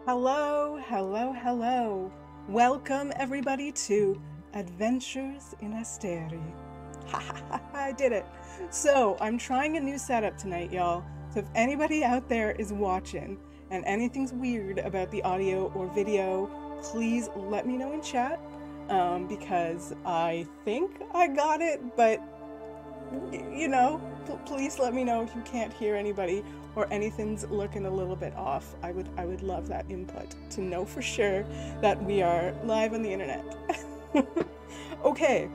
Hello, hello, hello. Welcome everybody to Adventures in Asterie. Ha ha ha, I did it. So I'm trying a new setup tonight, y'all. So if anybody out there is watching and anything's weird about the audio or video, please let me know in chat, because I think I got it, but you know, please let me know if you can't hear anybody or anything's looking a little bit off. I would love that input to know for sure that we are live on the internet. Okay,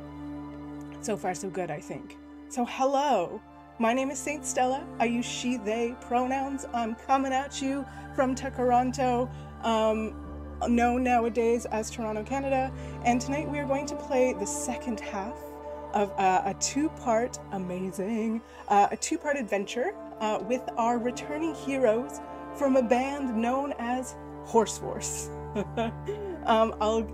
so far so good, I think. So hello, my name is Saint Stella. I use she, they pronouns. I'm coming at you from Toronto, known nowadays as Toronto, Canada. And tonight we are going to play the second half of a two-part adventure with our returning heroes from a band known as Horse Force. I'll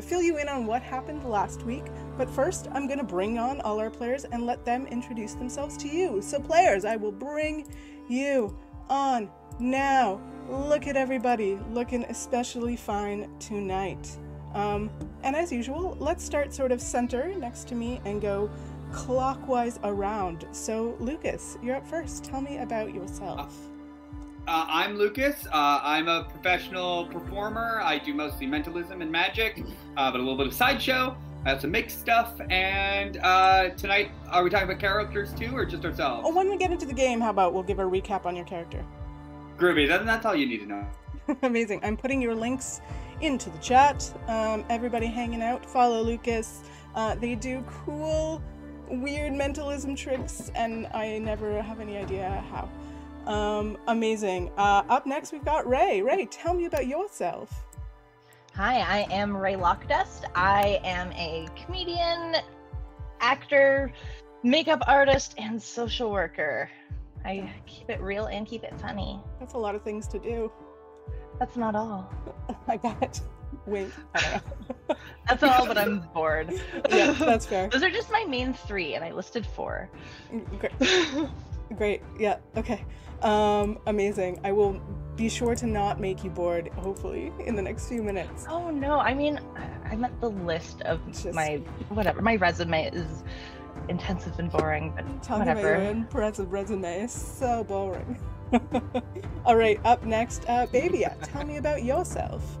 fill you in on what happened last week, but first I'm going to bring on all our players and let them introduce themselves to you. So players, I will bring you on now. Look at everybody looking especially fine tonight. And as usual, let's start sort of center next to me and go clockwise around. So Lucas, you're up first. Tell me about yourself. I'm Lucas. I'm a professional performer. I do mostly mentalism and magic, but a little bit of sideshow. I also make stuff. And tonight, are we talking about characters too, or just ourselves? Oh, when we get into the game, how about we'll give a recap on your character? Groovy. That's all you need to know. Amazing. I'm putting your links into the chat. Everybody hanging out, follow Lucas. They do cool, weird mentalism tricks, and I never have any idea how. Amazing. Up next, we've got Ray. Ray, tell me about yourself. Hi, I am Ray Lockdust. I am a comedian, actor, makeup artist, and social worker. I keep it real and keep it funny. That's a lot of things to do. That's not all. I got it. Wait, I don't know. That's all, but I'm bored. Yeah, that's fair. Those are just my main 3, and I listed 4. Great. Great. Yeah, okay. Amazing. I will be sure to not make you bored, hopefully, in the next few minutes. Oh, no. I mean, I meant the list of my, whatever. My resume is intensive and boring, but talking whatever. About your impressive resume is so boring. All right, up next, Babia, tell me about yourself.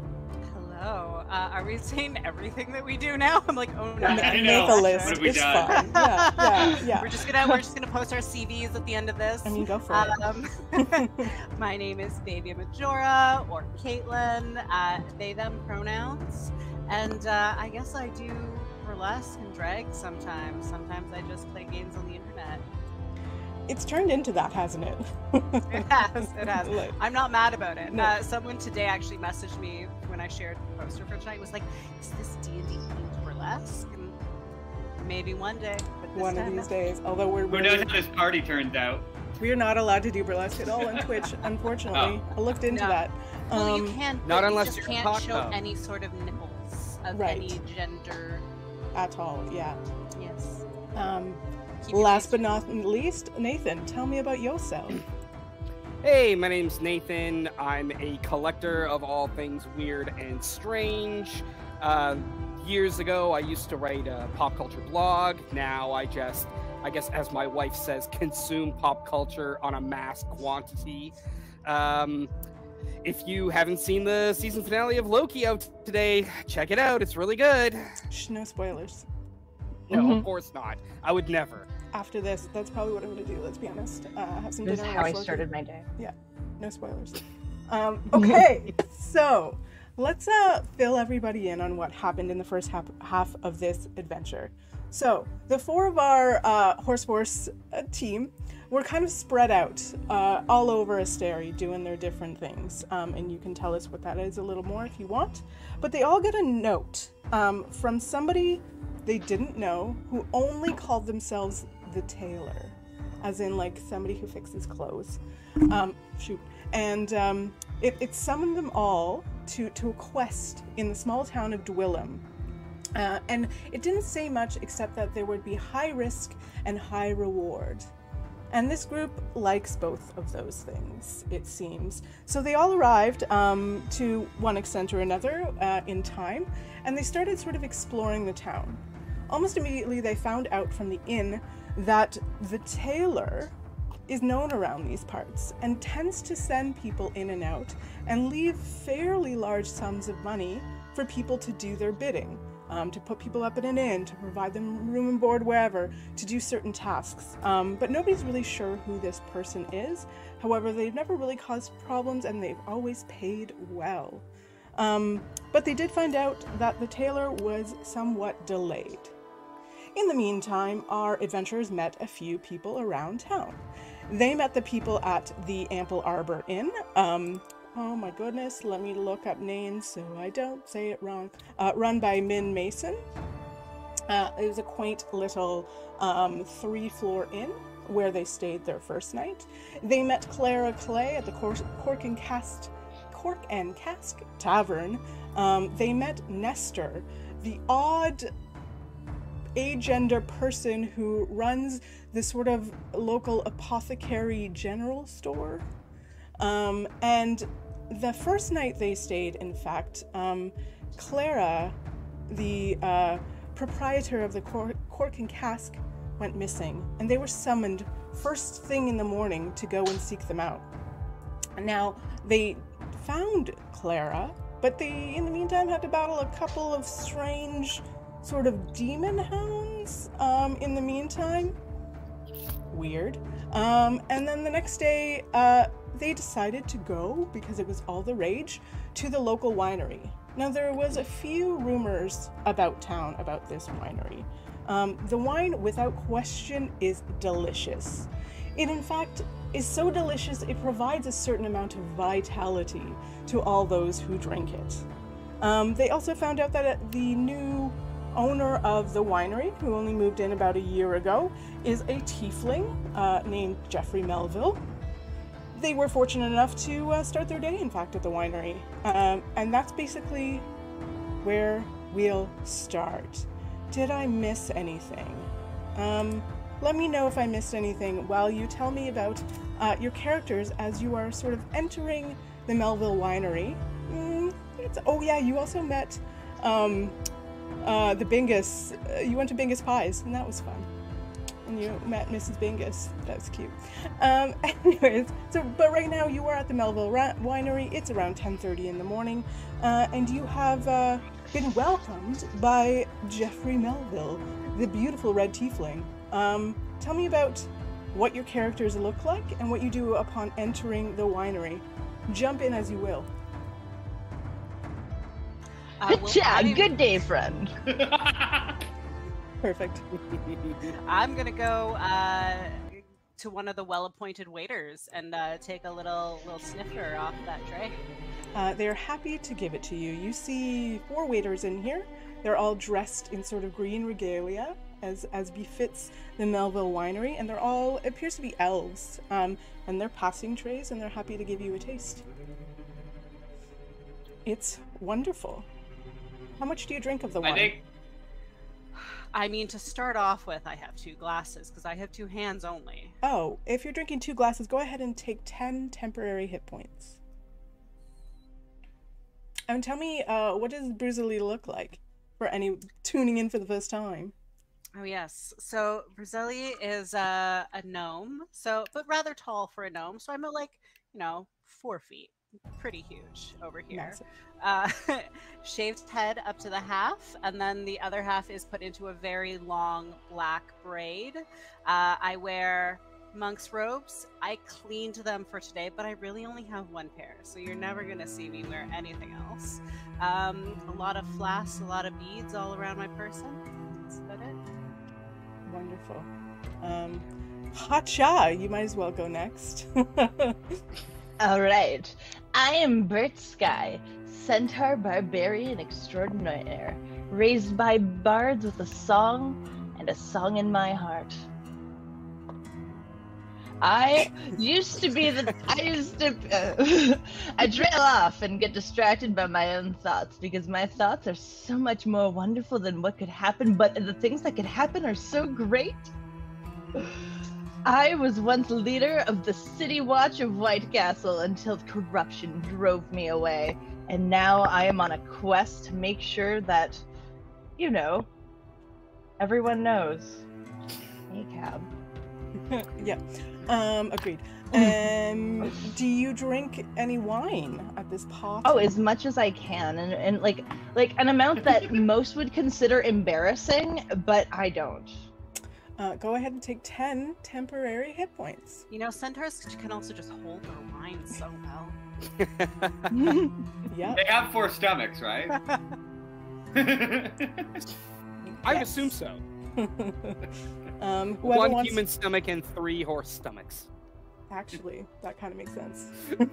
Hello. Are we saying everything that we do now? I'm like, oh no. Make a list. It's fine. Yeah. We're just gonna post our CVs at the end of this. I mean, go for it. My name is Babia Majora or Caitlin. They them pronouns, and I guess I do burlesque and drag sometimes. Sometimes I just play games on the internet. It's turned into that, hasn't it? It has. Like, I'm not mad about it. No. Someone today actually messaged me when I shared the poster for tonight. Was like, "Is this D&D themed burlesque?" And maybe one day. But this one of these days. Although Who knows how this party turns out? we are not allowed to do burlesque at all on Twitch, unfortunately. I looked into that. Well, you can. Not but unless you just you're can't hot show though. any sort of nipples of Right. any gender. At all, yeah. Yes. Keep it Last but PG. not least, Nathan, tell me about yourself. Hey, my name's Nathan. I'm a collector of all things weird and strange. Years ago, I used to write a pop culture blog. Now I guess, as my wife says, consume pop culture on a mass quantity. If you haven't seen the season finale of Loki out today, check it out. It's really good. Shh, no spoilers. No, of course not. I would never. After this, that's probably what I'm going to do, let's be honest. Have some This dinner. is how I watch Loki. started my day. Yeah, no spoilers. Okay, so let's fill everybody in on what happened in the first half of this adventure. So the 4 of our Horse Force team were kind of spread out all over Asterie doing their different things. And you can tell us what that is a little more if you want. But they all got a note from somebody they didn't know who only called themselves the Tailor. as in like somebody who fixes clothes. Shoot. And it summoned them all to a quest in the small town of Dwillim. And it didn't say much except that there would be high risk and high reward. And this group likes both of those things, it seems. So they all arrived to one extent or another in time, and they started sort of exploring the town. Almost immediately they found out from the inn that the tailor is known around these parts and tends to send people in and out and leave fairly large sums of money for people to do their bidding. To put people up at an inn, to provide them room and board wherever, to do certain tasks. But nobody's really sure who this person is. However, they've never really caused problems and they've always paid well. But they did find out that the tailor was somewhat delayed. In the meantime, our adventurers met a few people around town. They met the people at the Ample Arbor Inn. Oh my goodness, let me look up names so I don't say it wrong. Run by Min Mason. It was a quaint little 3-floor inn where they stayed their first night. They met Clara Clay at the Cork and Cask Tavern. They met Nestor, the odd agender person who runs this sort of local apothecary general store. And the first night they stayed, in fact, Clara, the proprietor of the Cork and Cask, went missing, and they were summoned first thing in the morning to go and seek them out. Now, they found Clara, but they, in the meantime, had to battle a couple of strange sort of demon hounds in the meantime. Weird. And then the next day, they decided to go, because it was all the rage, to the local winery. Now, there was a few rumors about town about this winery. The wine, without question, is delicious. It, in fact, is so delicious it provides a certain amount of vitality to all those who drink it. They also found out that the new owner of the winery, who only moved in about a year ago, is a tiefling named Jeffrey Melville. They were fortunate enough to start their day, in fact, at the winery. And that's basically where we'll start. Did I miss anything? Let me know if I missed anything while you tell me about your characters as you are sort of entering the Melville winery. Oh yeah, you also met the Bingus. You went to Bingus Pies, and that was fun. And you met Mrs. Bingus. That's cute. Anyways, but right now you are at the Melville Winery. It's around 10:30 in the morning, and you have been welcomed by Jeffrey Melville, the beautiful red tiefling. Tell me about what your characters look like and what you do upon entering the winery. Jump in as you will. Good day, friend. Perfect. I'm gonna go to one of the well-appointed waiters and take a little sniffer off that tray. They're happy to give it to you. You see 4 waiters in here. They're all dressed in sort of green regalia, as befits the Melville Winery, and they're all, it appears to be elves. And they're passing trays, and they're happy to give you a taste. It's wonderful. How much do you drink of the wine? I mean, to start off with, I have 2 glasses, because I have 2 hands only. Oh, if you're drinking 2 glasses, go ahead and take 10 temporary hit points. And tell me, what does Bruzzoli look like for any tuning in for the first time? Oh yes, so Bruzzoli is a gnome, but rather tall for a gnome. So I'm at 4 feet, pretty huge over here. Shaved head up to the half, and then the other half is put into a very long black braid. I wear monk's robes. I cleaned them for today, but I really only have 1 pair, so you're never gonna see me wear anything else. A lot of flasks, a lot of beads all around my person. That's about it. Wonderful. Hacha, you might as well go next. All right. I am Bert Sky, centaur barbarian extraordinaire, raised by bards with a song and a song in my heart. I used to be the. I trail off and get distracted by my own thoughts because my thoughts are so much more wonderful than what could happen, but the things that could happen are so great. I was once leader of the City Watch of White Castle until corruption drove me away, and now I am on a quest to make sure that, you know, everyone knows. Hey, Cab. Yeah. Agreed. Do you drink any wine at this pot? Oh, as much as I can, and like an amount that most would consider embarrassing, but I don't. Go ahead and take 10 temporary hit points. You know, centaurs can also just hold their wine so well. Yeah. They have 4 stomachs, right? I would assume so. Whoever 1 wants... human stomach and 3 horse stomachs. Actually, that kind of makes sense. Who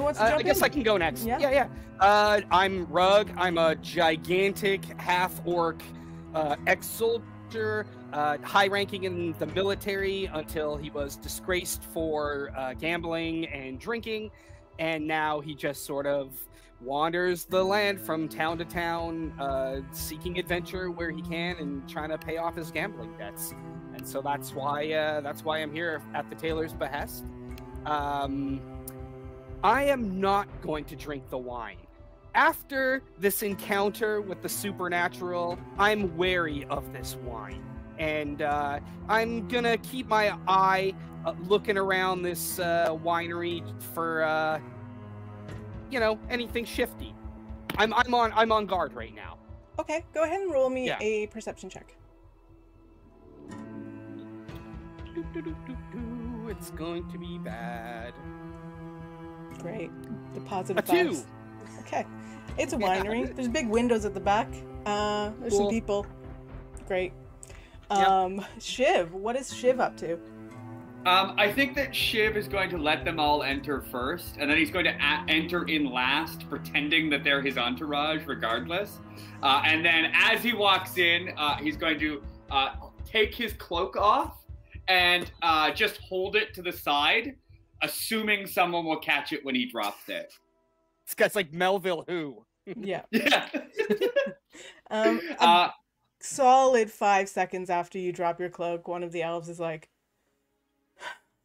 wants to jump I guess in? I can go next. Yeah. I'm Rug. I'm a gigantic half-orc ex-soldier, high-ranking in the military until he was disgraced for gambling and drinking, and now he just sort of wanders the land from town to town, seeking adventure where he can and trying to pay off his gambling debts. And so that's why I'm here at the tailor's behest. I am not going to drink the wine. After this encounter with the supernatural, I'm wary of this wine. And I'm gonna keep my eye looking around this winery for anything shifty. I'm on guard right now. Okay, go ahead and roll me Yeah. a perception check. It's going to be bad. Great. The positive A 2. vibes. Okay. It's a winery. There's big windows at the back. There's some Cool. people. Great. Yep. Shiv, what is Shiv up to? I think that Shiv is going to let them all enter first, and then he's going to enter in last, pretending that they're his entourage regardless. And then as he walks in, he's going to take his cloak off and just hold it to the side, assuming someone will catch it when he drops it. This guy's like Melville Who. Yeah. Yeah. A solid 5 seconds after you drop your cloak, one of the elves is like,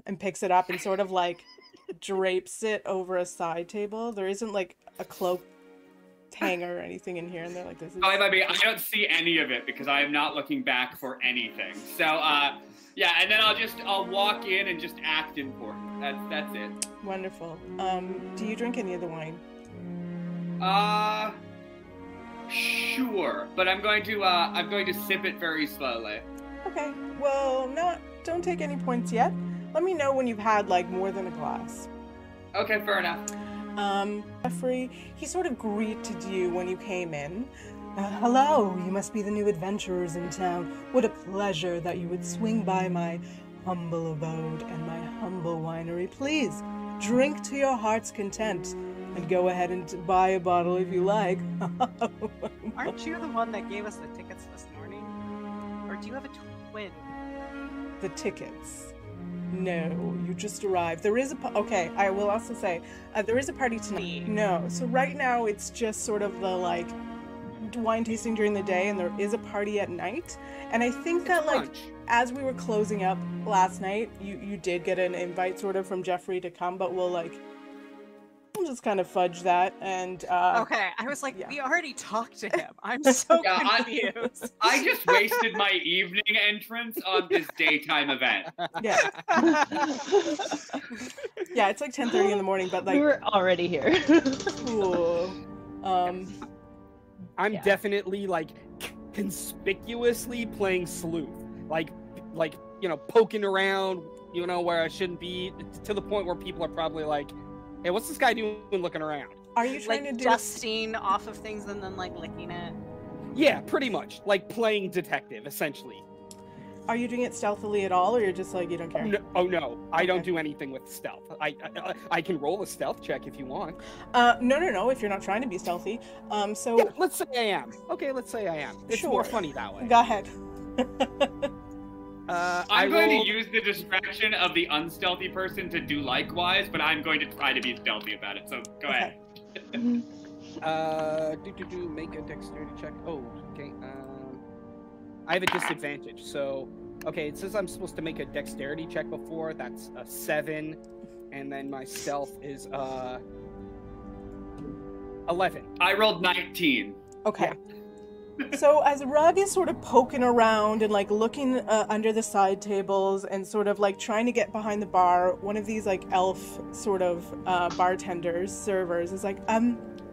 and picks it up and sort of like drapes it over a side table. There isn't like a cloak hanger or anything in here, and they're like, this is... I don't see any of it because I am not looking back for anything. So, yeah, and then I'll walk in and just act important. That's it. Wonderful. Do you drink any of the wine? Sure, but I'm going to sip it very slowly. Okay. Well, don't take any points yet. Let me know when you've had like more than a glass. Okay, fair enough. Jeffrey, he sort of greeted you when you came in. Hello, you must be the new adventurers in town. What a pleasure that you would swing by my humble abode and my humble winery. Please, drink to your heart's content, and go ahead and buy a bottle if you like. Aren't you the one that gave us the tickets this morning? Or do you have a twin? The tickets. No, you just arrived. There is okay, I will also say, there is a party tonight. No, so right now it's just sort of the, like, wine tasting during the day, and there is a party at night. And I think that, like, as we were closing up last night, you did get an invite sort of from Jeffrey to come, but we'll just kind of fudge that. And okay, I was like, we already talked to him. I'm so confused. I just wasted my evening entrance on this daytime event. Yeah. Yeah, it's like 10:30 in the morning, but like we were already here. Cool. I'm definitely like conspicuously playing sleuth, like poking around, where I shouldn't be, to the point where people are probably like, hey, what's this guy doing looking around? Are you trying like to do dusting off of things and then like licking it? Yeah, pretty much. Like playing detective, essentially. Are you doing it stealthily at all, or you're just like, you don't care? No. I don't do anything with stealth. I can roll a stealth check if you want. No, if you're not trying to be stealthy. So... Yeah, let's say I am. Okay, let's say I am. It's Sure. more funny that way. Go ahead. I'm going to use the distraction of the unstealthy person to do likewise, but I'm going to try to be stealthy about it. So go ahead. Make a dexterity check. Oh, okay. I have a disadvantage, so okay. It says I'm supposed to make a dexterity check before. That's a 7, and then my stealth is 11. I rolled 19. Okay. Yeah. So as Rug is sort of poking around and like looking under the side tables and sort of like trying to get behind the bar, one of these like elf sort of bartenders, servers is like,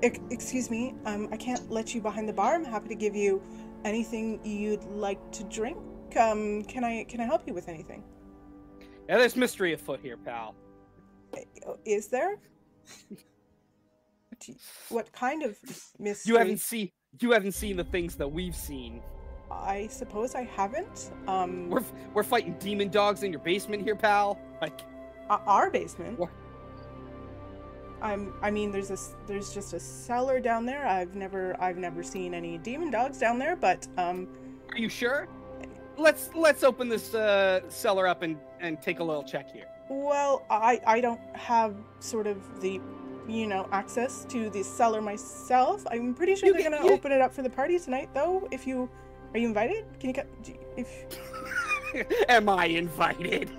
excuse me, I can't let you behind the bar. I'm happy to give you anything you'd like to drink. Can I help you with anything? Yeah, there's mystery afoot here, pal. Is there? What kind of mystery? You haven't seen the things that we've seen. I suppose I haven't. We're fighting demon dogs in your basement here, pal. Like our basement. What? I mean, there's just a cellar down there. I've never seen any demon dogs down there, but Are you sure? Let's open this cellar up and take a little check here. Well, I don't have sort of the access to the cellar myself. I'm pretty sure they're gonna open it up for the party tonight, though. Are you invited? Can you Am I invited?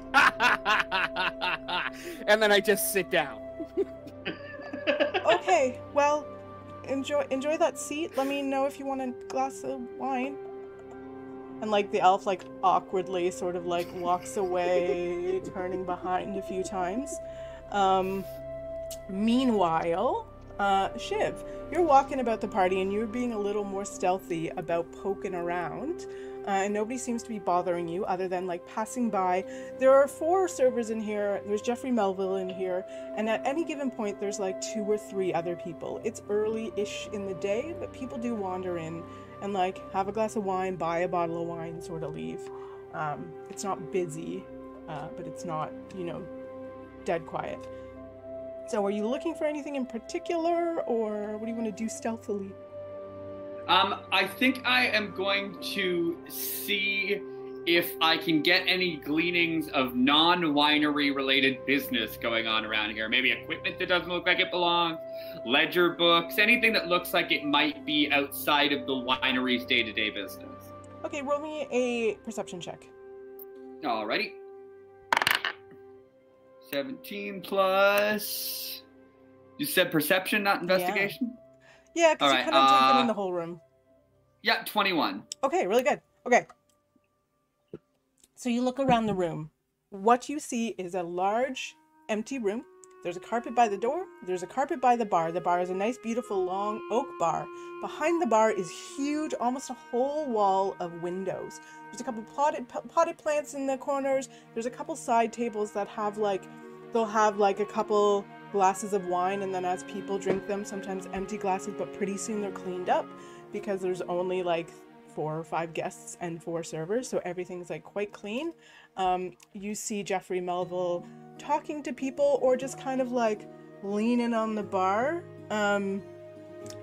And then I just sit down. Okay, well, enjoy that seat. Let me know if you want a glass of wine. And like the elf like awkwardly sort of like walks away, turning behind a few times. Meanwhile, Shiv, you're walking about the party and you're being a little more stealthy about poking around, and nobody seems to be bothering you other than like passing by. There are 4 servers in here. There's Jeffrey Melville in here, and at any given point there's like 2 or 3 other people. It's early-ish in the day, but people do wander in and like have a glass of wine, buy a bottle of wine, sort of leave. It's not busy, but it's not, dead quiet. So are you looking for anything in particular, or what do you want to do stealthily? I think I am going to see if I can get any gleanings of non-winery related business going on around here. Maybe equipment that doesn't look like it belongs, ledger books, anything that looks like it might be outside of the winery's day-to-day business. Okay, roll me a perception check. Alrighty. 17 plus... You said perception, not investigation? Yeah, because All you're right, kind of taking in the whole room. Yeah, 21. Okay, really good. Okay. So you look around the room. What you see is a large, empty room. There's a carpet by the door. There's a carpet by the bar. The bar is a nice, beautiful, long oak bar. Behind the bar is huge, almost a whole wall of windows. There's a couple potted plants in the corners. There's a couple side tables that have they'll have a couple glasses of wine, and then as people drink them, sometimes empty glasses, but pretty soon they're cleaned up because there's only 4 or 5 guests and 4 servers, so everything's quite clean. You see Jeffrey Melville talking to people or just kind of leaning on the bar.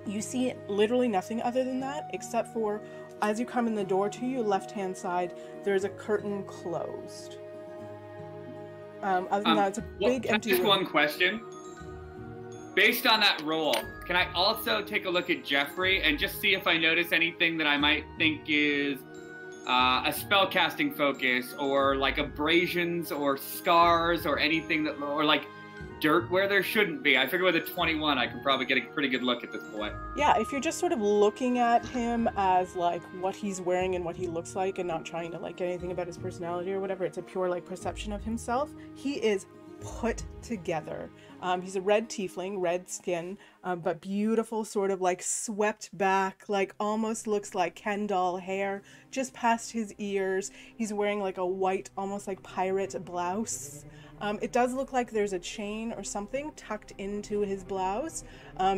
You see literally nothing other than that, except for as you come in the door to your left-hand side, there's a curtain closed. Other than that, it's a big empty room. Just one question. Based on that roll, can I also take a look at Jeffrey and just see if I notice anything that I might think is a spellcasting focus, or abrasions or scars or anything that, or dirt where there shouldn't be? I figure with a 21, I can probably get a pretty good look at this boy. Yeah, if you're just sort of looking at him as what he's wearing and what he looks like, and not trying to get anything about his personality or whatever, it's a pure perception of himself. He is put together. He's a red tiefling, red skin, but beautiful, sort of swept back, almost looks like Ken doll hair just past his ears. He's wearing a white, almost pirate blouse. It does look like there's a chain or something tucked into his blouse.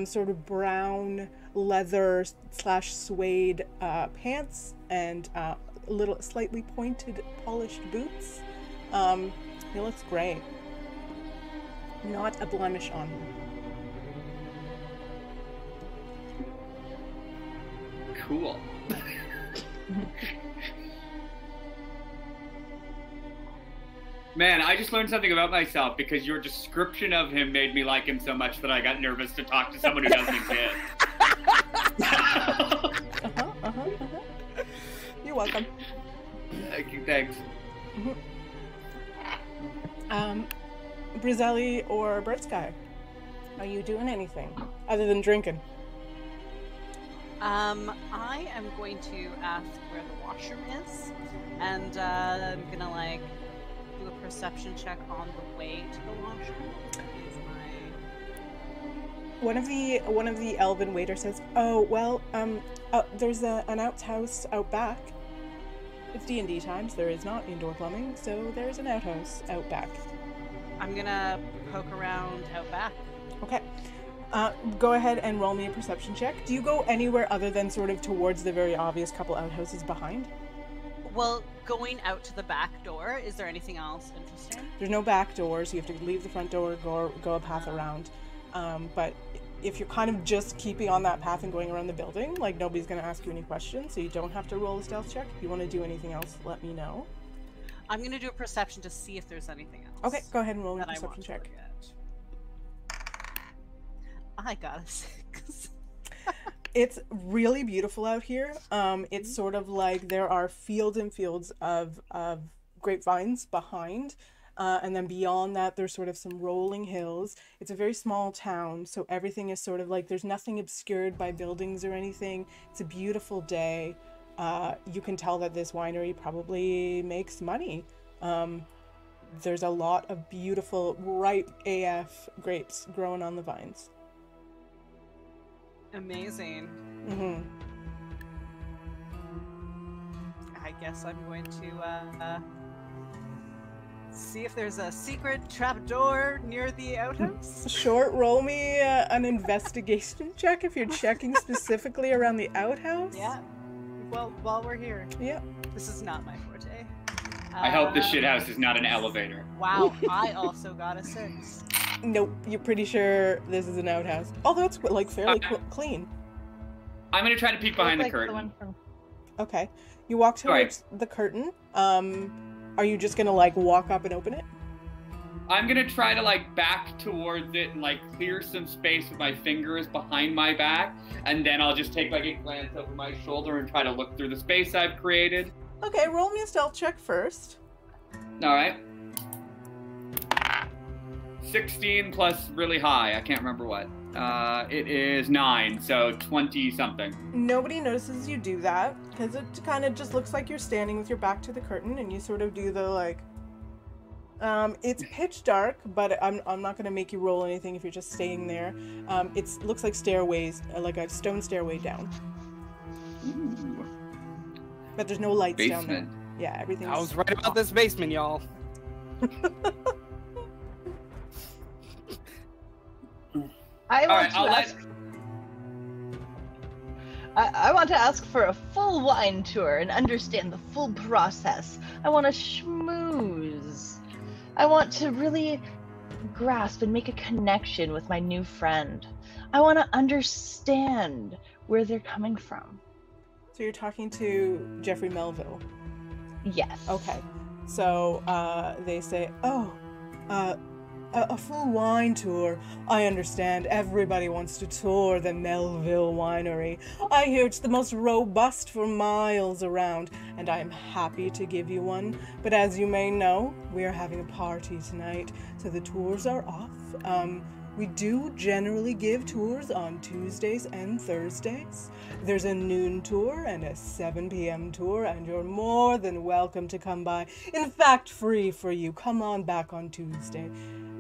Sort of brown leather / suede pants, and little slightly pointed polished boots. He looks great. Not a blemish on him. Cool. Man, I just learned something about myself because your description of him made me like him so much that I got nervous to talk to someone who doesn't exist. You're welcome. Thanks. Brizelli or Bird Sky, are you doing anything other than drinking? I am going to ask where the washroom is, and I'm gonna like do a perception check on the way to the washroom. Is my One of the elven waiters says, "Oh well, there's an outhouse out back. It's D&D times. There is not indoor plumbing, so there's an outhouse out back." I'm gonna poke around out back. Okay. Go ahead and roll me a perception check. Do you go anywhere other than sort of towards the very obvious couple outhouses behind? Well, going out to the back door, is there anything else interesting? There's no back doors. You have to leave the front door, go a path around. But if you're kind of just keeping on that path and going around the building, like nobody's going to ask you any questions, so you don't have to roll a stealth check. If you want to do anything else, let me know. I'm going to do a perception to see if there's anything else. Okay, go ahead and roll a that I perception want to check. look at. I got a 6. It's really beautiful out here. It's sort of like there are fields and fields of grapevines behind. And then beyond that, there's sort of some rolling hills. It's a very small town, so everything is sort of like, there's nothing obscured by buildings or anything. It's a beautiful day. You can tell that this winery probably makes money. There's a lot of beautiful, ripe AF grapes growing on the vines. Amazing. Mm-hmm. I guess I'm going to see if there's a secret trapdoor near the outhouse. Short, roll me an investigation check if you're checking specifically around the outhouse. Yeah. Well, while we're here. Yep. This is not my forte. I hope this shithouse is not an elevator. Wow, I also got a 6. Nope, you're pretty sure this is an outhouse. Although it's like fairly clean. I'm gonna try to peek behind the Like curtain. one from... Okay. You walk towards the curtain. Are you just gonna like walk up and open it? I'm gonna try to like back towards it and like clear some space with my fingers behind my back, and then I'll just take like a glance over my shoulder and try to look through the space I've created. Okay, roll me a stealth check first. All right. 16 plus really high. I can't remember what. It is 9, so 20 something. Nobody notices you do that because it kind of just looks like you're standing with your back to the curtain, and you sort of do the like. It's pitch dark, but I'm not gonna make you roll anything if you're just staying there. It looks like stairways, like a stone stairway down. Ooh. But there's no lights down Basement. there. Yeah, everything's. I was right about this basement, y'all. I want Alright, to I'll ask. I want to ask for a full wine tour and understand the full process. I want to schmooze. I want to really grasp and make a connection with my new friend. I want to understand where they're coming from. So you're talking to Jeffrey Melville. Yes. Okay. So they say, oh, a full wine tour. I understand. Everybody wants to tour the Melville Winery. I hear it's the most robust for miles around, and I am happy to give you one. But as you may know, we are having a party tonight, so the tours are off. We do generally give tours on Tuesdays and Thursdays. There's a noon tour and a 7 p.m. tour, and you're more than welcome to come by. In fact, free for you. Come on back on Tuesday.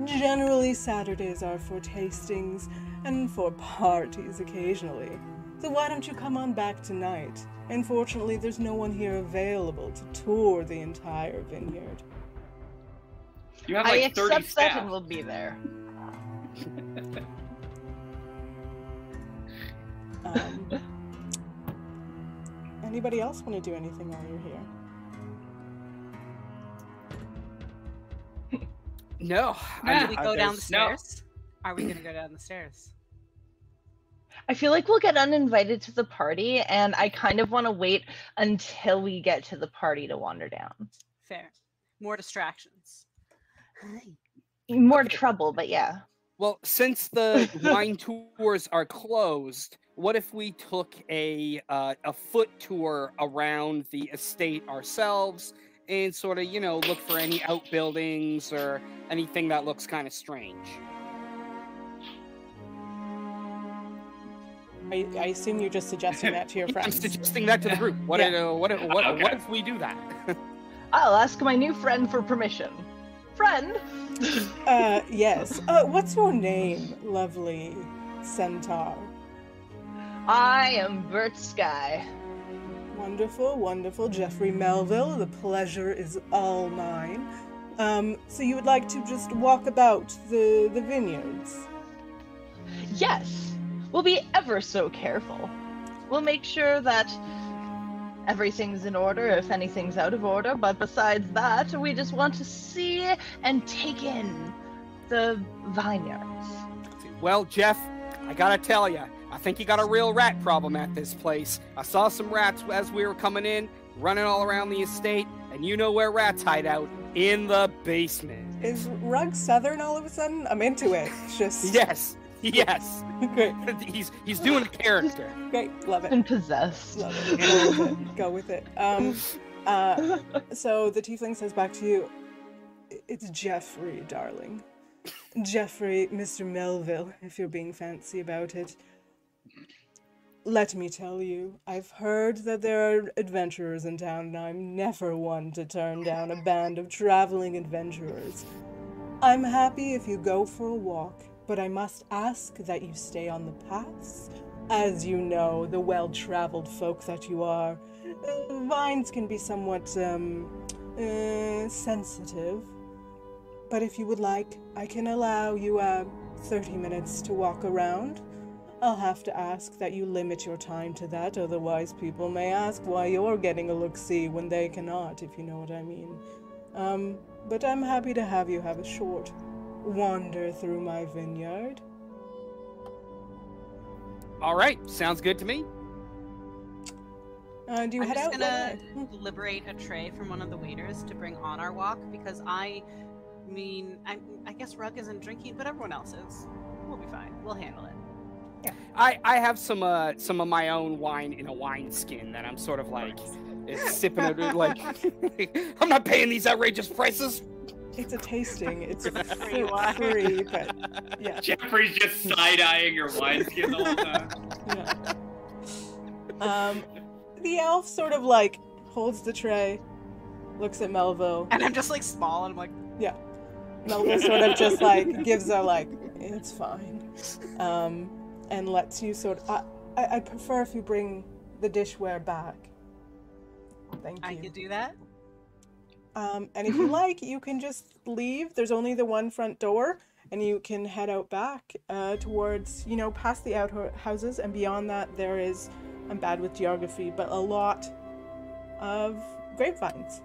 Generally, Saturdays are for tastings and for parties occasionally. So why don't you come on back tonight? Unfortunately, there's no one here available to tour the entire vineyard. You have I like 30 accept that staff. and will be there. Anybody else want to do anything while you're here? No. Should we go down the no. stairs? Are we gonna go down the stairs? I feel like we'll get uninvited to the party, and I kind of want to wait until we get to the party to wander down. Fair. More distractions. More trouble, but yeah. Well, since the wine tours are closed, what if we took a foot tour around the estate ourselves and sort of, look for any outbuildings or anything that looks kind of strange? I assume you're just suggesting that to your friends. I'm suggesting that to the group. What if we do that? I'll ask my new friend for permission. Friend? Yes. What's your name, lovely centaur? I am Bert Sky. Wonderful, wonderful. Jeffrey Melville, the pleasure is all mine. So you would like to just walk about the vineyards? Yes. We'll be ever so careful. We'll make sure that everything's in order if anything's out of order, but besides that, we just want to see and take in the vineyards. Well, Jeff, I gotta tell you, I think you got a real rat problem at this place. I saw some rats as we were coming in, running all around the estate, and you know where rats hide out, in the basement. Is Rug Southern all of a sudden? I'm into it. It's just... Yes. Great. He's doing a character. Great, love it. And possessed. Love it. Go with it. So the tiefling says back to you, it's Jeffrey, darling. Jeffrey, Mr. Melville, if you're being fancy about it. Let me tell you, I've heard that there are adventurers in town, and I'm never one to turn down a band of traveling adventurers. I'm happy if you go for a walk, but I must ask that you stay on the paths. As you know, the well-traveled folk that you are, vines can be somewhat, sensitive. But if you would like, I can allow you, 30 minutes to walk around. I'll have to ask that you limit your time to that, otherwise people may ask why you're getting a look-see when they cannot, if you know what I mean. But I'm happy to have you have a short wander through my vineyard. All right, sounds good to me. Do you head out? I'm just gonna liberate a tray from one of the waiters to bring on our walk, because I guess Rug isn't drinking, but everyone else is. We'll be fine. We'll handle it. Yeah. I have some of my own wine in a wine skin that I'm sort of like sipping it like I'm not paying these outrageous prices. It's a tasting. It's free, but yeah. Jeffrey's just side-eyeing your wineskin the whole time. Yeah. The elf sort of like holds the tray, looks at Melville. And I'm just like small, and I'm like, yeah. Melville sort of just like gives a like, it's fine, and lets you sort of. I'd prefer if you bring the dishware back. Thank you. I could do that. And if you like, you can just leave. There's only the one front door, and you can head out back towards, past the outhouses, and beyond that there is, I'm bad with geography, but a lot of grapevines.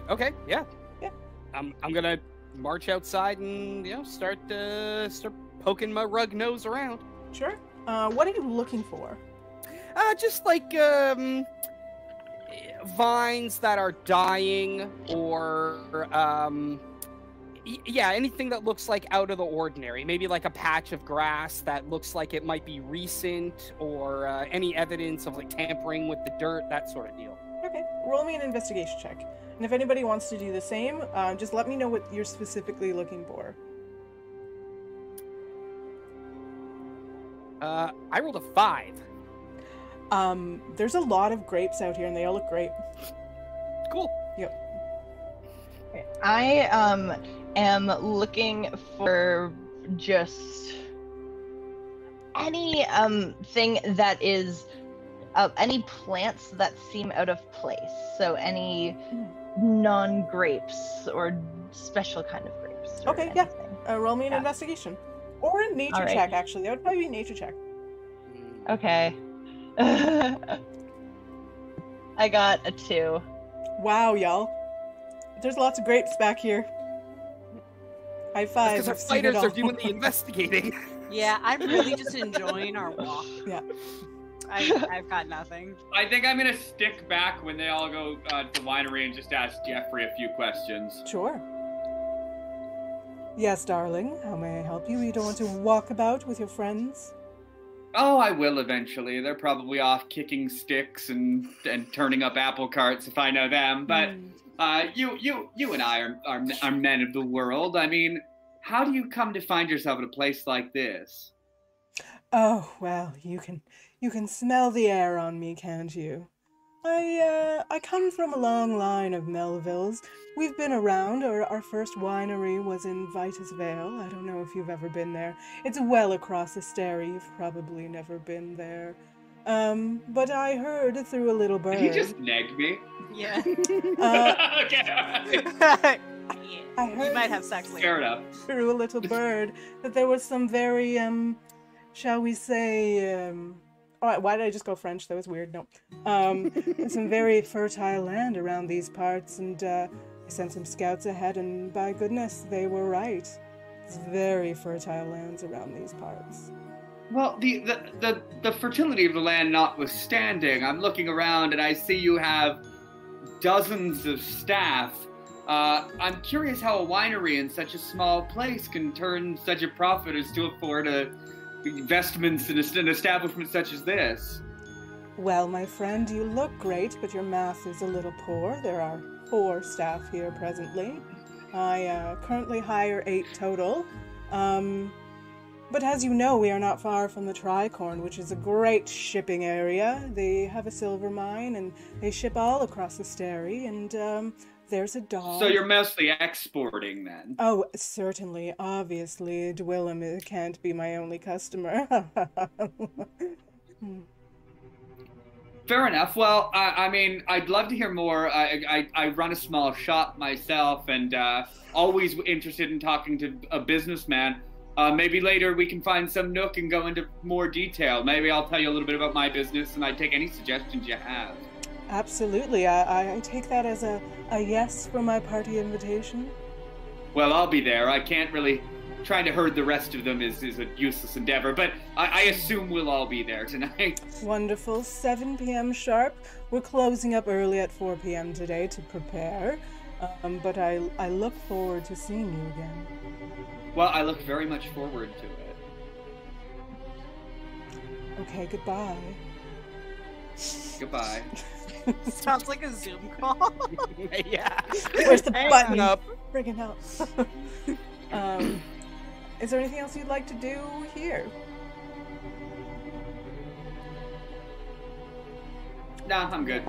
Okay, yeah. Yeah. I'm gonna march outside and start poking my rug nose around. Sure. What are you looking for? Just like vines that are dying, or anything that looks like out of the ordinary. Maybe like a patch of grass that looks like it might be recent, or any evidence of like tampering with the dirt, that sort of deal. Okay, roll me an investigation check. And if anybody wants to do the same, just let me know what you're specifically looking for. I rolled a 5. There's a lot of grapes out here, and they all look great. Cool. Yep. I am looking for just any thing that is any plants that seem out of place. So any non-grapes or special kind of grapes. Or Okay, yeah. anything. Roll me an investigation. Or a nature Alright. check, actually. That would probably be a nature check. Okay. I got a 2. Wow, y'all. There's lots of grapes back here. High five. Because our I've seen it fighters all. are doing the investigating. Yeah, I'm really just enjoying our walk. Yeah. I've got nothing. I think I'm gonna stick back when they all go to the winery and just ask Jeffrey a few questions. Sure. Yes, darling. How may I help you? You don't want to walk about with your friends? Oh, I will eventually. They're probably off kicking sticks and turning up apple carts if I know them. But you and I are men of the world. I mean, how do you come to find yourself in a place like this? Oh, well, you can smell the air on me, can't you? I come from a long line of Melvilles. We've been around. Our first winery was in Vitus Vale. I don't know if you've ever been there. It's well across Asterie. You've probably never been there. But I heard through a little bird. He just nagged me. Yeah. Okay. I heard You might have sex later. Fair enough. through a little bird that there was some very, shall we say, oh, why did I just go French? That was weird. No. Some very fertile land around these parts, and I sent some scouts ahead, and by goodness, they were right. It's very fertile lands around these parts. Well, the fertility of the land notwithstanding, I'm looking around and I see you have dozens of staff. I'm curious how a winery in such a small place can turn such a profit as to afford investments in an establishment such as this. Well, my friend, you look great, but your math is a little poor. There are 4 staff here presently. I currently hire 8 total. But as you know, we are not far from the Tricorn, which is a great shipping area. They have a silver mine, and they ship all across Asterie, and there's a dog. So you're mostly exporting then? Oh, certainly. Obviously, Dwillim can't be my only customer. Fair enough. Well, I mean, I'd love to hear more. I run a small shop myself, and always interested in talking to a businessman. Maybe later we can find some nook and go into more detail. Maybe I'll tell you a little bit about my business, and I'd take any suggestions you have. Absolutely. I take that as a yes for my party invitation. Well, I'll be there. I can't really... Trying to herd the rest of them is a useless endeavor, but I assume we'll all be there tonight. Wonderful. 7 p.m. sharp. We're closing up early at 4 p.m. today to prepare. But I look forward to seeing you again. Well, I look very much forward to it. Okay, goodbye. Goodbye. Sounds like a Zoom call. Yeah. Where's the Hang button? up. Friggin' hell. Is there anything else you'd like to do here? Nah, I'm good.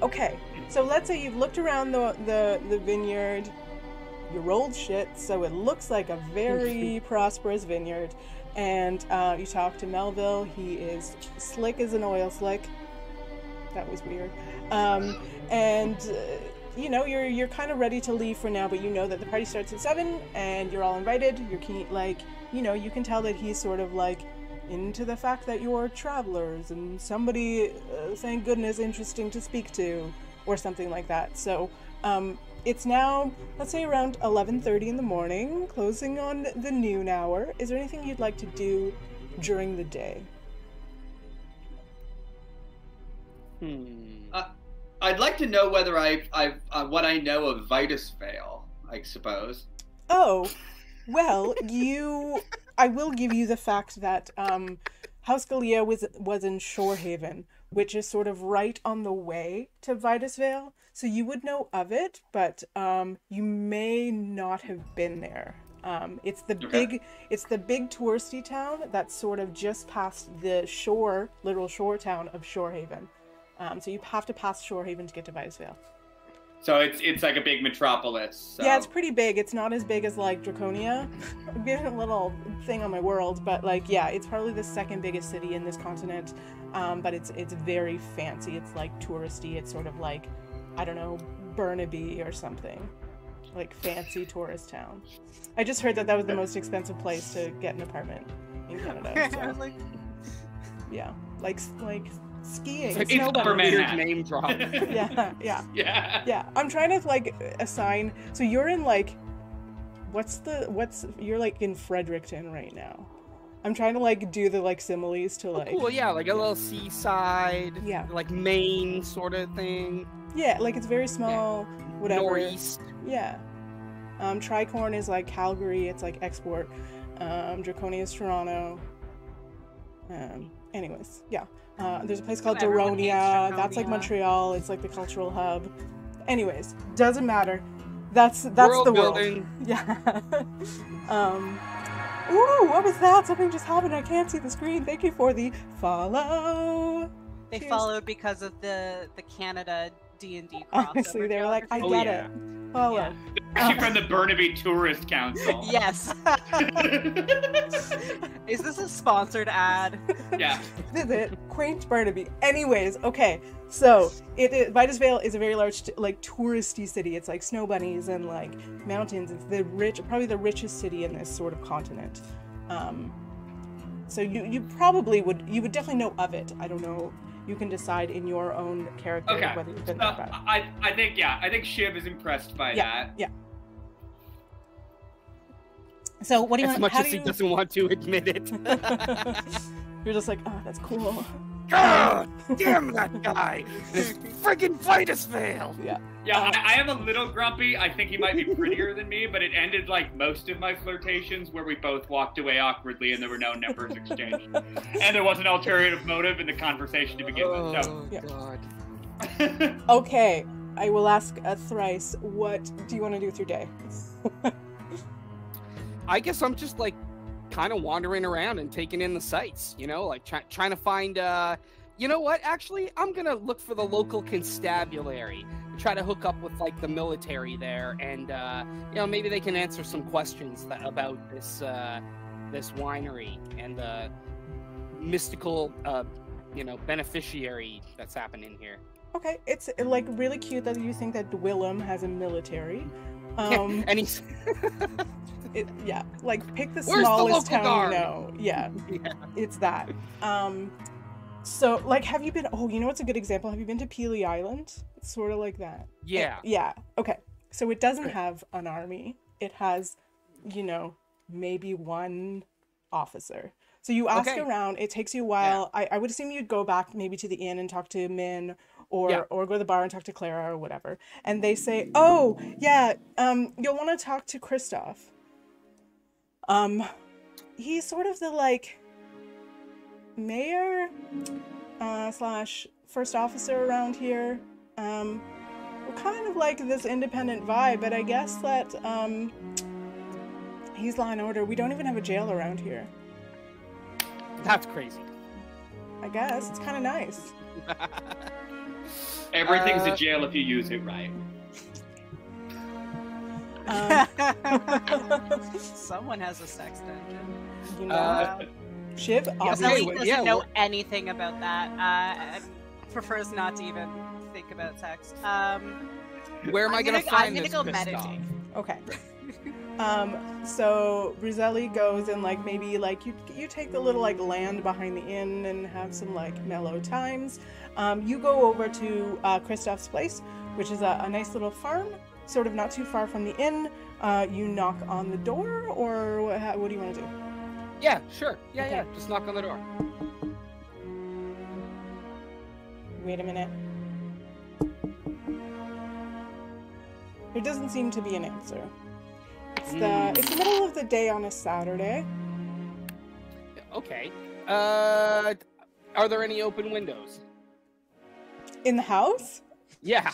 Okay, so let's say you've looked around the vineyard. You rolled shit, so it looks like a very prosperous vineyard. And you talk to Melville. He is slick as an oil slick. That was weird. You know, you're kind of ready to leave for now, but you know that the party starts at 7 and you're all invited. You're keen, like, you know, you can tell that he's sort of like into the fact that you're travelers and somebody, thank goodness, interesting to speak to or something like that. So it's now, let's say, around 11:30 in the morning, closing on the noon hour. Is there anything you'd like to do during the day? I'd like to know whether what I know of Vitus Vale, I suppose. Oh, well, I will give you the fact that House Galea was in Shorehaven, which is sort of right on the way to Vitus Vale, so you would know of it, but you may not have been there. It's the big touristy town that's sort of just past the literal shore town of Shorehaven. So you have to pass Shorehaven to get to Vitus Vale. So it's like a big metropolis. So. Yeah, it's pretty big. It's not as big as like Draconia. I'm giving a little thing on my world, but like, yeah, it's probably the 2nd biggest city in this continent. But it's very fancy. It's like touristy. It's sort of like, I don't know, Burnaby or something, like fancy tourist town. I just heard that was the most expensive place to get an apartment in Canada. So. Yeah, like skiing. It's Upper Manhattan. Name drop. Yeah. I'm trying to like assign. So you're in like, you're like in Fredericton right now. I'm trying to like do the like similes to like. Cool, yeah, like a little seaside, Yeah. like Maine sort of thing. Yeah, like it's very small, whatever. Northeast. Yeah. Tricorn is like Calgary, it's like export. Draconia is Toronto. Anyways, yeah. There's a place called Everyone hates Daronia. That's like Draconia. Montreal. It's like the cultural hub. Anyways, doesn't matter. That's World the world. building. Yeah. Ooh, what was that? Something just happened. I can't see the screen. Thank you for the follow. They Cheers. followed because of the Canada D&D crossover. Honestly, they were like, I Oh, get yeah. it. Follow. Yeah. Actually, from the Burnaby Tourist Council. Yes. Is this a sponsored ad? Yeah. Visit quaint Burnaby. Anyways, okay. So Vitus Vale is a very large, like touristy city. It's like snow bunnies and like mountains. It's probably the richest city in this sort of continent. So you probably would definitely know of it. I don't know. You can decide in your own character Okay. whether you've been So, there. I think Shiv is impressed by Yeah. that. Yeah. So what do you As want? much how as do he you... doesn't want to admit it. You're just like, oh, that's cool. God damn that guy! This friggin' Vitus Vale! Yeah. Yeah, I am a little grumpy. I think he might be prettier than me, but it ended like most of my flirtations where we both walked away awkwardly and there were no numbers exchanged. And there was an alternative motive in the conversation to begin with. So. Yeah. God. Okay, I will ask thrice. What do you want to do with your day? I guess I'm just like kind of wandering around and taking in the sights, you know, like trying to find, you know what, actually, I'm gonna look for the local constabulary, try to hook up with like the military there, and, you know, maybe they can answer some questions about this, this winery and the mystical, you know, beneficiary that's happening here. Okay, it's like really cute that you think that Dwillim has a military. And he's... Yeah, like pick the Where's the smallest local town guard? you know. Yeah, Yeah. it's that. So like, have you been? Oh, you know what's a good example? Have you been to Peely Island? It's sort of like that. Yeah. Yeah. Okay. So it doesn't have an army. It has, you know, maybe one officer. So you ask Okay. around. It takes you a while. I would assume you'd go back maybe to the inn and talk to Min, or go to the bar and talk to Clara or whatever. And they say, oh yeah, you'll want to talk to Kristoff. He's sort of the like mayor slash first officer around here. We're kind of like this independent vibe, but I guess that he's law and order. We don't even have a jail around here. That's crazy. I guess it's kind of nice. Everything's a jail if you use it right. Someone has a sex dungeon. You know, Shiv Zelly obviously. doesn't know anything about that. And prefers not to even think about sex. Where am I gonna find I'm this gonna go Kristoff? meditate. Okay. So Brizelli goes and like maybe like you take the little like land behind the inn and have some like mellow times. You go over to Kristoff's place, which is a nice little farm, sort of not too far from the inn. You knock on the door, or what do you want to do? Yeah, sure. Yeah, Okay. yeah. Just knock on the door. Wait a minute. There doesn't seem to be an answer. It's the middle of the day on a Saturday. Okay. Are there any open windows? In the house? Yeah.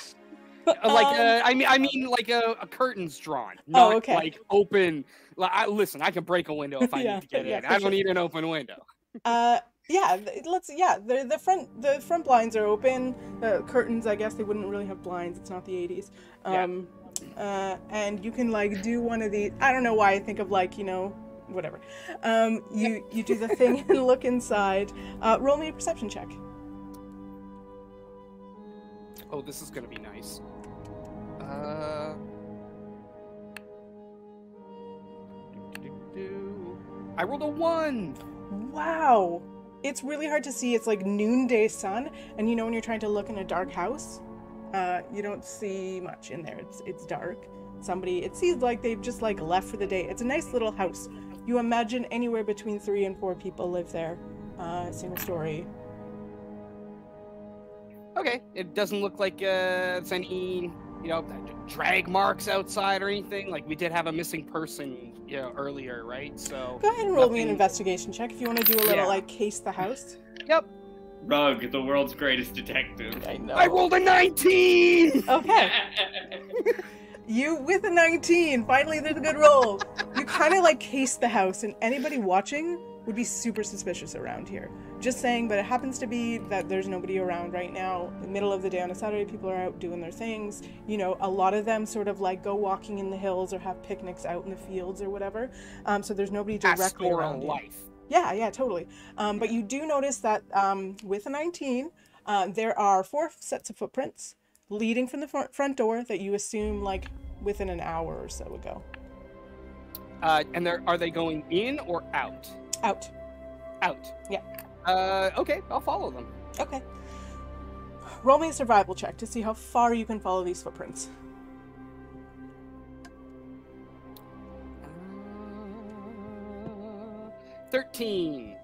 I mean, like a curtains drawn, Oh, not okay. like open. Listen, I can break a window if I Yeah, need to get yeah, in. for I don't sure. need an open window. The front blinds are open. The curtains, I guess they wouldn't really have blinds. It's not the 80s. And you can like do one of these. I don't know why I think of like, you know, whatever. You do the thing and look inside. Roll me a perception check. Oh, this is gonna be nice. I rolled a 1. Wow. It's really hard to see. It's like noonday sun, and you know when you're trying to look in a dark house, you don't see much in there. It's dark. It seems like they've just like left for the day. It's a nice little house. You imagine anywhere between 3 and 4 people live there, single story. Okay, it doesn't look like it's any, drag marks outside or anything. Like, we did have a missing person, earlier, right? So Go ahead and roll me an investigation check if you want to do a little, case the house. Yep. Rug, the world's greatest detective. I know. I rolled a 19! Okay. You, with a 19, finally there's a good roll. You kind of, case the house, and anybody watching would be super suspicious around here. Just saying, but it happens to be that there's nobody around right now. The middle of the day on a Saturday, people are out doing their things. A lot of them sort of go walking in the hills or have picnics out in the fields or whatever. So there's nobody directly around life. Yeah, totally. But you do notice that with a 19, there are 4 sets of footprints leading from the front door that you assume within an hour or so ago. And are they going in or out? Out. Out. Yeah. Okay, I'll follow them. Okay. Roll me a survival check to see how far you can follow these footprints. 13.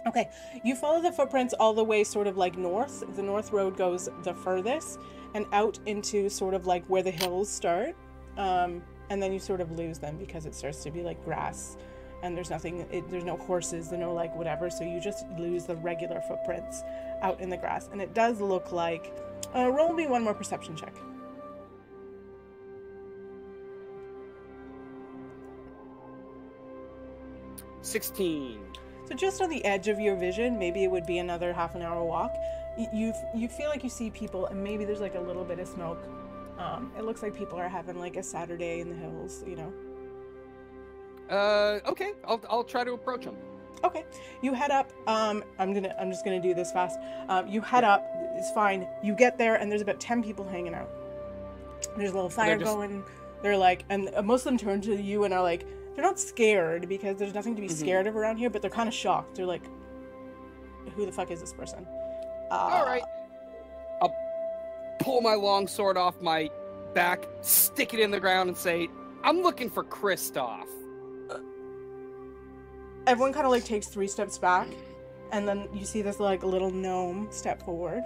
Okay, you follow the footprints all the way sort of north. The north road goes the furthest and out into sort of where the hills start. And then you sort of lose them because it starts to be grass and there's nothing, there's no horses, there's no whatever. So you just lose the regular footprints out in the grass. And it does look like, roll me one more perception check. $16. So just on the edge of your vision, maybe it would be another half an hour walk. You feel like you see people, and maybe there's a little bit of smoke. It looks like people are having a Saturday in the hills, Okay, I'll try to approach them. Okay, you head up. I'm just gonna do this fast. You head up. It's fine. You get there, and there's about 10 people hanging out. There's a little fire going. They're and most of them turn to you and are they're not scared because there's nothing to be scared of around here, but they're kind of shocked. They're who the fuck is this person? All right. I'll pull my long sword off my back, stick it in the ground, and say, I'm looking for Kristoff. Everyone kind of takes 3 steps back, and then you see this little gnome step forward.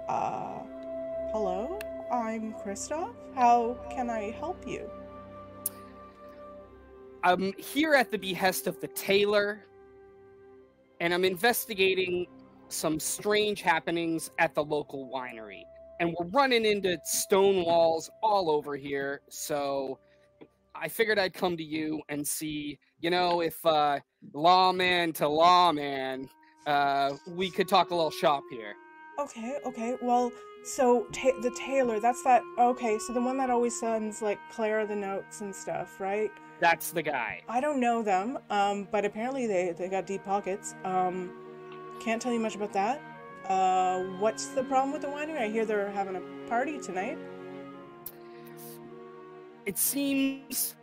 Hello? I'm Kristoff. How can I help you? I'm here at the behest of the tailor, and I'm investigating some strange happenings at the local winery. And we're running into stone walls all over here, so I figured I'd come to you and see, if lawman to lawman, we could talk a little shop here. Okay. Well, so the tailor, that's that. Okay, so the one that always sends Clara the notes and stuff, right? That's the guy. I don't know them, but apparently they got deep pockets. Can't tell you much about that. What's the problem with the winery? I hear they're having a party tonight. It seems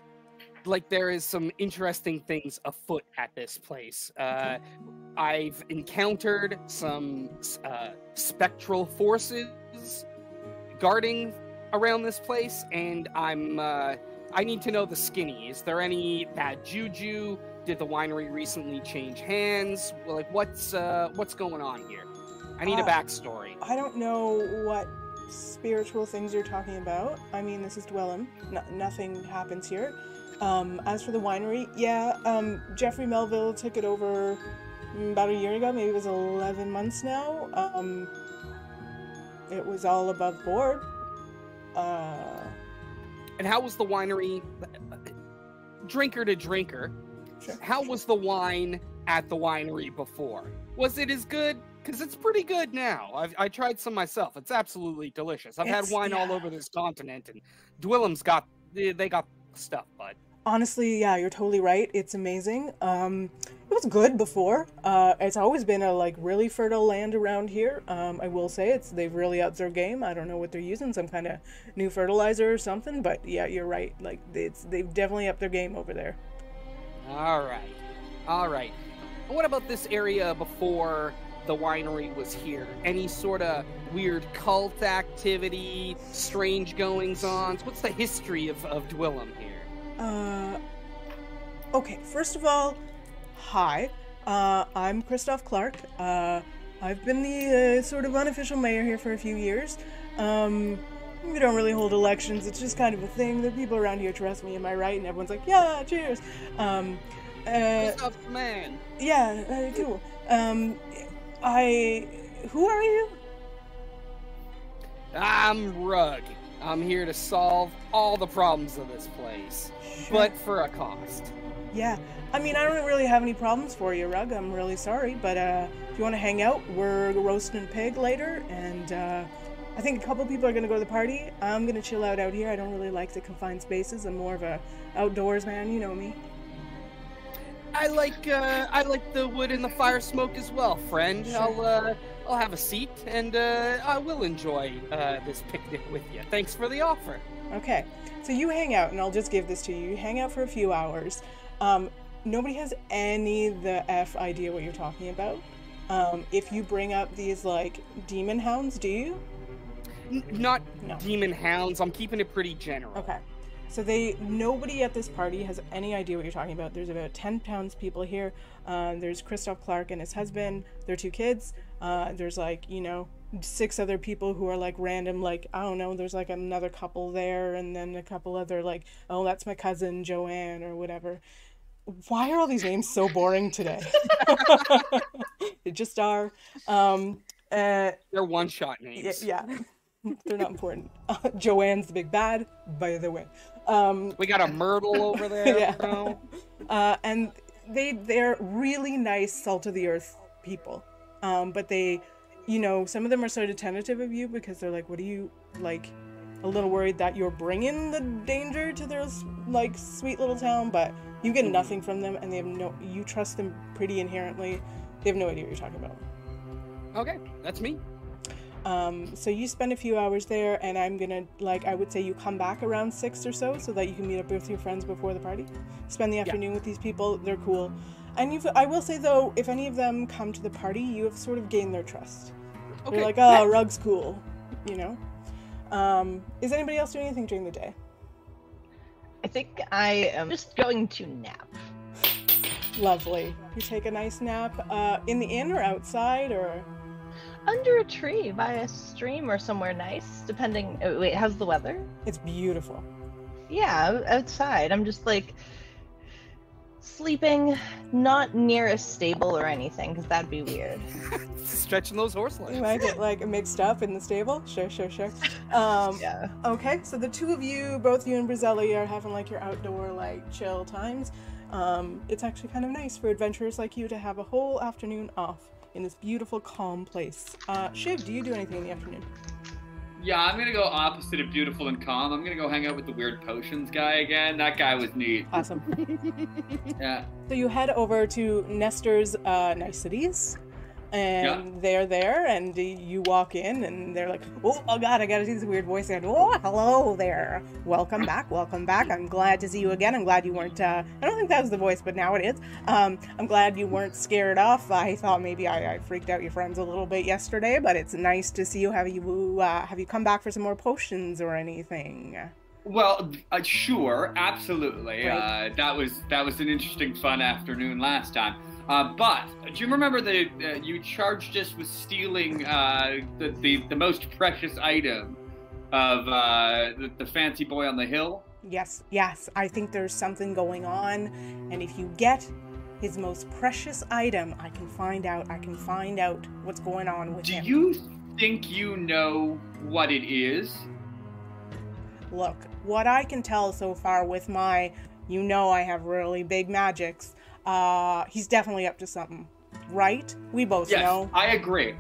like there is some interesting things afoot at this place. Okay. I've encountered some spectral forces guarding around this place, and I need to know the skinny. Is there any bad juju? Did the winery recently change hands? What's going on here? I need a backstory. I don't know what spiritual things you're talking about. I mean, this is Dwillim. Nothing happens here. As for the winery, Jeffrey Melville took it over about a year ago. Maybe it was 11 months now. It was all above board. And how was the winery, drinker to drinker, Sure. How was the wine at the winery before? Was it as good? Because it's pretty good now. I tried some myself. It's absolutely delicious. I've had wine all over this continent, and Dwillim's they got stuff, bud. Honestly, yeah, you're totally right. It's amazing. It was good before. It's always been a really fertile land around here. I will say they've really upped their game. I don't know what they're using, some kind of new fertilizer or something, but yeah, you're right. They've definitely upped their game over there. All right. And what about this area before the winery was here? Any sort of weird cult activity, strange goings-on? What's the history of Dwillim here? Okay, first of all, hi. I'm Christoph Clark. I've been the sort of unofficial mayor here for a few years. We don't really hold elections. It's just kind of a thing. The people around here trust me, am I right? And everyone's like, yeah, cheers. Christoph's the man. Yeah, cool. Who are you? I'm Rug. I'm here to solve all the problems of this place, but for a cost. Yeah, I mean, I don't really have any problems for you, Rug. I'm really sorry, but if you want to hang out, we're roasting a pig later, and I think a couple people are going to go to the party. I'm going to chill out here. I don't really like the confined spaces. I'm more of a outdoors man, you know me. I like the wood and the fire smoke as well, friend. Sure. I'll have a seat, and I will enjoy this picnic with you. Thanks for the offer. Okay, so you hang out, and I'll just give this to you. You hang out for a few hours. Nobody has any the F idea what you're talking about. If you bring up these, like, demon hounds, do you? No. Demon hounds. I'm keeping it pretty general. Okay. So nobody at this party has any idea what you're talking about. There's about 10 townspeople here. There's Christoph Clark and his husband, their 2 kids. There's, like, 6 other people who are, like, random, like, I don't know, there's, like, another couple there, and then a couple other, like, oh, that's my cousin Joanne or whatever. Why are all these names so boring today? They just are. They're one-shot names. Yeah. They're not important. Joanne's the big bad, by the way. We got a Myrtle over there. Yeah. And they're really nice, salt-of-the-earth people. But they, some of them are sort of tentative of you because they're like, what are you, like, a little worried that you're bringing the danger to their, like, sweet little town, but you get nothing from them, and you trust them pretty inherently. They have no idea what you're talking about. Okay, that's me. So you spend a few hours there, and I'm gonna, I would say you come back around 6 or so that you can meet up with your friends before the party. Spend the afternoon with these people. They're cool. And I will say, though, if any of them come to the party, you have sort of gained their trust. Okay. They're like, oh, Rug's cool, Is anybody else doing anything during the day? I think I am just going to nap. Lovely. You take a nice nap in the inn or outside or? Under a tree by a stream or somewhere nice, depending. Oh, wait, how's the weather? It's beautiful. Yeah, outside. I'm just like sleeping, not near a stable or anything, because that'd be weird. Stretching those horse legs. You might get mixed up in the stable. Sure. Yeah. Okay, so the two of you, both you and Brizelli, are having your outdoor chill times. It's actually kind of nice for adventurers like you to have a whole afternoon off in this beautiful, calm place. Shiv, do you do anything in the afternoon? Yeah, I'm gonna go opposite of beautiful and calm. I'm gonna go hang out with the weird potions guy again. That guy was neat. Awesome. Yeah. So you head over to Nestor's Niceties, and they're there, and you walk in, and they're like, oh god, I gotta do this weird voice again. Oh, hello there. Welcome back. I'm glad to see you again. I'm glad you weren't, I don't think that was the voice, but now it is. I'm glad you weren't scared off. I thought maybe I freaked out your friends a little bit yesterday, but it's nice to see you. Have you come back for some more potions or anything? Well, sure, absolutely. Right. That was an interesting, fun afternoon last time. But do you remember that you charged us with stealing the most precious item of the fancy boy on the hill? Yes. I think there's something going on, and if you get his most precious item, I can find out what's going on with him. Do you think you know what it is? Look, what I can tell so far with my, I have really big magics, he's definitely up to something, right? We both know. Yes, I agree.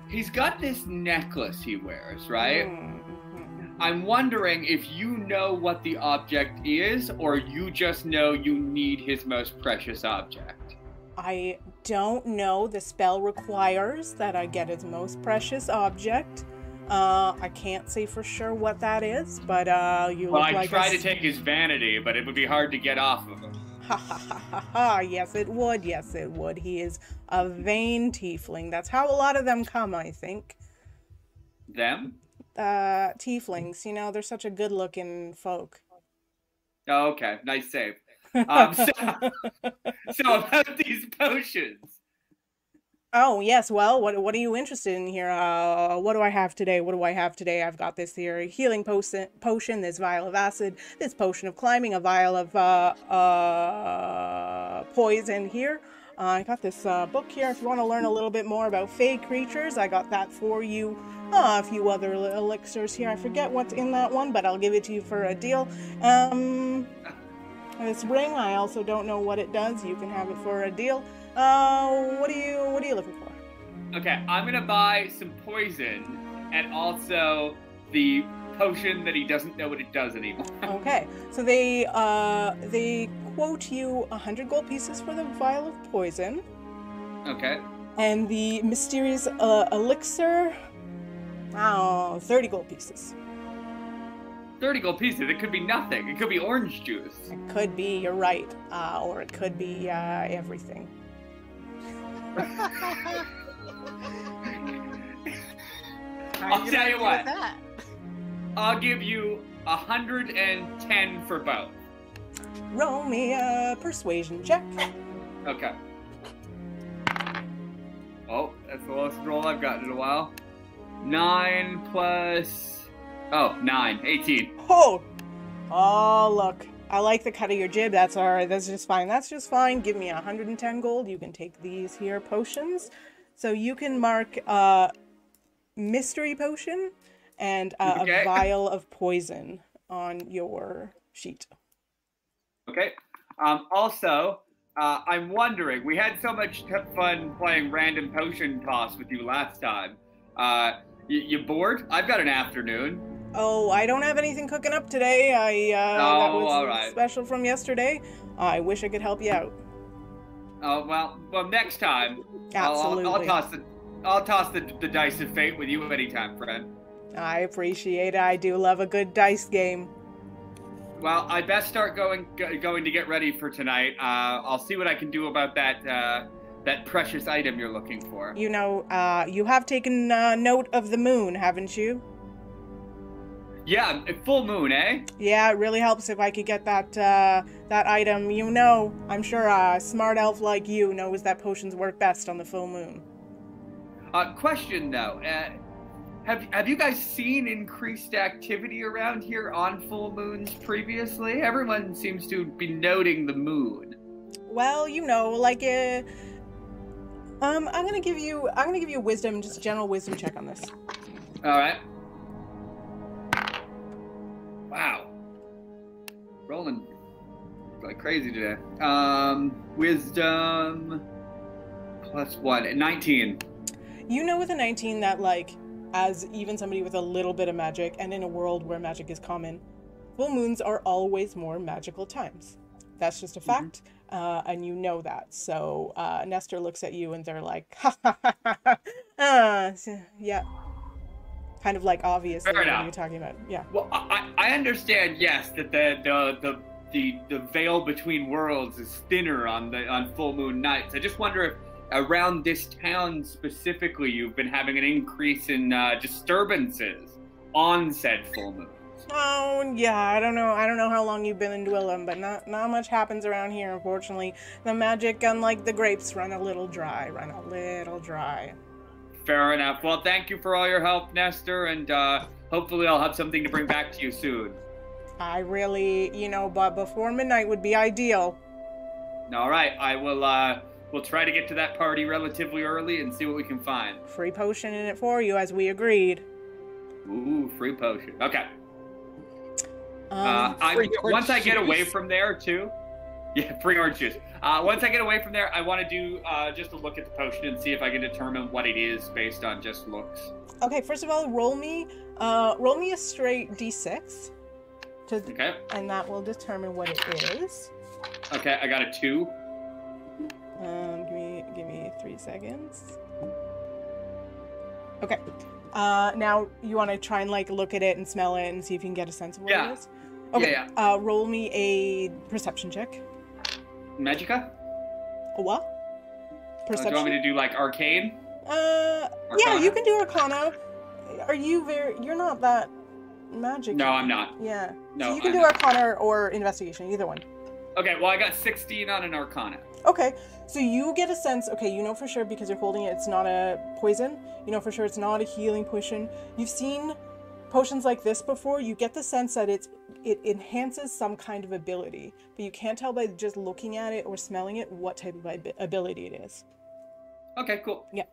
He's got this necklace he wears, right? Mm-hmm. I'm wondering if you know what the object is, or you just know you need his most precious object. I don't know. The spell requires that I get his most precious object. I can't say for sure what that is, but you look like I'd try to take his vanity, but it would be hard to get off of him. Ha, yes it would. He is a vain tiefling. That's how a lot of them come, I think. Them? Tieflings, they're such a good-looking folk. Oh, okay. Nice save. So about these potions. Oh, yes. Well, what are you interested in here? What do I have today? What do I have today? I've got this here healing potion, this vial of acid, this potion of climbing, a vial of poison here. I got this book here. If you want to learn a little bit more about fey creatures, I got that for you. A few other elixirs here. I forget what's in that one, but I'll give it to you for a deal. This ring, I also don't know what it does. You can have it for a deal. What are you looking for? Okay, I'm gonna buy some poison and also the potion that he doesn't know what it does anymore. Okay, so they quote you 100 gold pieces for the vial of poison. Okay. And the mysterious elixir, 30 gold pieces. 30 gold pieces. It could be nothing. It could be orange juice. It could be, you're right. Or it could be everything. I'll tell you what. That? I'll give you 110 for both. Roll me a persuasion check. Okay. Oh, that's the lowest roll I've gotten in a while. 9 plus... Oh, 9. 18. Oh, look. I like the cut of your jib. That's all right. That's just fine. That's just fine. Give me 110 gold. You can take these here potions. So you can mark mystery potion and a vial of poison on your sheet. Okay. Also, I'm wondering, we had so much fun playing random potion toss with you last time. You bored? I've got an afternoon. Oh, I don't have anything cooking up today. That was all right. Special from yesterday. I wish I could help you out. Oh, well, next time. Absolutely. I'll toss the dice of fate with you anytime, friend. I appreciate it. I do love a good dice game. Well, I best start going to get ready for tonight. I'll see what I can do about that precious item you're looking for. You know, you have taken note of the moon, haven't you? Yeah, full moon, eh? Yeah, it really helps if I could get that item. You know, I'm sure a smart elf like you knows that potions work best on the full moon. Question though, have you guys seen increased activity around here on full moons previously? Everyone seems to be noting the moon. Well, you know, like I'm gonna give you wisdom, just a general wisdom check on this. All right. Wow. Rolling like crazy today. Wisdom +1, 19. You know with a 19 that, like, as even somebody with a little bit of magic, and in a world where magic is common, full moons are always more magical times. That's just a fact, and you know that. So Nestor looks at you and they're like, ha ha ha ha, yeah. Kind of like obviously what you're talking about. Yeah. Well, I understand, yes, that the veil between worlds is thinner on full moon nights. I just wonder if around this town specifically you've been having an increase in disturbances on said full moons. Oh yeah, I don't know how long you've been in Dwillim, but not much happens around here, unfortunately. The magic, unlike the grapes, run a little dry. Fair enough. Well, thank you for all your help, Nestor, and hopefully I'll have something to bring back to you soon. I really, but before midnight would be ideal. All right, I will, we'll try to get to that party relatively early and see what we can find. Free potion in it for you, as we agreed. Ooh, free potion. Okay. Once I get away from there, too. Yeah, free orange juice. Once I get away from there, I want to do just a look at the potion and see if I can determine what it is based on just looks. Okay, first of all, roll me a straight d6. Okay. And that will determine what it is. Okay, I got a 2. Give me 3 seconds. Okay. Now you want to try and look at it and smell it and see if you can get a sense of what it is? Okay. Yeah. Roll me a perception check. Magica? A what? Perception? Do you want me to do arcane? Yeah, you can do Arcana. You're not that magic. No, I'm not. Yeah. No, so you can do Arcana or Investigation, either one. Okay, well, I got 16 on an Arcana. Okay, so you get a sense, okay, you know for sure because you're holding it, it's not a poison. You know for sure it's not a healing potion. You've seen potions like this before. You get the sense that it enhances some kind of ability, but you can't tell by just looking at it or smelling it what type of ability it is. Okay, cool. Yeah.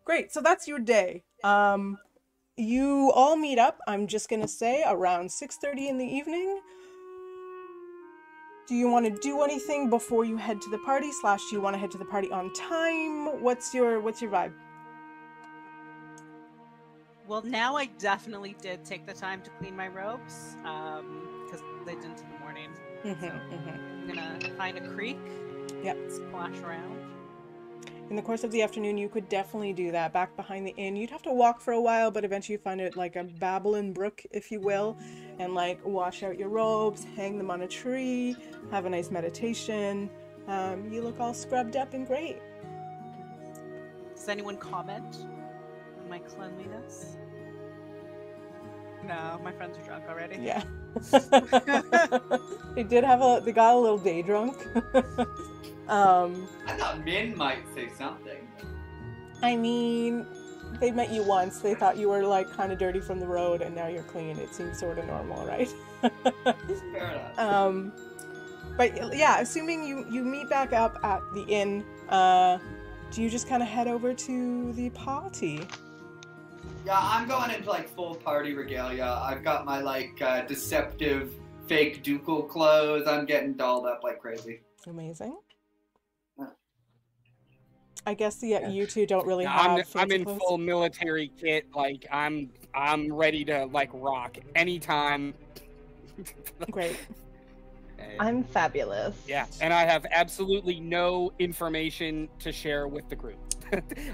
Great, so that's your day. You all meet up, I'm just gonna say, around 6:30 in the evening. Do you want to do anything before you head to the party, / do you want to head to the party on time? What's your vibe? Well, now I definitely did take the time to clean my robes, because they didn't in the morning. I'm gonna find a creek. Yep. Splash around. In the course of the afternoon, you could definitely do that back behind the inn. You'd have to walk for a while, but eventually you find it like a babbling brook, if you will, and like wash out your robes, hang them on a tree, have a nice meditation. You look all scrubbed up and great. Does anyone comment on my cleanliness? No, my friends are drunk already. Yeah. They got a little day drunk. I thought Min might say something. I mean, they met you once. They thought you were like kind of dirty from the road, and now you're clean. It seems sort of normal, right? Fair enough. But yeah, assuming you meet back up at the inn, do you just kind of head over to the party? Yeah, I'm going into like full party regalia. I've got my like deceptive fake ducal clothes. I'm getting dolled up like crazy. Amazing. I guess you two don't really have. I'm in clothes. full military kit. Like I'm ready to like rock anytime. Great. I'm fabulous. Yeah, and I have absolutely no information to share with the group.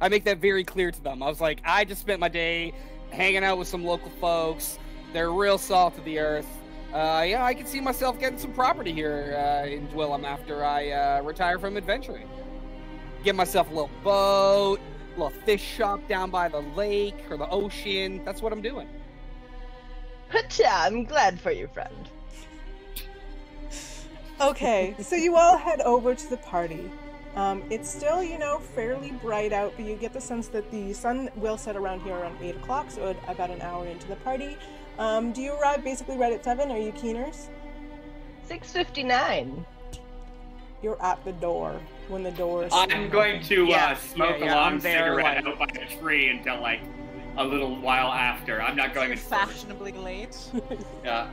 I make that very clear to them. I was like, I just spent my day hanging out with some local folks. They're real salt of the earth. Yeah, I can see myself getting some property here in Dwillim after I retire from adventuring. Get myself a little boat, a little fish shop down by the lake or the ocean. That's what I'm doing. Yeah, I'm glad for you, friend. Okay, so you all head over to the party. It's still, fairly bright out, but you get the sense that the sun will set around here around 8 o'clock, so about an hour into the party. Do you arrive basically right at 7? Are you keeners? 6:59. You're at the door when the door is I'm going to smoke a long I'm there, cigarette like- out by a tree until like a little while after. I'm not going You're to fashionably late. Yeah.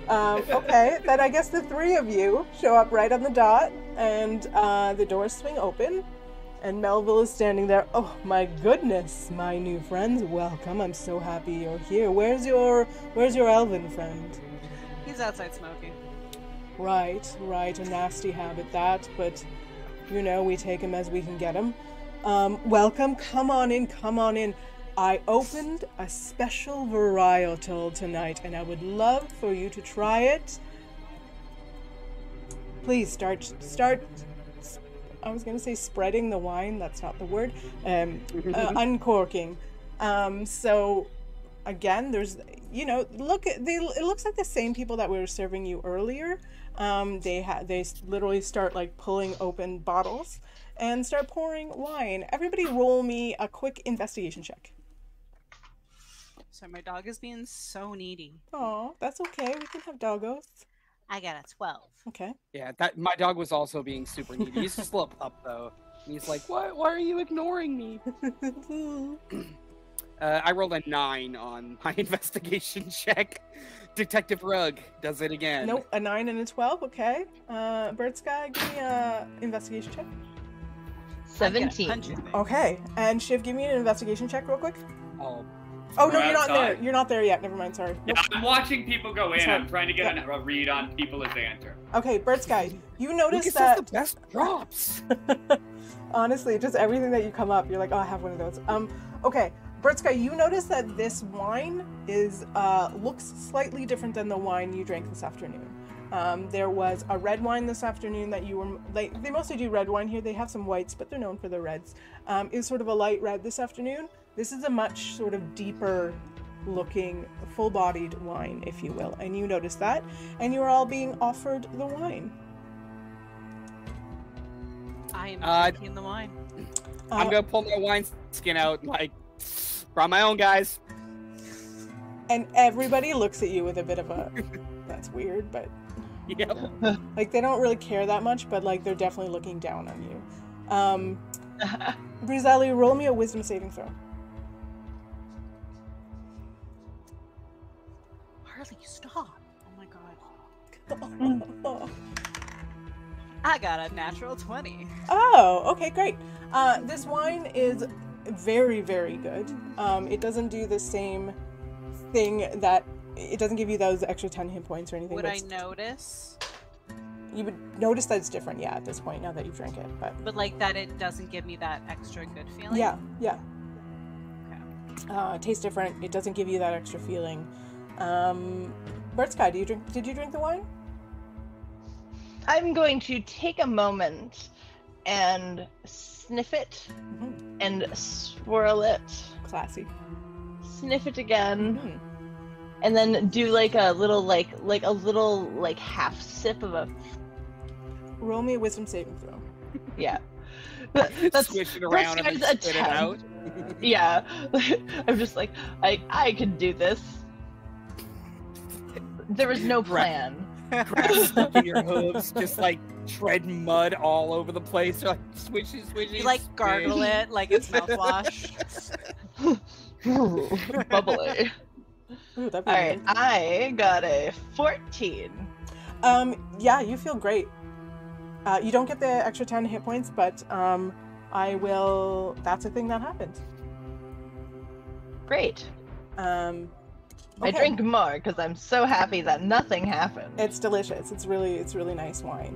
Okay, then I guess the three of you show up right on the dot, and the doors swing open, and Melville is standing there. Oh my goodness, my new friends, welcome. I'm so happy you're here. Where's your elven friend? He's outside smoking. Right, a nasty habit that, but we take him as we can get him. Welcome, come on in. I opened a special varietal tonight, and I would love for you to try it. Please start, I was gonna say spreading the wine, that's not the word, uncorking. So, again, there's, it looks like the same people that were serving you earlier. They literally start like pulling open bottles and start pouring wine. Everybody roll me a quick investigation check. So my dog is being so needy. Oh, that's okay. We can have doggos. I got a 12. Okay. Yeah, my dog was also being super needy. He's just a little pup though. And he's like, why are you ignoring me? I rolled a 9 on my investigation check. Detective Rugg does it again. Nope, a 9 and a 12. Okay. Bird Sky, give me a investigation check. 17. Okay. And Shiv, give me an investigation check real quick. Oh, no, you're not there. outside. You're not there yet. Never mind. Sorry. Yeah, I'm watching people go in. Sorry. I'm trying to get a read on people as they enter. Okay, Bird Sky, you notice Lucas that. has the best drops. Honestly, just everything that you come up, you're like, oh, I have one of those. Okay, Bird Sky, you notice that this wine is looks slightly different than the wine you drank this afternoon. There was a red wine this afternoon that you were like. They mostly do red wine here. They have some whites, but they're known for their reds. It was sort of a light red this afternoon. This is a much sort of deeper looking full-bodied wine, if you will. And you notice that, and you are all being offered the wine. I am drinking the wine. I'm gonna pull my wine skin out, like, brought my own, guys. And everybody looks at you with a bit of a, that's weird, but Yep. like they don't really care that much, but like they're definitely looking down on you. Brizali, roll me a wisdom saving throw. Harley, stop. Oh my god. Oh, I got a natural 20. okay, great. This wine is very, very good. It doesn't do the same thing that, it doesn't give you those extra 10 hit points or anything. Would I notice? You would notice that it's different, yeah, at this point, now that you've drank it. But like that it doesn't give me that extra good feeling? Yeah. Okay. Tastes different. It doesn't give you that extra feeling. Bird Sky, did you drink the wine? I'm going to take a moment and sniff it and swirl it. Classy. Sniff it again. Mm-hmm. And then do like a little half sip of a. Roll me a wisdom saving throw. Yeah. Swish it around and then spit it out. Yeah. I'm just like, I can do this. There was no plan. Grass stuck in your hooves, just like treading mud all over the place. You're like swishy. You like gargle it like it's mouthwash. Bubbly. Ooh, that'd be Alright, amazing. I got a 14. Yeah, you feel great. You don't get the extra 10 hit points, but that's a thing that happens. Great. Okay. I drink more because I'm so happy that nothing happened. It's delicious. It's really nice wine.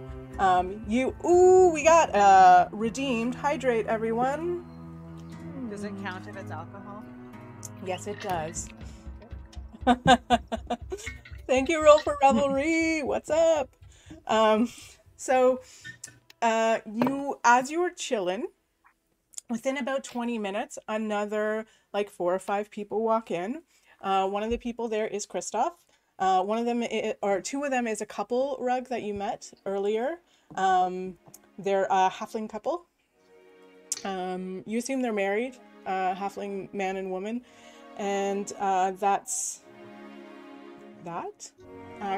We got redeemed. Hydrate, everyone. Does it count if it's alcohol? Yes, it does. Thank you, Roll for Revelry. What's up? As you were chilling, within about 20 minutes, another like 4 or 5 people walk in. One of the people there is Christoph. One of them, two of them, is a couple rug that you met earlier. They're a halfling couple. You assume they're married, halfling man and woman, and that's that.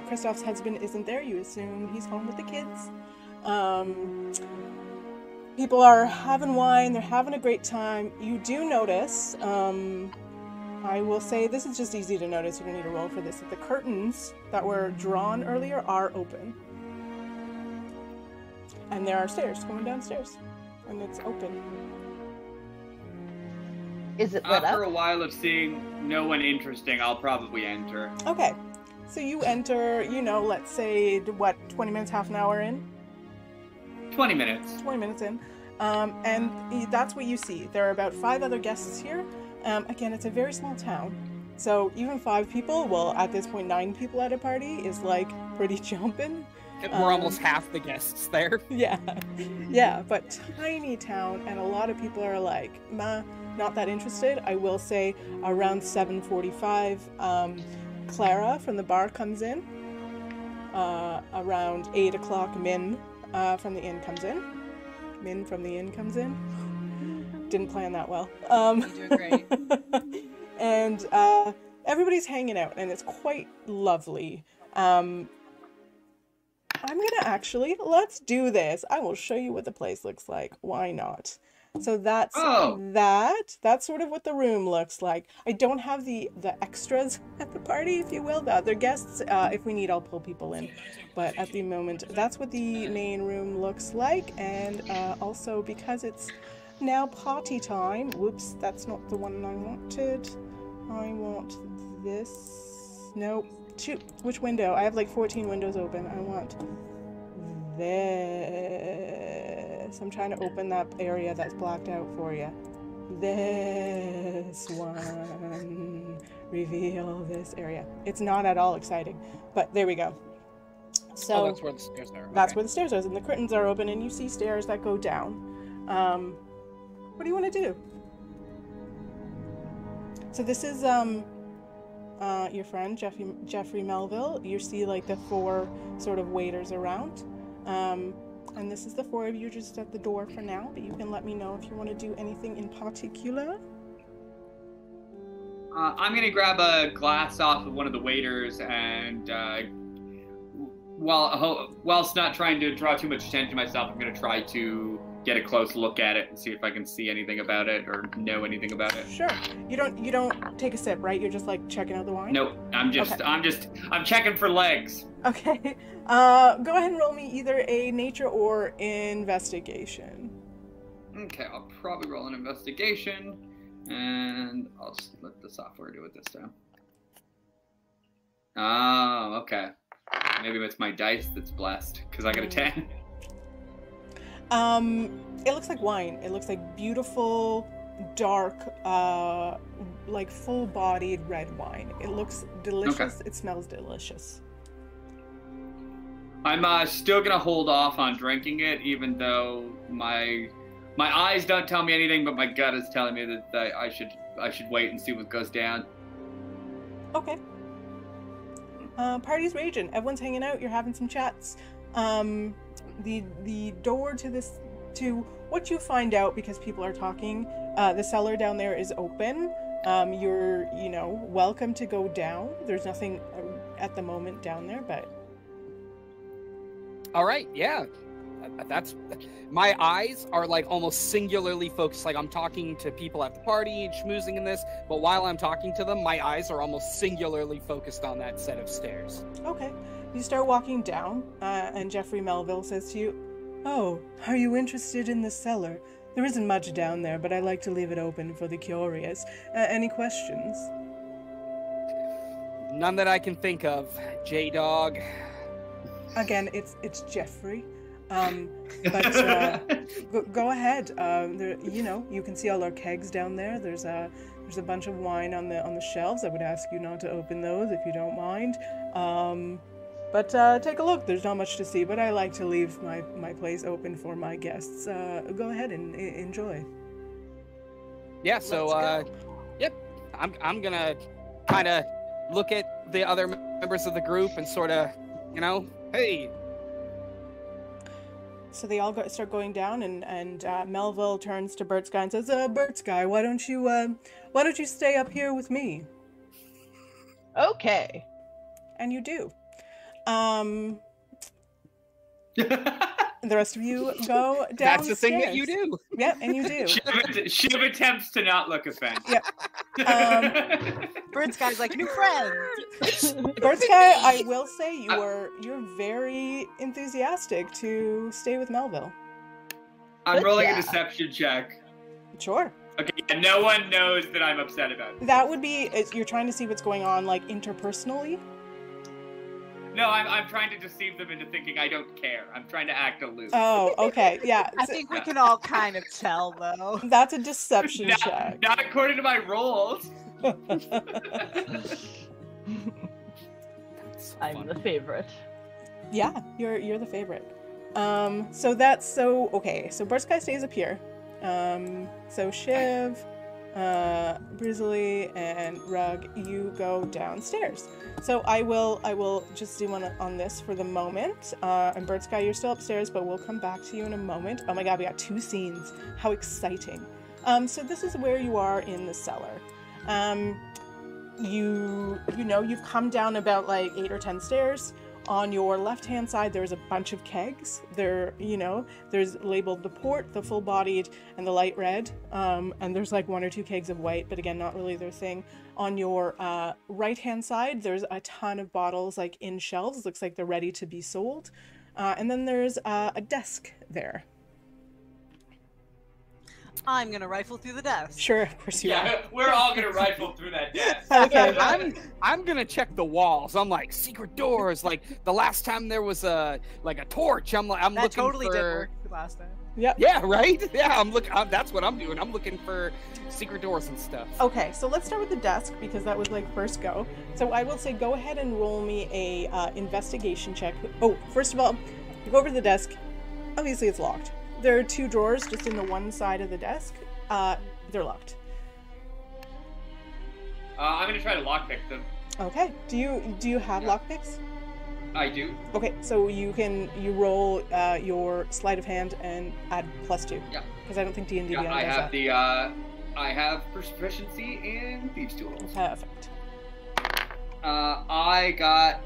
Christoph's husband isn't there. You assume he's home with the kids. People are having wine. They're having a great time. You do notice. I will say this is just easy to notice. You don't need to roll for this. That the curtains that were drawn earlier are open. And there are stairs going downstairs. And it's open. Is it lit After up? a while of seeing no one interesting, I'll probably enter. Okay. So you enter, let's say, 20 minutes, half an hour in? 20 minutes. 20 minutes in. And that's what you see. There are about 5 other guests here. Again, it's a very small town. So even 5 people, well, at this point, 9 people at a party is like pretty jumping. We're almost half the guests there. Yeah, but tiny town, and a lot of people are like, not that interested. I will say around 7:45, Clara from the bar comes in. Around 8 o'clock, Min from the inn comes in. Didn't plan that well. You're doing great. And everybody's hanging out, and it's quite lovely. Let's do this. I will show you what the place looks like. Why not? So that's that's sort of what the room looks like. I don't have the extras at the party, if you will, the other guests. If we need, I'll pull people in. But at the moment, that's what the main room looks like. And also, because it's now party time, whoops, that's not the one I wanted. I want this. Nope. Shoot, which window? I have like 14 windows open. I want this. I'm trying to open that area that's blacked out for you. This one. Reveal this area. It's not at all exciting, but there we go. So that's where the stairs are. That's Okay. where the stairs are, and the curtains are open, and you see stairs that go down. What do you want to do? So this is your friend, Jeffrey Melville. You see, like, the 4 sort of waiters around. And this is the 4 of you just at the door for now, but you can let me know if you want to do anything in particular. I'm going to grab a glass off of one of the waiters and, whilst not trying to draw too much attention to myself, I'm going to try to get a close look at it and see if I can see anything about it or know anything about it. Sure. You don't take a sip, right? You're just like checking out the wine? Nope. I'm checking for legs. Okay. Go ahead and roll me either a nature or investigation. Okay, I'll probably roll an investigation, and I'll just let the software do it this time. Oh, okay. Maybe it's my dice that's blessed, because I got a 10. It looks like wine. It looks like beautiful, dark, like full-bodied red wine. It looks delicious. Okay. It smells delicious. I'm still gonna hold off on drinking it, even though my eyes don't tell me anything, but my gut is telling me that I should wait and see what goes down. Okay. Party's raging. Everyone's hanging out. You're having some chats. The door to what you find out, because people are talking, the cellar down there is open. You're welcome to go down. There's nothing at the moment down there, but. All right, yeah. That's my eyes are like almost singularly focused. Like I'm talking to people at the party, schmoozing in this, but while I'm talking to them, my eyes are almost singularly focused on that set of stairs. Okay. You start walking down, and Jeffrey Melville says to you, "Oh, are you interested in the cellar? There isn't much down there, but I like to leave it open for the curious. Any questions?" None that I can think of, J-Dog. Again, it's Jeffrey. But go ahead. You can see all our kegs down there. There's a bunch of wine on the shelves. I would ask you not to open those if you don't mind. But take a look. There's not much to see, but I like to leave my place open for my guests. Go ahead and enjoy. Yeah. So yep. I'm gonna kind of look at the other members of the group and sort of, hey. So they all start going down, and Melville turns to Bert Sky and says, "Bert Sky, why don't you stay up here with me?" Okay. And you do. The rest of you go downstairs. That's the thing that you do. Yep, and you do. Shiv attempts to not look offended. Yep. Bird Sky's like, new friends. Bird Sky, I will say you're very enthusiastic to stay with Melville. I'm rolling a deception check. Sure. Okay, and no one knows that I'm upset about it. That would be, you're trying to see what's going on, like, interpersonally? No, I'm trying to deceive them into thinking I don't care. I'm trying to act aloof. Oh, okay, yeah. I think we can all kind of tell, though. That's a deception check. Not according to my rolls. I'm the favorite. Yeah, you're the favorite. So Bert Sky stays up here. So Shiv, Brizzly, and Rug, you go downstairs. So I will just do one on this for the moment. And Bert Sky, you're still upstairs, but we'll come back to you in a moment. Oh my god, we got 2 scenes. How exciting. So this is where you are in the cellar. You've come down about like 8 or 10 stairs. On your left-hand side, there's a bunch of kegs. There's labeled the port, the full-bodied, and the light red. And there's like 1 or 2 kegs of white, but again, not really their thing. On your right-hand side, there's a ton of bottles like in shelves. Looks like they're ready to be sold. And then there's a desk there. I'm gonna rifle through the desk. Sure, of course you are. Yeah, we're all gonna rifle through that desk. Okay. I'm gonna check the walls. I'm like secret doors. Like the last time there was a torch. I'm that looking totally for. did work last time. Yep. Yeah, right. Yeah, that's what I'm doing. I'm looking for secret doors and stuff. Okay, so let's start with the desk because that was like first go. So I will say go ahead and roll me a investigation check. Oh, first of all, you go over to the desk. Obviously, it's locked. There are 2 drawers just in the one side of the desk. They're locked. I'm gonna try to lockpick them. Okay. Do you have lockpicks? I do. Okay, so you roll your sleight of hand and add +2. Yeah. Because I don't think D&D Yeah, Beyond I does have that. I have proficiency in thieves' tools. Perfect. I got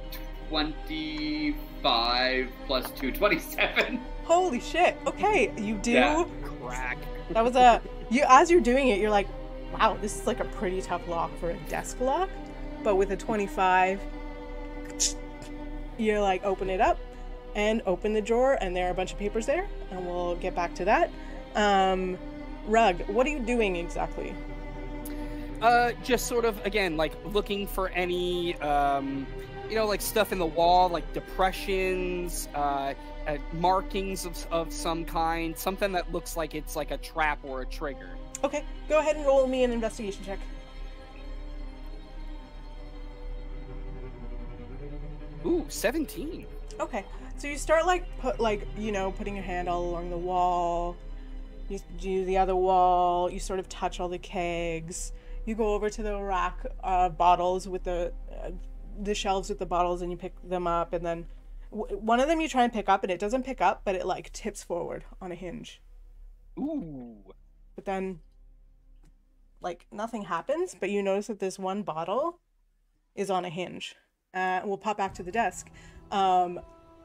25 plus 2, 27. Holy shit. Okay, you do. Yeah. Crack. That was as you're doing it, you're like, wow, this is like a pretty tough lock for a desk lock. But with a 25, you like open it up and open the drawer, and there are a bunch of papers there, and we'll get back to that. Rug, what are you doing exactly? Just sort of, again, like looking for any, like stuff in the wall, like depressions, markings of some kind, something that looks like it's like a trap or a trigger. Okay, go ahead and roll me an investigation check. Ooh, 17. Okay, so you start putting your hand all along the wall. You do the other wall. You sort of touch all the kegs. You go over to the rack bottles with the shelves with the bottles, and you pick them up. And then one of them you try and pick up, and it doesn't pick up, but it like tips forward on a hinge. Ooh. But then, like, nothing happens. But you notice that this one bottle is on a hinge. We'll pop back to the desk.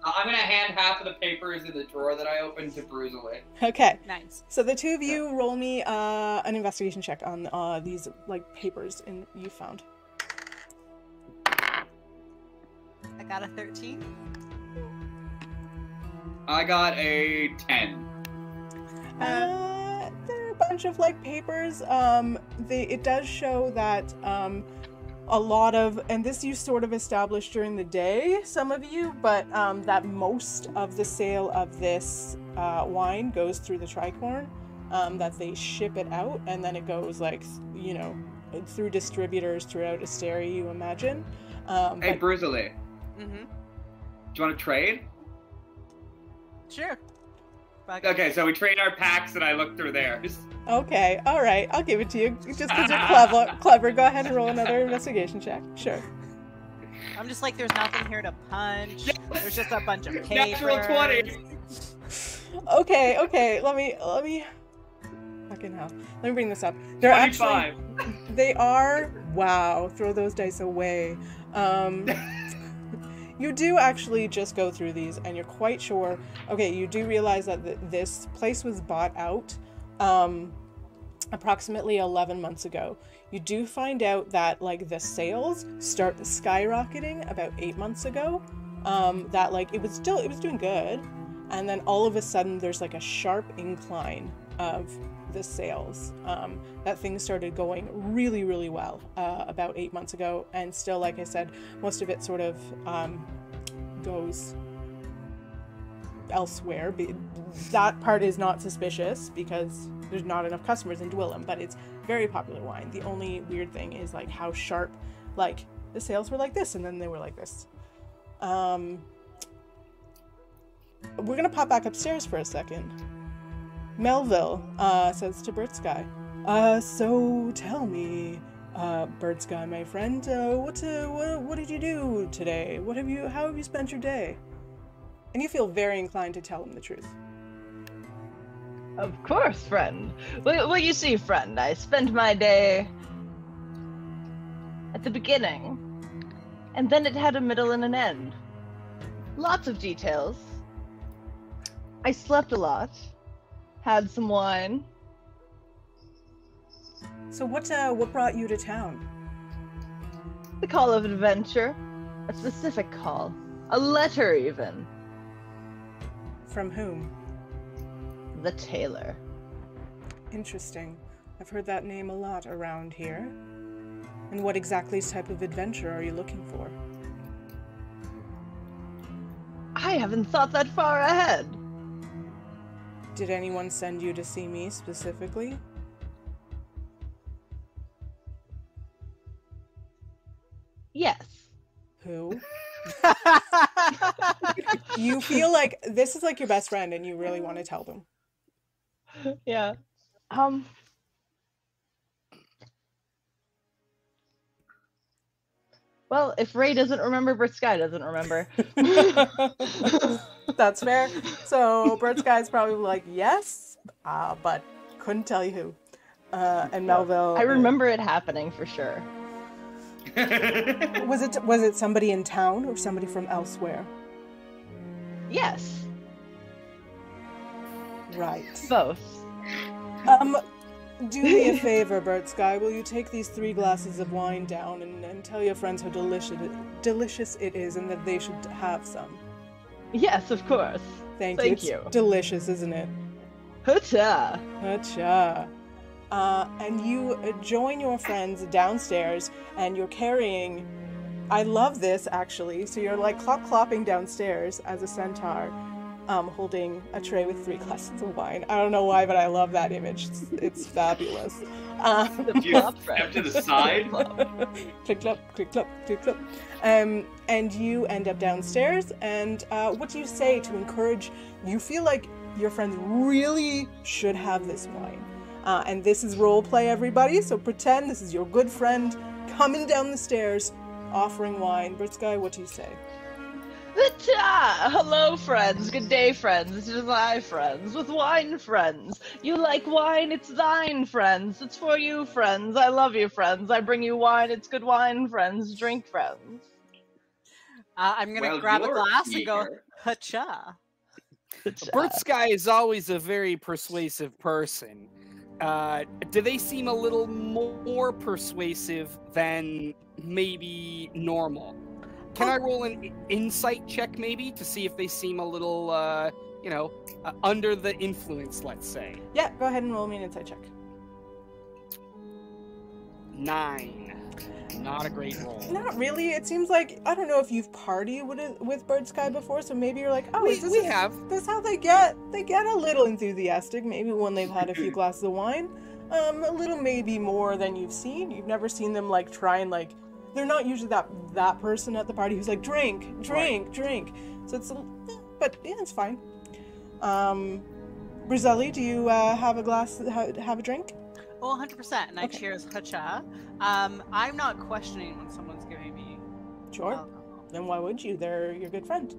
I'm gonna hand half of the papers in the drawer that I opened to Bruiseley. Okay. Nice. So the two of you roll me an investigation check on these like papers you found. I got a 13. I got a 10. There are a bunch of like papers. It does show that a lot of, and this you sort of established during the day, some of you, but that most of the sale of this wine goes through the Tricorn, that they ship it out, and then it goes like, through distributors throughout Asterie, you imagine. Hey, Bruiseley. Mm-hmm. Do you want to trade? Sure. Okay, so we trade our packs, and I look through theirs. Okay, all right, I'll give it to you just because you're clever. Go ahead and roll another investigation check. Sure. I'm just like, there's nothing here to punch. There's just a bunch of papers. Natural 20. Okay. Let me. Fucking hell. Let me bring this up. They're 25. They are. Wow. Throw those dice away. You do actually just go through these, and you're quite sure. Okay, you do realize that this place was bought out approximately 11 months ago. You do find out that like the sales start skyrocketing about 8 months ago. That like it was doing good, and then all of a sudden there's like a sharp incline of the sales. That things started going really, really well about 8 months ago, and still, like I said, most of it sort of goes elsewhere. That part is not suspicious because there's not enough customers in Dwillim, but it's very popular wine. The only weird thing is like how sharp, like the sales were like this and then they were like this. We're gonna pop back upstairs for a second. Melville says to Bird Sky, so tell me, Bird Sky, my friend, what did you do today? How have you spent your day? And you feel very inclined to tell him the truth. Of course, friend. Well, you see, friend, I spent my day at the beginning, and then it had a middle and an end. Lots of details. I slept a lot, had some wine. So what brought you to town? The call of adventure. A specific call. A letter, even. From whom? The tailor. Interesting. I've heard that name a lot around here. And what exactly type of adventure are you looking for? I haven't thought that far ahead. Did anyone send you to see me specifically? Yes. Who? You feel like this is like your best friend and you really want to tell them. Yeah. Well, if Ray doesn't remember, Bert Sky doesn't remember. That's fair. So Bird Sky's probably like, yes, but couldn't tell you who. And Melville. I remember it happening for sure. Was it somebody in town or somebody from elsewhere? Yes. Right. Both. Do me a favor, Bert Sky. Will you take these 3 glasses of wine down and tell your friends how delicious it is and that they should have some? Yes, of course. Thank you. It's delicious, isn't it? Hoocha! Hoocha! And you join your friends downstairs, and you're carrying... I love this, actually. So you're like clopping downstairs as a centaur, holding a tray with 3 glasses of wine. I don't know why, but I love that image. It's fabulous. You step to the side. Click, clop, click, clop, click, clop. And you end up downstairs, and what do you say to encourage... You feel like your friends really should have this wine. And this is role play, everybody, so pretend this is your good friend coming down the stairs, offering wine. Bert Sky, what do you say? Hello, friends. Good day, friends. It is I, friends, with wine, friends. You like wine? It's thine, friends. It's for you, friends. I love you, friends. I bring you wine. It's good wine, friends. Drink, friends. I'm going to grab a glass and go, ha-cha. Bert Sky is always a very persuasive person. Do they seem a little more persuasive than maybe normal? Can I roll an insight check maybe to see if they seem a little, under the influence, let's say? Yeah, go ahead and roll me an insight check. 9. Not a great roll. Not really. It seems like, I don't know if you've partied with Bird Sky before, so maybe you're like, oh, we have. That's how they get a little enthusiastic, maybe when they've had a few glasses of wine. A little maybe more than you've seen. You've never seen them like try and like, they're not usually that person at the party who's like, drink. So it's, but yeah, it's fine. Brizelli, do you have a glass, have a drink? Oh, 100%, and I cheers hacha. I'm not questioning when someone's giving me Sure. alcohol. Then why would you? They're your good friend.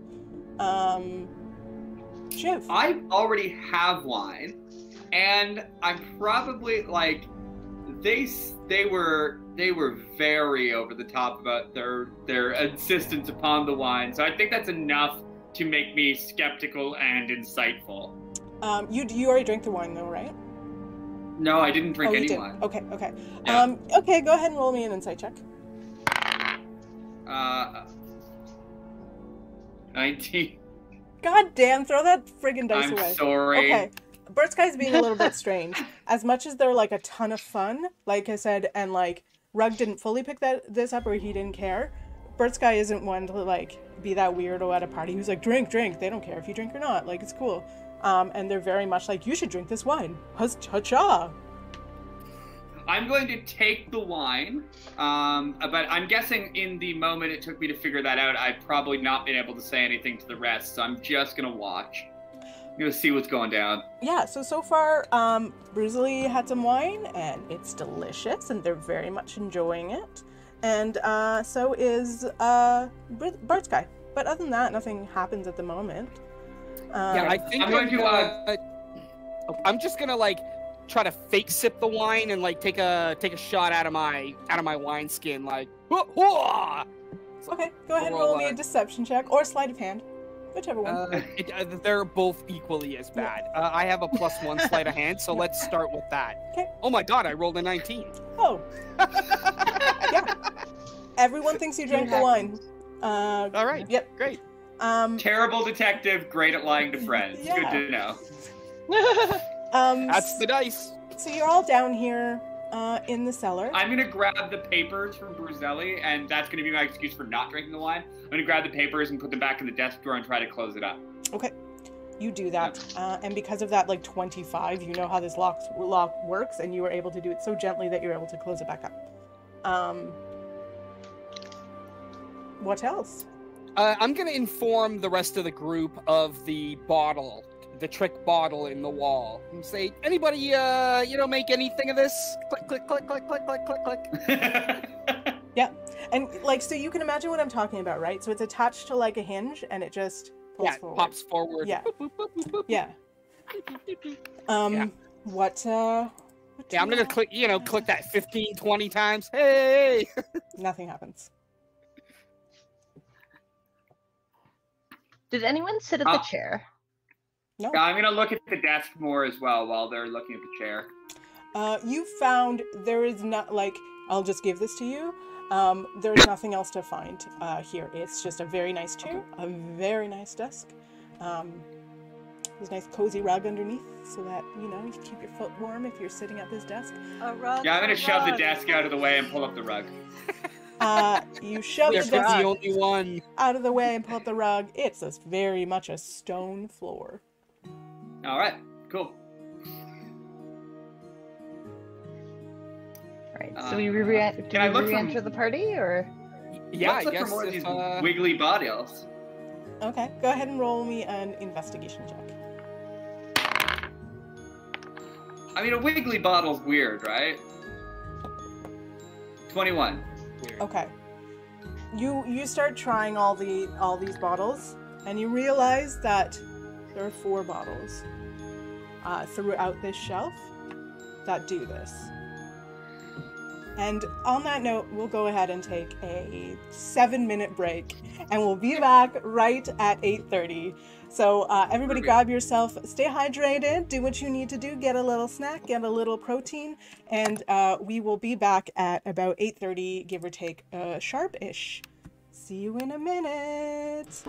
Shiv. I already have wine, and I'm probably like, they were very over the top about their insistence upon the wine. So I think that's enough to make me skeptical and insightful. You already drank the wine though, right? No, I didn't drink any did. wine. Okay. Yeah. Okay, go ahead and roll me an insight check. 19. God damn, throw that friggin' dice away. I'm sorry. Okay. Bert Sky's being a little bit strange. As much as they're like a ton of fun, like I said, and like Rug didn't fully pick this up or he didn't care, Bert Sky isn't one to like be that weirdo at a party who's like, drink. They don't care if you drink or not. Like, it's cool. And they're very much like, you should drink this wine. Ha-cha. I'm going to take the wine, but I'm guessing in the moment it took me to figure that out, I've probably not been able to say anything to the rest, so I'm just going to watch. I'm going to see what's going down. Yeah, so far, Bruisley had some wine, and it's delicious, and they're very much enjoying it. And so is Bert Sky. But other than that, nothing happens at the moment. Yeah, I think I'm going to. I'm just gonna like try to fake sip the wine and like take a shot out of my wine skin, like. Okay, go ahead and roll me a deception check or sleight of hand, whichever one. They're both equally as bad. I have a +1 sleight of hand, so let's start with that. Okay. Oh my god, I rolled a 19. Oh. Yeah. Everyone thinks you drank the wine. All right. Yep. Great. Terrible detective, great at lying to friends. Yeah. Good to know. That's the dice. So you're all down here in the cellar. I'm going to grab the papers from Bruzelli, and that's going to be my excuse for not drinking the wine. I'm going to grab the papers and put them back in the desk drawer and try to close it up. Okay. You do that. And because of that, like 25, you know how this lock works, and you were able to do it so gently that you're able to close it back up. What else? I'm going to inform the rest of the group of the bottle, the trick bottle in the wall, and say, anybody, make anything of this? Click, click, click, click, click, click, click, click. Yeah. And like, so you can imagine what I'm talking about, right? So it's attached to like a hinge and it just pulls Yeah, forward. pops forward. Yeah. Boop, boop, boop, boop, boop. Yeah. Yeah. What Yeah, I'm gonna click, click that 15, 20 times. Hey! Nothing happens. Did anyone sit at the chair? No. Yeah, I'm gonna look at the desk more as well while they're looking at the chair. You found there is not, like, I'll just give this to you. There's nothing else to find here. It's just a very nice chair, a very nice desk. There's a nice cozy rug underneath so that, you can keep your foot warm if you're sitting at this desk. A rug. Yeah, I'm gonna a shove the rug. desk out of the way and pull up the rug. You shove the You're the desk only one. out of the way and pull up the rug. It's very much a stone floor. All right, cool. Right. So we re-enter the party, or? Yeah, Let's I look guess for more of these if, wiggly bodies. Okay, go ahead and roll me an investigation check. I mean, a wiggly bottle's weird, right? 21. weird. Okay. You start trying all these bottles, and you realize that there are 4 bottles throughout this shelf that do this. And on that note, we'll go ahead and take a 7-minute break, and we'll be back right at 8:30. So everybody grab yourself, stay hydrated, do what you need to do, get a little snack, get a little protein, and we will be back at about 8:30, give or take, sharp-ish. See you in a minute.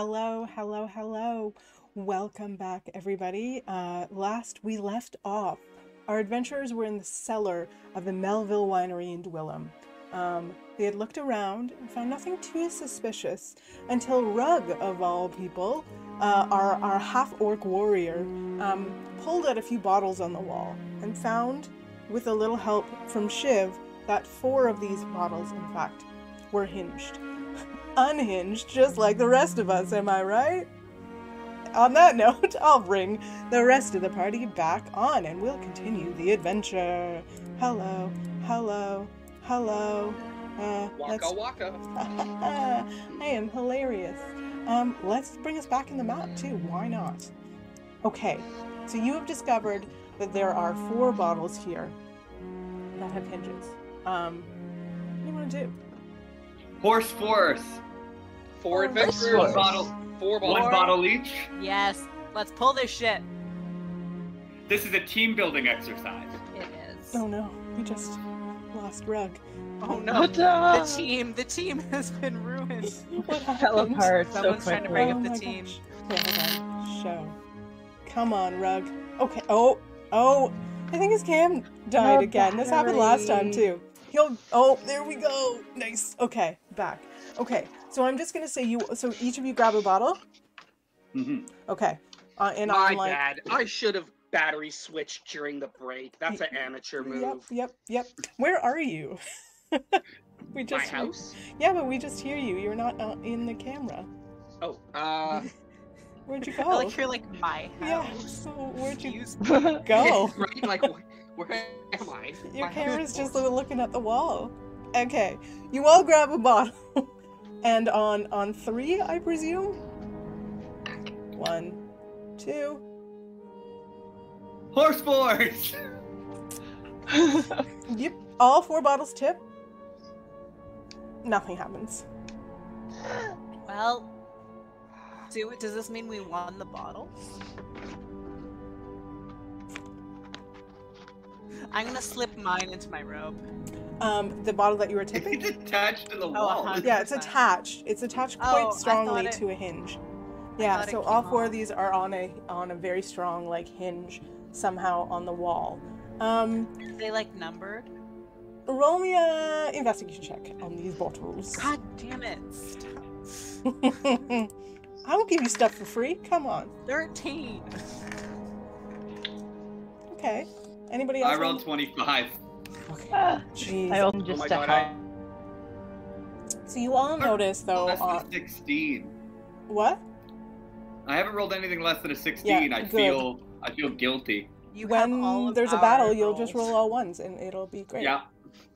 Hello, hello, hello. Welcome back, everybody. Last we left off, our adventurers were in the cellar of the Melville Winery in Dwillim. They had looked around and found nothing too suspicious until Rug, of all people, our half-orc warrior, pulled out a few bottles on the wall and found, with a little help from Shiv, that 4 of these bottles, in fact, were hinged. Unhinged, just like the rest of us, am I right? On that note, I'll bring the rest of the party back on and we'll continue the adventure. Hello, hello, hello. Waka waka. I am hilarious. Let's bring us back in the map too, why not? Okay, so you have discovered that there are 4 bottles here that have hinges. What do you want to do? Horse force. 4 adventurers. Horse. 4 One bottles. bottle each. Yes, let's pull this shit. This is a team building exercise. It is. Oh no, we just lost Rug. Oh no, the team has been ruined. What Fell happened? apart so Someone's trying to break quickly. up the my team. gosh. Okay, hold on. Show. Come on, Rug. Okay. Oh. I think his cam died No again. This happened last time battery. too. Oh, there we go. Nice. Okay, back. Okay, so I'm just gonna say so each of you grab a bottle. Mm-hmm. Okay. And My I'm like, bad. I should have battery switched during the break. That's an amateur move. Yep. Where are you? We My just house? Yeah, but we just hear you. You're not in the camera. Oh, Where'd you I go? like you're like my Yeah. house. So where'd you Use go? right? Like, where am I? Your My camera's house. just looking at the wall. Okay, you all grab a bottle, and on 3, I presume. 1, 2. Horse force. Yep, all 4 bottles tip. Nothing happens. Well, does this mean we won the bottles? I'm gonna slip mine into my robe. The bottle that you were tipping. It's attached to the wall. 100%. Yeah, it's attached. It's attached Oh, quite I strongly thought it- to a hinge. Yeah, thought it so came all 4 of off. these are on a very strong like hinge somehow on the wall. Are they like numbered? Roll me a investigation check on these bottles. God damn it! Stop. I won't give you stuff for free. Come on. 13. Okay. Anybody else? I rolled 25. Okay. Ah, Jeez. I opened Oh just my a god, help. So you all notice though. Less than a 16. What? I haven't rolled anything less than a 16. Yeah, I good. feel guilty. You have all When of there's a our battle, you'll just rolls. roll all ones, and it'll be great. Yeah,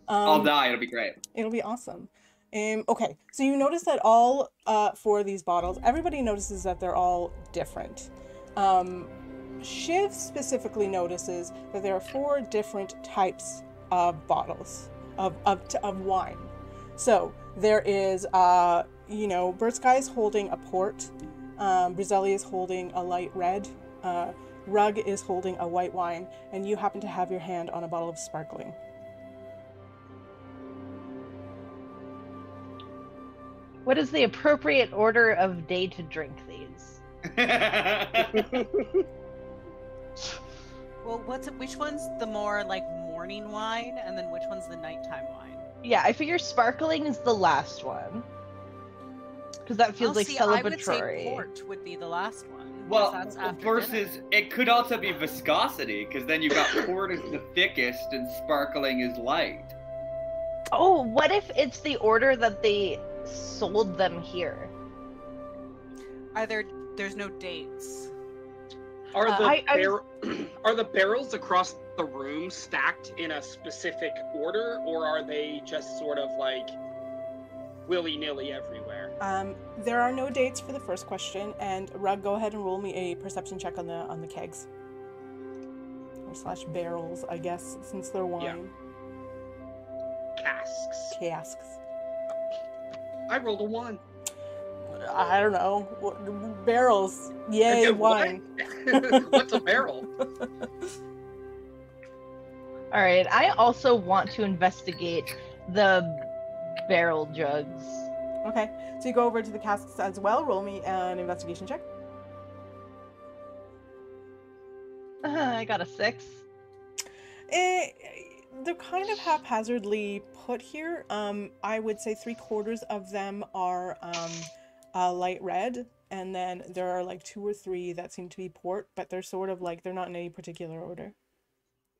I'll Um, die. It'll be great. It'll be awesome. Okay, so you notice that all 4 of these bottles, everybody notices that they're all different. Shiv specifically notices that there are 4 different types of bottles of wine. So there is, Bird Sky is holding a port, Brizelli is holding a light red, Rug is holding a white wine, and you happen to have your hand on a bottle of sparkling. What is the appropriate order of day to drink these? Well, which one's the more like morning wine, and then which one's the nighttime wine? Yeah, I figure sparkling is the last one. Because that feels like see, I would say celebratory. port would be the last one. 'cause Well, that's after versus dinner. it could also be viscosity, because then you've got port is the thickest and sparkling is light. Oh, what if it's the order that they sold them here? There's no dates. Are the I are the barrels across the room stacked in a specific order, or are they just sort of like willy-nilly everywhere? There are no dates for the first question, and Rug, go ahead and roll me a perception check on the kegs. Or slash barrels, I guess, since they're wine. Casks. Casks. I rolled a 1. I don't know. Barrels. Yay, What? wine. What's a barrel? Alright, I also want to investigate the barrel jugs. Okay, so you go over to the casks as well. Roll me an investigation check. I got a 6. They're kind of haphazardly put here. I would say 3/4 of them are light red, and then there are like 2 or 3 that seem to be port, but they're sort of like they're not in any particular order.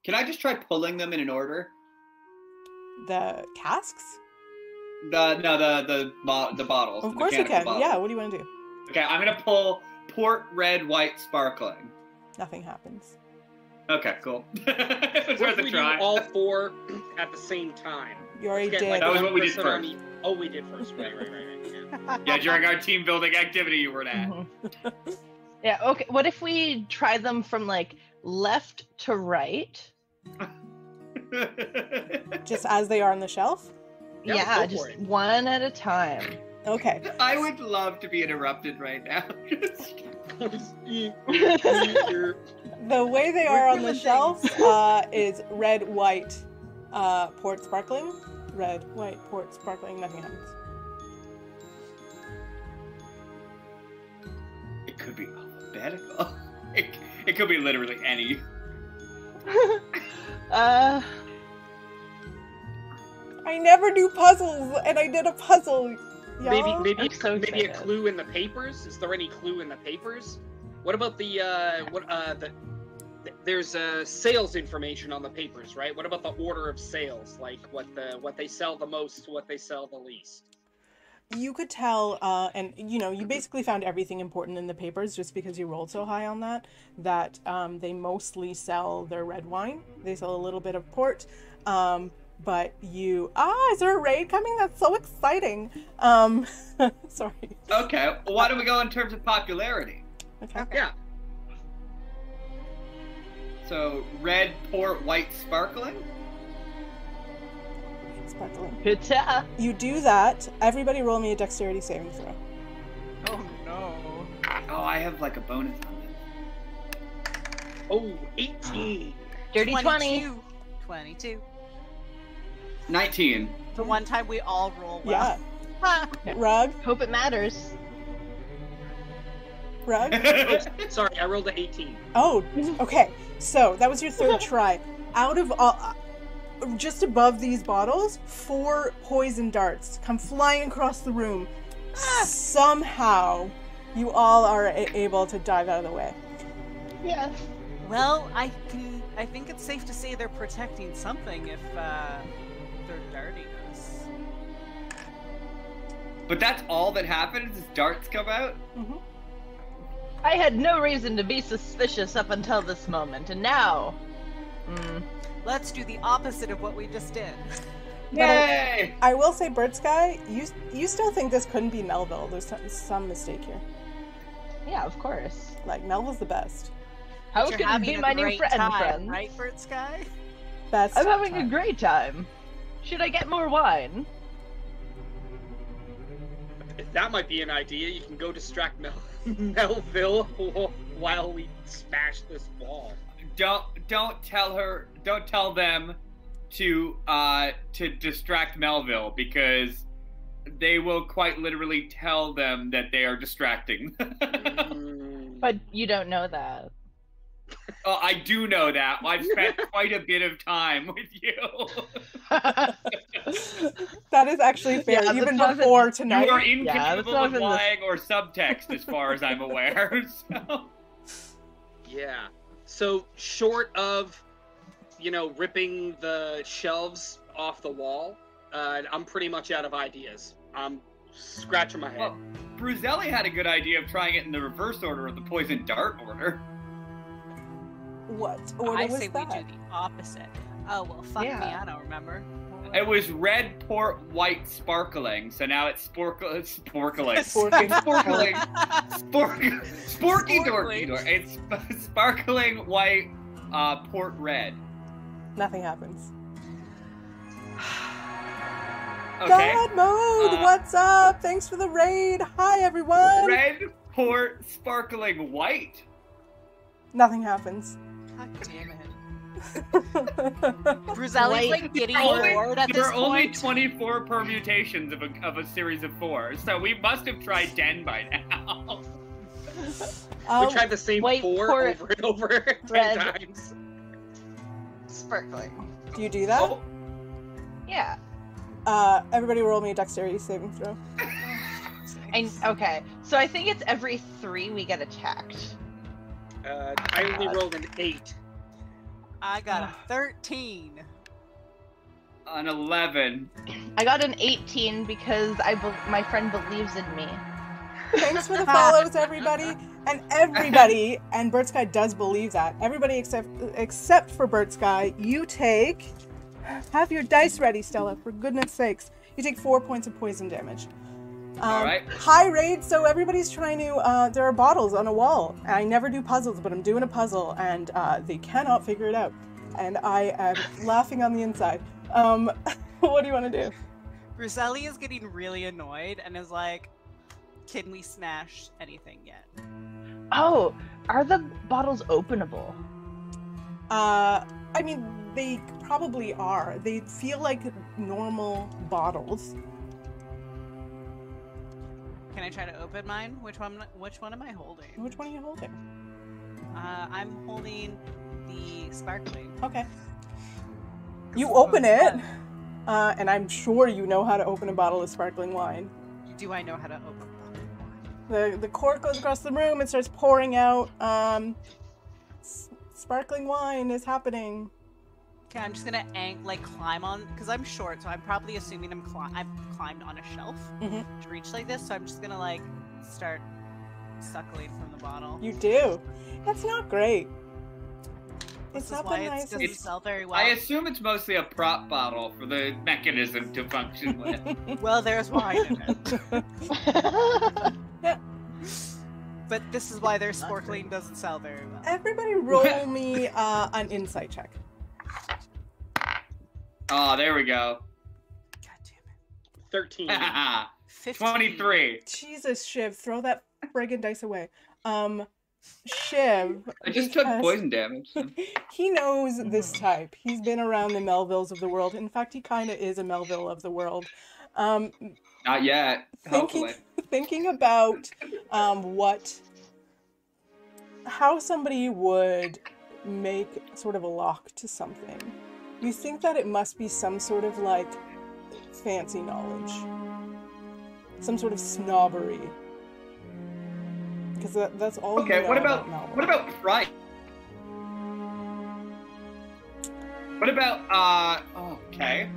Can I just try pulling them in an order? The casks? The bottles. Of the course you can. bottles. Yeah. What do you want to do? Okay, I'm gonna pull port red, white, sparkling. Nothing happens. Okay, cool. It's What worth if a we try. do all 4 at the same time? You already Get, did. like, That was one what we did person on first. each- Oh, we did first. Right. Yeah. Yeah, during our team building activity you were at. Yeah, okay. What if we try them from like left to right? Just as they are on the shelf? Yeah, Yeah, go just for it. one at a time. Okay. I would love to be interrupted right now. The way they are on the shelf is red, white, port, sparkling. Red, white, port, sparkling. Nothing happens. It could be alphabetical. It could be literally any. I never do puzzles, and I did a puzzle. Y'all. Maybe I'm so maybe a excited. clue in the papers. Is there any clue in the papers? What about there's sales information on the papers, right? What about the order of sales? Like what they sell the most, what they sell the least? You could tell, and you basically found everything important in the papers just because you rolled so high on that they mostly sell their red wine. They sell a little bit of port, but is there a raid coming? That's so exciting. Sorry. Okay, well, why don't we go in terms of popularity? Okay. Yeah. So, red, port, white, sparkling? Sparkling. Pita. You do that. Everybody roll me a dexterity saving throw. Oh no. Oh, I have like a bonus on this. Oh, 18. Dirty 20. 22. 19. The one time we all roll well. Yeah. Rug. Hope it matters. Rug. Sorry, I rolled an 18. Oh, okay. So that was your third try. Out of all, just above these bottles, 4 poison darts come flying across the room. Somehow, you all are able to dive out of the way. Yeah. Well, I think it's safe to say they're protecting something if they're darting us. But that's all that happens is darts come out? Mm-hmm. I had no reason to be suspicious up until this moment, and now... Let's do the opposite of what we just did. Yay! I will say, Bird Sky, you still think this couldn't be Melville. There's some mistake here. Yeah, of course. Like, Melville's the best. How You're could it having be a my new great friend, time, friend? right, Bird Sky? Best. I'm having a time. great time. Should I get more wine? That might be an idea. You can go distract Melville while we smash this ball. Don't tell them to distract Melville, because they will quite literally tell them that they are distracting. But you don't know that. Oh, I do know that. I've spent quite a bit of time with you. That is actually fair, Yeah, even that's before You tonight. are Yeah, that's incapable not of in the- lying or subtext, as far as I'm aware. So. Yeah. So short of, ripping the shelves off the wall, I'm pretty much out of ideas. I'm scratching my head. Well, Bruzelli had a good idea of trying it in the reverse order of the poison dart order. What order I was say that? we do the opposite. Oh, well, fuck me, Yeah. I don't remember. It was red, port, white, sparkling. So now it's sporkling. Sporking. Sporkling. Sporky Sporkling. dorky. It's sparkling white, port red. Nothing happens. Okay. God mode, what's up? Thanks for the raid. Hi, everyone. Red, port, sparkling white. Nothing happens. God damn it. Bruzelli's like getting bored at this There are only point. 24 permutations of a series of 4, so we must have tried 10 by now. We tried the same white 4 port, over and over 10 red. times. Sparkling. Do you do that? Oh, Yeah. Everybody roll me a dexterity saving throw. Okay, so I think it's every 3 we get attacked. I only rolled an 8. I got a 13. An 11. I got an 18 because my friend believes in me. Thanks for the follows, everybody. And everybody, and Bert Sky does believe that. Everybody except for Bert Sky, you take... Have your dice ready, Stella, for goodness sakes. You take 4 points of poison damage. All right. High raid, so everybody's trying to... there are bottles on a wall. And I never do puzzles, but I'm doing a puzzle, and they cannot figure it out. And I am laughing on the inside. What do you want to do? Bruzelli is getting really annoyed and is like, can we smash anything yet? Oh, are the bottles openable? I mean, they probably are. They feel like normal bottles. Can I try to open mine? Which one am I holding? Which one are you holding? I'm holding the sparkling. Okay. You open it, and I'm sure you know how to open a bottle of sparkling wine. Do I know how to open one? The cork goes across the room and starts pouring out. Sparkling wine is happening. Okay, I'm just gonna climb on, because I'm short, so I'm probably assuming I've climbed on a shelf to reach like this. So I'm just gonna start suckling from the bottle. You do. That's not great. This It's is not why that it nice. doesn't sell very well. I assume it's mostly a prop bottle for the mechanism to function with. Well, there's wine in it. Yeah. But this is why their sparkling doesn't sell very well. Everybody roll me an insight check. Oh, there we go. God damn it. 13. 15. 23. Jesus, Shiv, throw that friggin' dice away. Shiv. I just took because poison damage. So. He knows this type. He's been around the Melvilles of the world. In fact, he kind of is a Melville of the world. Not yet. Hopefully. Thinking about how somebody would make sort of a lock to something. You think that it must be some sort of fancy knowledge, some sort of snobbery, because that's all. Okay. You know What about pride? What about Okay.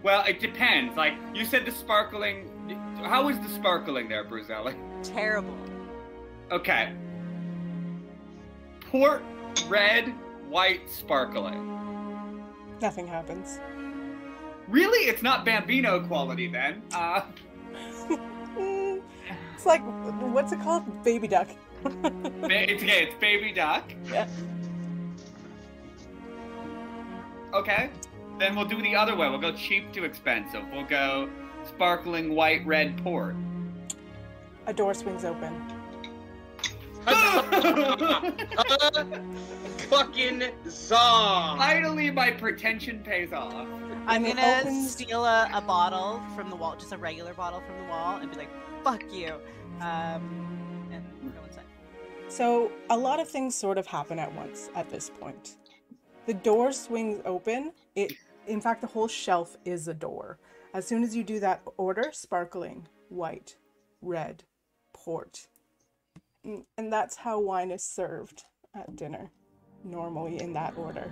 Well, it depends. Like you said, the sparkling. How is the sparkling there, Bruzelli? Terrible. Okay. Port, red, white, sparkling. Nothing happens. Really? It's not Bambino quality then. It's like, what's it called? Baby duck. It's baby duck. Yeah. Okay. Then we'll do the other way. We'll go cheap to expensive. We'll go sparkling white, red, port. A door swings open. Fucking Zong! Finally, my pretension pays off. I'm And it gonna opens- steal a bottle from the wall, just a regular bottle from the wall, and be like, "Fuck you," and go inside. So a lot of things sort of happen at once at this point. The door swings open. In fact, the whole shelf is a door. As soon as you do that order, sparkling, white, red, port. And that's how wine is served at dinner, normally in that order.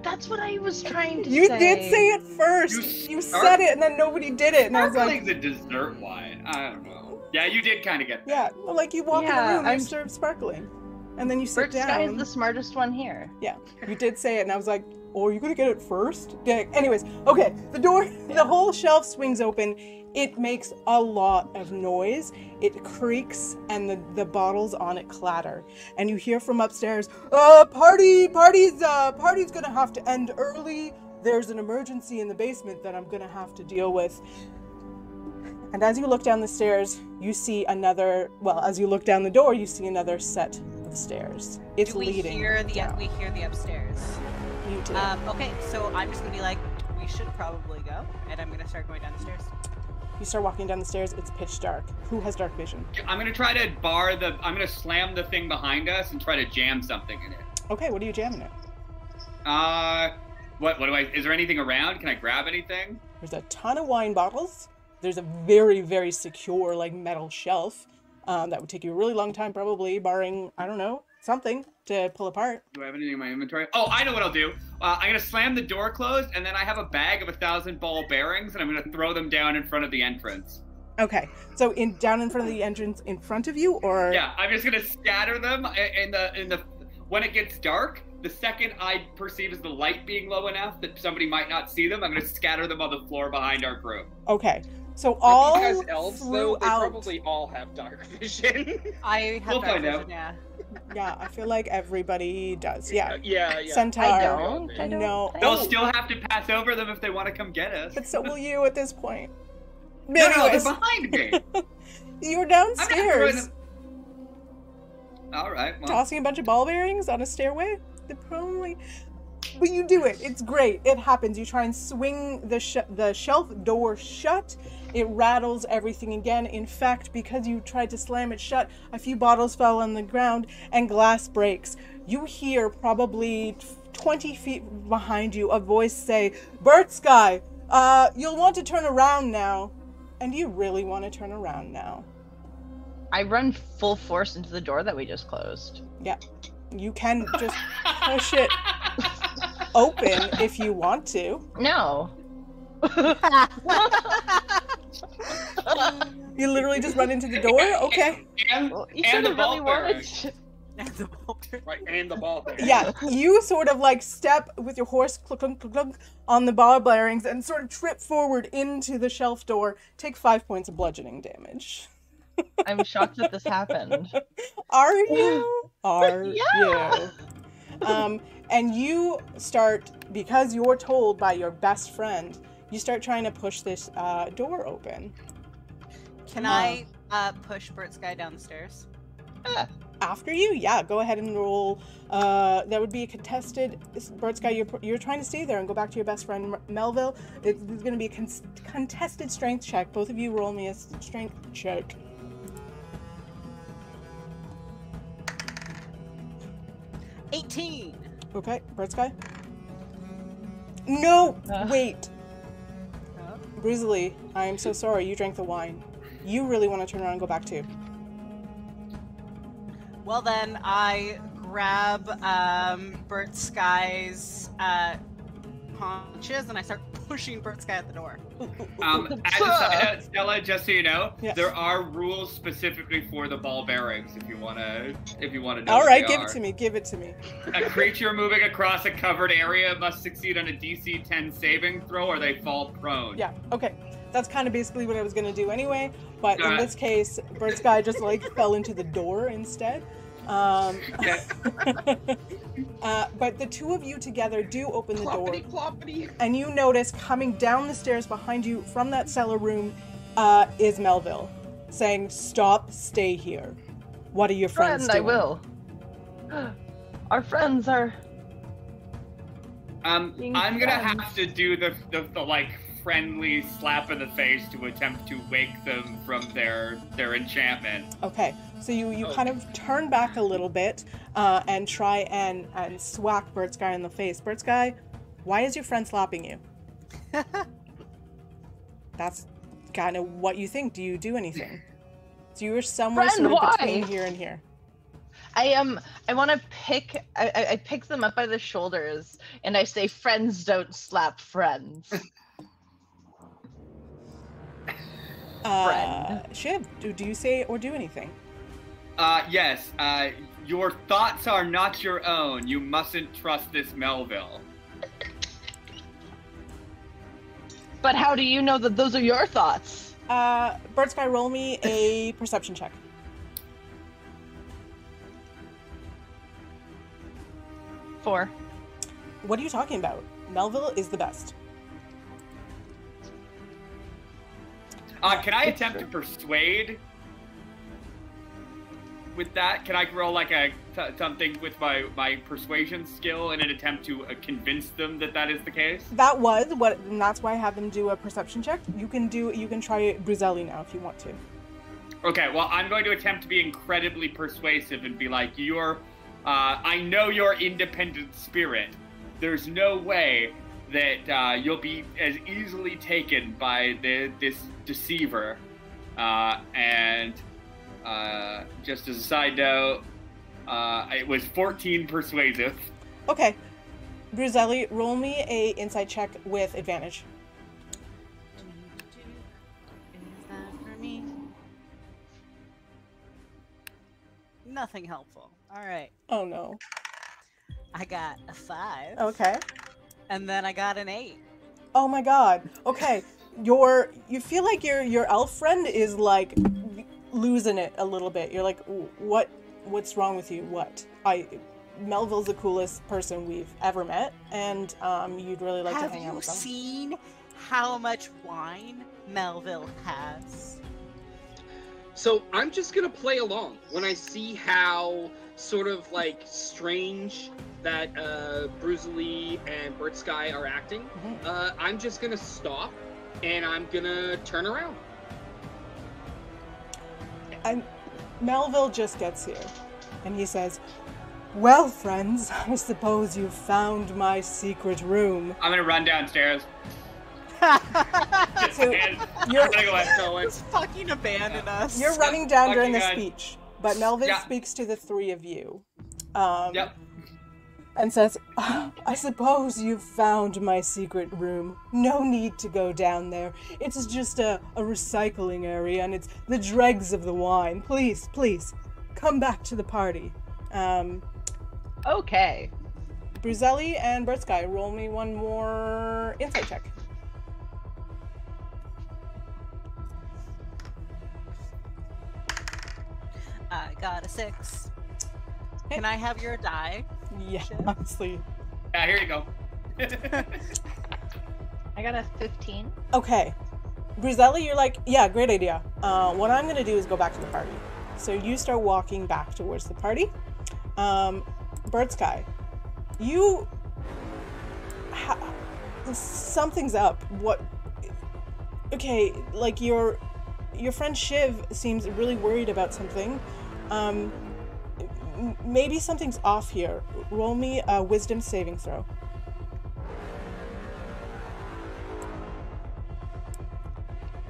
That's what I was trying to You say. did say it first. You said it, and then nobody did it, and I was like, Sparkling's a dessert wine. I don't know. Yeah, you did kind of get that. yeah, like you walk in Yeah, a room, you I'm- serve sparkling, and then you sit Bert Sky is down. the smartest one here. Yeah, you did say it, and I was like, oh, are you gonna get it first? Yeah. Anyways, okay, the whole shelf swings open. It makes a lot of noise. It creaks, and the bottles on it clatter. And you hear from upstairs, party's gonna have to end early. There's an emergency in the basement that I'm gonna have to deal with. And as you look down the stairs, you see as you look down the door, you see another set of upstairs. It's Do we leading hear the down. we hear the upstairs? You do. Okay, so I'm just gonna be like, we should probably go, and I'm gonna start going down the stairs. You start walking down the stairs. It's pitch dark. Who has dark vision? I'm gonna try to I'm gonna slam the thing behind us and try to jam something in it. Okay, what are you jamming at? What do is there anything around? Can I grab anything? There's a ton of wine bottles. There's a very, very secure, like, metal shelf that would take you a really long time, probably, barring, I don't know, something to pull apart. Do I have anything in my inventory? Oh, I know what I'll do. I'm gonna slam the door closed, and then I have a bag of 1,000 ball bearings, and I'm gonna throw them down in front of the entrance. Okay, so down in front of the entrance in front of you, or? Yeah, I'm just gonna scatter them in the when it gets dark. The second I perceive as the light being low enough that somebody might not see them, I'm gonna scatter them on the floor behind our group. Okay, so all Because elves, though, they throughout- probably all have dark vision. I have We'll dark find vision, out. yeah. Yeah, I feel like everybody does. Yeah. Yeah. Centaur. I don't. No. They'll Oh, still have to pass over them if they want to come get us. but so will you at this point. No, they're Anyways, behind me. you're I'm not downstairs throwing them. All right. Well, tossing a bunch of ball bearings on a stairway. They're probably... But you do it. It's great. It happens. You try and swing the shelf door shut. It rattles everything again. In fact, because you tried to slam it shut, a few bottles fell on the ground and glass breaks. You hear probably 20 feet behind you a voice say, "Bert Sky, you'll want to turn around now." And you really want to turn around now. I run full force into the door that we just closed. Yeah. You can just push it open if you want to. No. You literally just run into the door? Okay. And, Well, you and should the have ball really wanted bearings. to. Right, and the ball there. Yeah, you sort of like step with your horse clunk, clunk, clunk, clunk, on the ball bearings and sort of trip forward into the shelf door. Take 5 points of bludgeoning damage. I'm shocked that this happened. Are you? Are Yeah. you? And you start, because you're told by your best friend, you start trying to push this door open. Can I push Bert Sky down the stairs? After you? Yeah, go ahead and roll. That would be a contested. Bert Sky, you're trying to stay there and go back to your best friend Melville. It's going to be a contested strength check. Both of you roll me a strength check. 18. Okay, Bert Sky. No, wait. Oh. Brizzly, I am so sorry. You drank the wine. You really want to turn around and go back too. Well then, I grab Bert Sky's haunches and I start pushing Bert Sky at the door. As a side note, Stella, just so you know, Yes. there are rules specifically for the ball bearings. If you wanna know. All what right, they give are. it to me. Give it to me. A creature moving across a covered area must succeed on a DC 10 saving throw, or they fall prone. Yeah. Okay. That's kind of basically what I was gonna do anyway. But in Alright. this case, Bert Sky just like fell into the door instead. Okay. But the two of you together do open the door, Cloppity. and you notice coming down the stairs behind you from that cellar room is Melville, saying, "Stop, stay here. What are your friends Friend, I doing?" will. Our friends are. I'm Being gonna friends. have to do the like friendly slap in the face to attempt to wake them from their enchantment. Okay, so you kind of turn back a little bit and try and swack Bert Sky in the face. Bert Sky, why is your friend slapping you? That's kind of what you think. Do you do anything? So you're somewhere Friend, sort of why? between here and here. I want to pick. I pick them up by the shoulders and I say, "Friends don't slap friends." Friend. Shiv, do you say or do anything? Yes. Your thoughts are not your own. You mustn't trust this Melville. But how do you know that those are your thoughts? Bert Sky, roll me a perception check. Four. What are you talking about? Melville is the best. Can I attempt to persuade? with that, can I roll like something with my persuasion skill in an attempt to convince them that is the case? That was what, and that's why I had them do a perception check. You can try Bruzelli now if you want to. Okay, well, I'm going to attempt to be incredibly persuasive and be like, I know your independent spirit. There's no way that you'll be as easily taken by this deceiver. And just as a side note, it was 14 persuasive. Okay. Bruzelli, roll me a insight check with advantage. Is that for me? Nothing helpful. All right. Oh no. I got a 5. Okay. And then I got an 8. Oh my god. Okay. You feel like your elf friend is like losing it a little bit. You're like, what's wrong with you? Melville's the coolest person we've ever met, and you'd really like to hang out with him. Have you seen how much wine Melville has? So I'm just gonna play along. When I see how sort of like strange that Bruzelli and Bert Sky are acting, I'm just gonna stop and I'm gonna turn around. Melville just gets here, and he says, "Well, friends, I suppose you've found my secret room." I'm gonna run downstairs. So you're gonna go Just fucking abandon us. You're running down during the speech, but Melville speaks to the three of you. And says, "I suppose you've found my secret room. No need to go down there. It's just a recycling area, and it's the dregs of the wine. Please, come back to the party." Okay. Bruzelli and Bertsky, roll me one more insight check. I got a 6. Can I have your die? Yeah, honestly. Yeah, here you go. I got a 15. Okay. Bruzelli, you're like, yeah, great idea. What I'm going to do is go back to the party. So you start walking back towards the party. Bertsky, something's up. What? Okay, like your friend Shiv seems really worried about something. Maybe something's off here. Roll me a wisdom saving throw.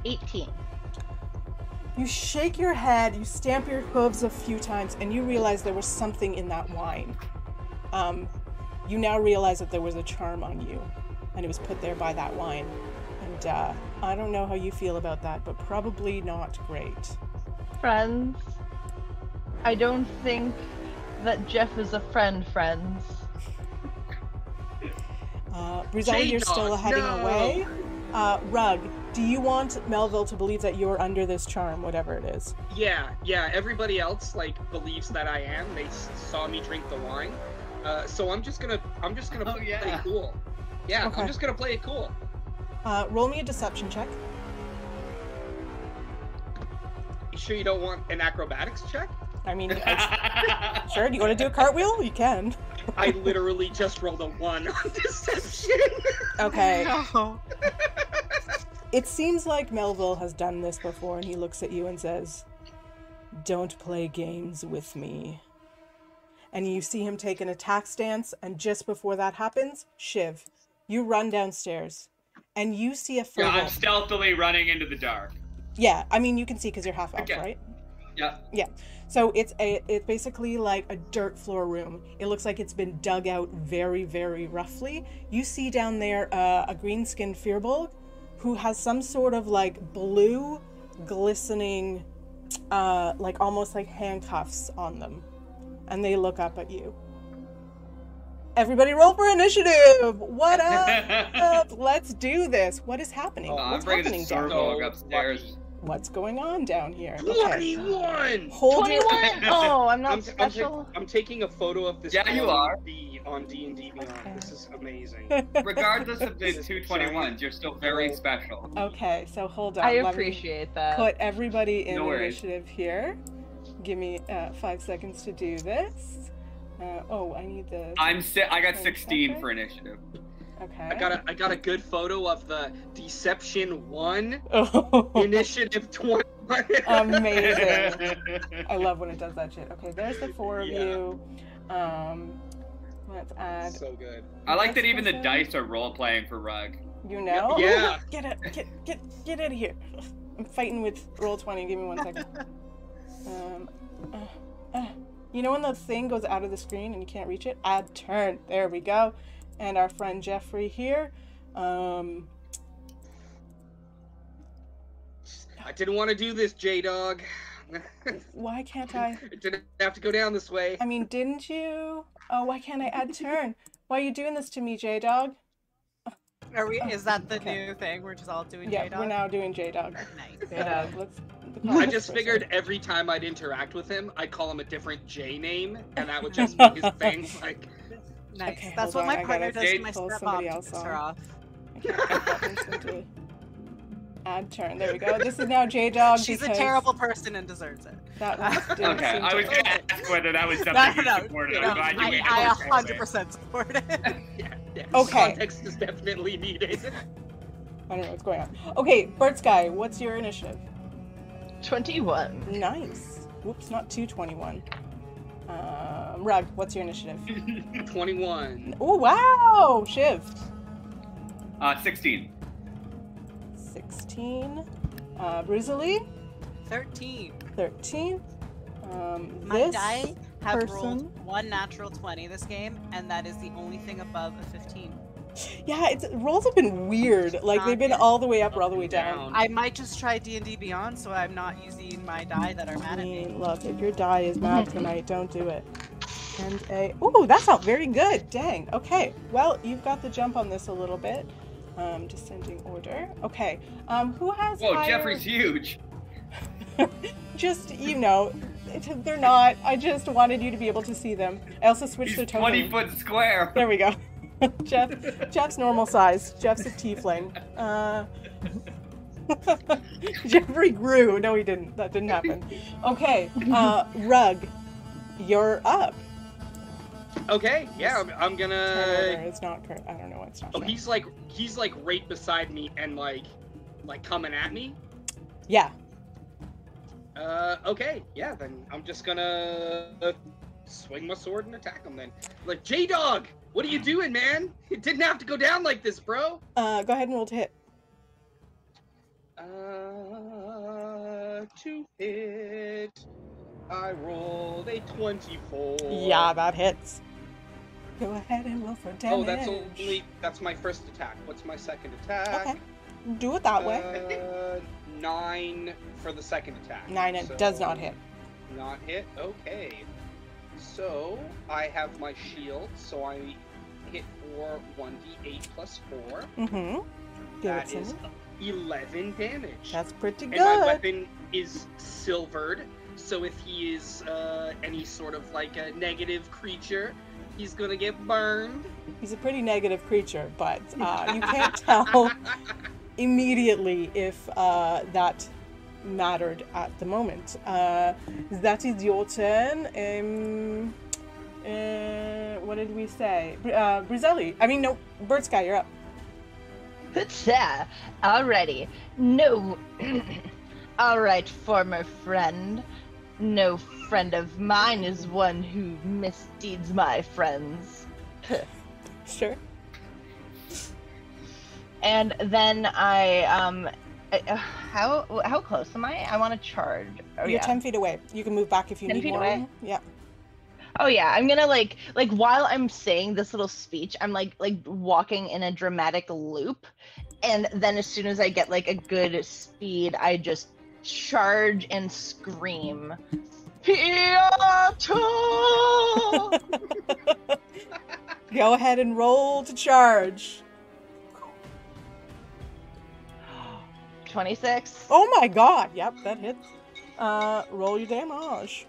$18. You shake your head, you stamp your hooves a few times, and you realize there was something in that wine. You now realize that there was a charm on you, and it was put there by that wine. And I don't know how you feel about that, but probably not great. Friends, I don't think that Jeff is a friends. Bruzelli, you're still heading away. Rug, do you want Melville to believe that you're under this charm, whatever it is? Yeah. Everybody else believes that I am. They saw me drink the wine, so I'm just gonna play it cool. Yeah, okay. I'm just gonna play it cool. Roll me a deception check. You sure you don't want an acrobatics check? I mean, sure. Do you want to do a cartwheel? You can. I literally just rolled a 1 on deception. Okay. No. It seems like Melville has done this before, and he looks at you and says, "Don't play games with me." And you see him take an attack stance, and just before that happens, Shiv, you run downstairs, and you see a further... Yeah, I'm stealthily running into the dark. Yeah, I mean, you can see because you're half elf, okay. Right? Yeah. Yeah. So it's basically like a dirt floor room. It looks like it's been dug out very, very roughly. You see down there a green-skinned firbolg who has some sort of like blue, glistening, like almost like handcuffs on them, and they look up at you. Everybody, roll for initiative. What up? Let's do this. What is happening? What's happening down here? Upstairs. What's going on down here? 21! Hold 21? Oh, I'm not special. I'm taking a photo of this. Yeah, you are. On D&D Beyond. Okay. This is amazing. Regardless of the 221s, you're still very special. Okay, so hold on. I appreciate that. Put everybody in initiative here. Give me 5 seconds to do this. Oh, I need the. I got 16 for initiative. Okay. I got a good photo of the Deception 1, Oh. Initiative 21. Amazing. I love when it does that shit. Okay, there's the 4 of Yeah. you. Let's add. So good. I like that this even the person. dice are role playing for Rug. You know? Yeah. Get out of here. I'm fighting with Roll20. Give me 1 second. You know when the thing goes out of the screen and you can't reach it? Add turn. There we go. And our friend Jeffrey here. I didn't want to do this, J-Dog. Why can't I? It didn't have to go down this way. I mean, didn't you? Oh, why can't I add turn? Why are you doing this to me, J-Dog? Is that the Okay. new thing? We're just all doing Yeah, J-Dog? we're now doing J-Dog. Nice. J-Dog. Let's I just figured every time I'd interact with him, I'd call him a different J name, and that would just be his thing. Like, Nice. Okay, That's hold what on, my I partner gotta does to my pull stepmom somebody to else piss her on. off. I can't put buttons into add turn. There we go. This is now J-Dog. She's a because terrible person and deserves it. That one didn't Okay, seem I to- was gonna ask whether that was something No, you no, supported. no, I'm glad you made it I work for me. 100% support it. yeah, Okay. Context is definitely needed. I don't know what's going on. Okay, Bird Sky, what's your initiative? 21. Nice. Whoops, not 221. Rug, what's your initiative? 21. Oh, wow! Shiv. 16. 16. Bruisley, 13. 13. My This die have person- rolled 1 natural 20 this game, and that is the only thing above a 15. Yeah, rolls have been weird. Like, they've been all the way up or all the way down. I might just try D&D Beyond, so I'm not using my die that are mad at me. Look, if your die is mad tonight, don't do it. And ooh, that felt very good. Dang. Okay. Well, you've got the jump on this a little bit. Descending order. Okay. Who has Whoa, higher... Jeffrey's huge. Just, you know, they're not. I just wanted you to be able to see them. I also switched He's the token. 20 foot square. There we go. Jeff's normal size. Jeff's a tiefling. Jeffrey grew. No, he didn't. That didn't happen. Okay. Rug, you're up. Okay, yeah, I'm Turn gonna. order. It's not correct. I don't know. It's not. Oh, showing. he's like right beside me and like coming at me. Yeah. Okay, yeah, then I'm just gonna swing my sword and attack him then. Like, J-Dog, what are you doing, man? It didn't have to go down like this, bro. Go ahead and roll to hit. To hit, I rolled a 24. Yeah, that hits. Go ahead and roll for damage. Oh, that's my first attack. What's my second attack? Okay. Do it that way. 9 for the second attack. 9 it So, does not hit. Not hit? Okay. So, I have my shield, so I hit for 1d8 plus 4. Mm-hmm. Give That it is some. 11 damage. That's pretty And good. my weapon is silvered, so if he is any sort of like a negative creature, he's gonna get burned. He's a pretty negative creature, but you can't tell immediately if that mattered at the moment. That is your turn. What did we say? Brizelli. I mean, no, Bird Sky, you're up. Pizza. Alrighty. No. Alright, former friend. No friend of mine is one who misdeeds my friends. Sure. And then how close am I? I want to charge. Oh, You're yeah. 10 feet away. You can move back if you 10 need feet more away? room. Yeah. Oh yeah, I'm gonna like while I'm saying this little speech, I'm like walking in a dramatic loop, and then as soon as I get like a good speed, I just charge and scream, Pietro! Go ahead and roll to charge. 26. Oh my god. Yep, that hits. Roll your damage.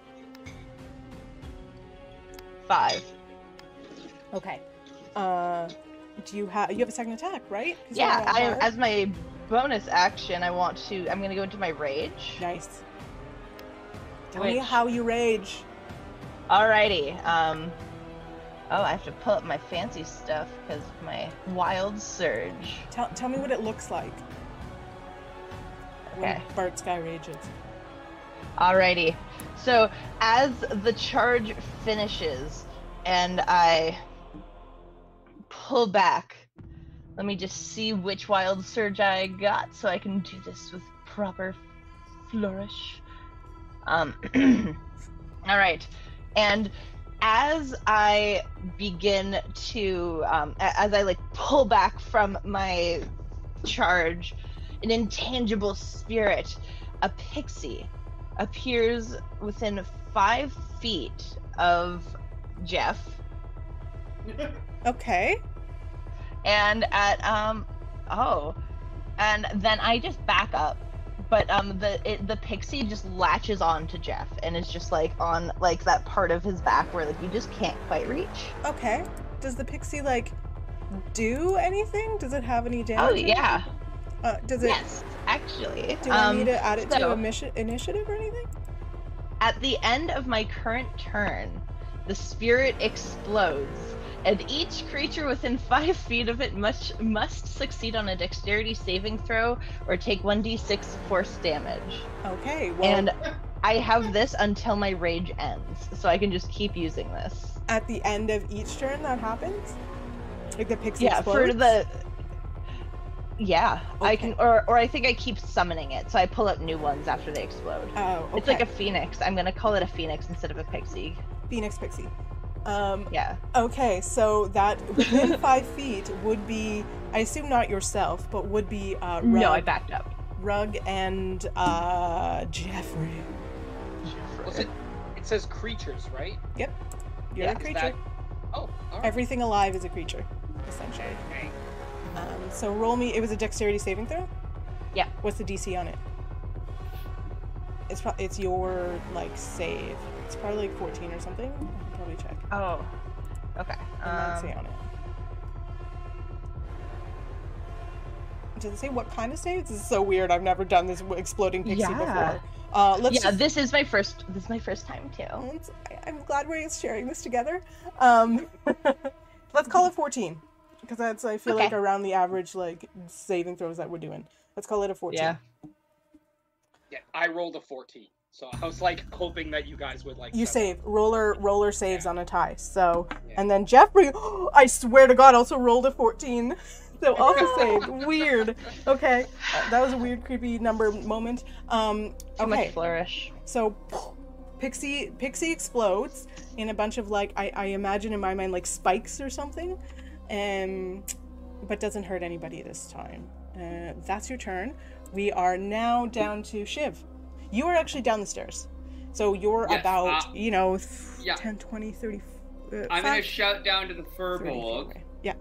5. Okay. Do you have a second attack, right? 'Cause Yeah, you're on guard. as my bonus action, I'm gonna go into my rage. Nice. Tell me how you rage. Alrighty. Oh, I have to pull up my fancy stuff because my wild surge. Tell me what it looks like. Okay. When Bart Sky rages. Alrighty. So as the charge finishes and I pull back, let me just see which wild surge I got so I can do this with proper flourish. Alright. And as I begin to, as I like pull back from my charge, an intangible spirit, a pixie, appears within 5 feet of Jeff. Okay. And at and then I just back up, but the pixie just latches on to Jeff and is just like on like that part of his back where like you just can't quite reach. Okay. Does the pixie like do anything? Does it have any damage? Oh yeah. Does it? Yes, actually. Do I need to add it to initiative or anything? At the end of my current turn, the spirit explodes, and each creature within 5 feet of it must succeed on a dexterity saving throw or take 1d6 force damage. Okay, well... And I have this until my rage ends, so I can just keep using this. At the end of each turn that happens? Like the pixie Yeah, explodes? for the... Yeah, okay. I can, or I think I keep summoning it, so I pull up new ones after they explode. Oh, okay. It's like a phoenix. I'm gonna call it a phoenix instead of a pixie. Phoenix pixie. Yeah. Okay, so that within 5 feet would be, I assume not yourself, but would be Rug, No, I backed up. Rug and Jeffrey. Well, it says creatures, right? Yep. You're Yeah, a is creature. that- Oh, all right. Everything alive is a creature, essentially. Okay. So roll me. It was a dexterity saving throw. Yeah. What's the DC on it? It's your like save. It's probably like 14 or something. I can probably check. Oh. Okay. And let's see on it. Does it say what kind of save? This is so weird. I've never done this exploding pixie before. This is my first time too. I'm glad we're sharing this together. Let's call it 14. Because that's, I feel like, around the average, like, saving throws that we're doing. Let's call it a 14. Yeah. Yeah, I rolled a 14, so I was, like, hoping that you guys would, like... You save. Roller saves on a tie, so... Yeah. And then Jeffrey, I swear to God, also rolled a 14. So also saved. Weird. Okay. That was a weird, creepy number moment. Too much flourish. So, Pixie explodes in a bunch of, like, I imagine in my mind, like, spikes or something. But doesn't hurt anybody this time. That's your turn. We are now down to Shiv. You are actually down the stairs. So you're about, 10, 20, 30... I'm going to shout down to the Furbolg. Yeah.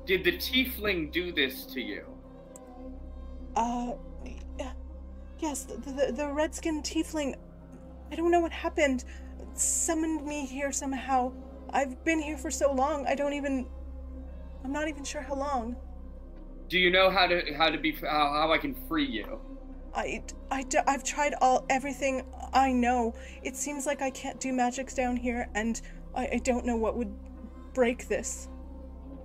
Did the Tiefling do this to you? Yes, the Redskin Tiefling, I don't know what happened, summoned me here somehow. I've been here for so long, I'm not even sure how long. Do you know how I can free you? I've tried everything I know. It seems like I can't do magics down here, and I don't know what would break this.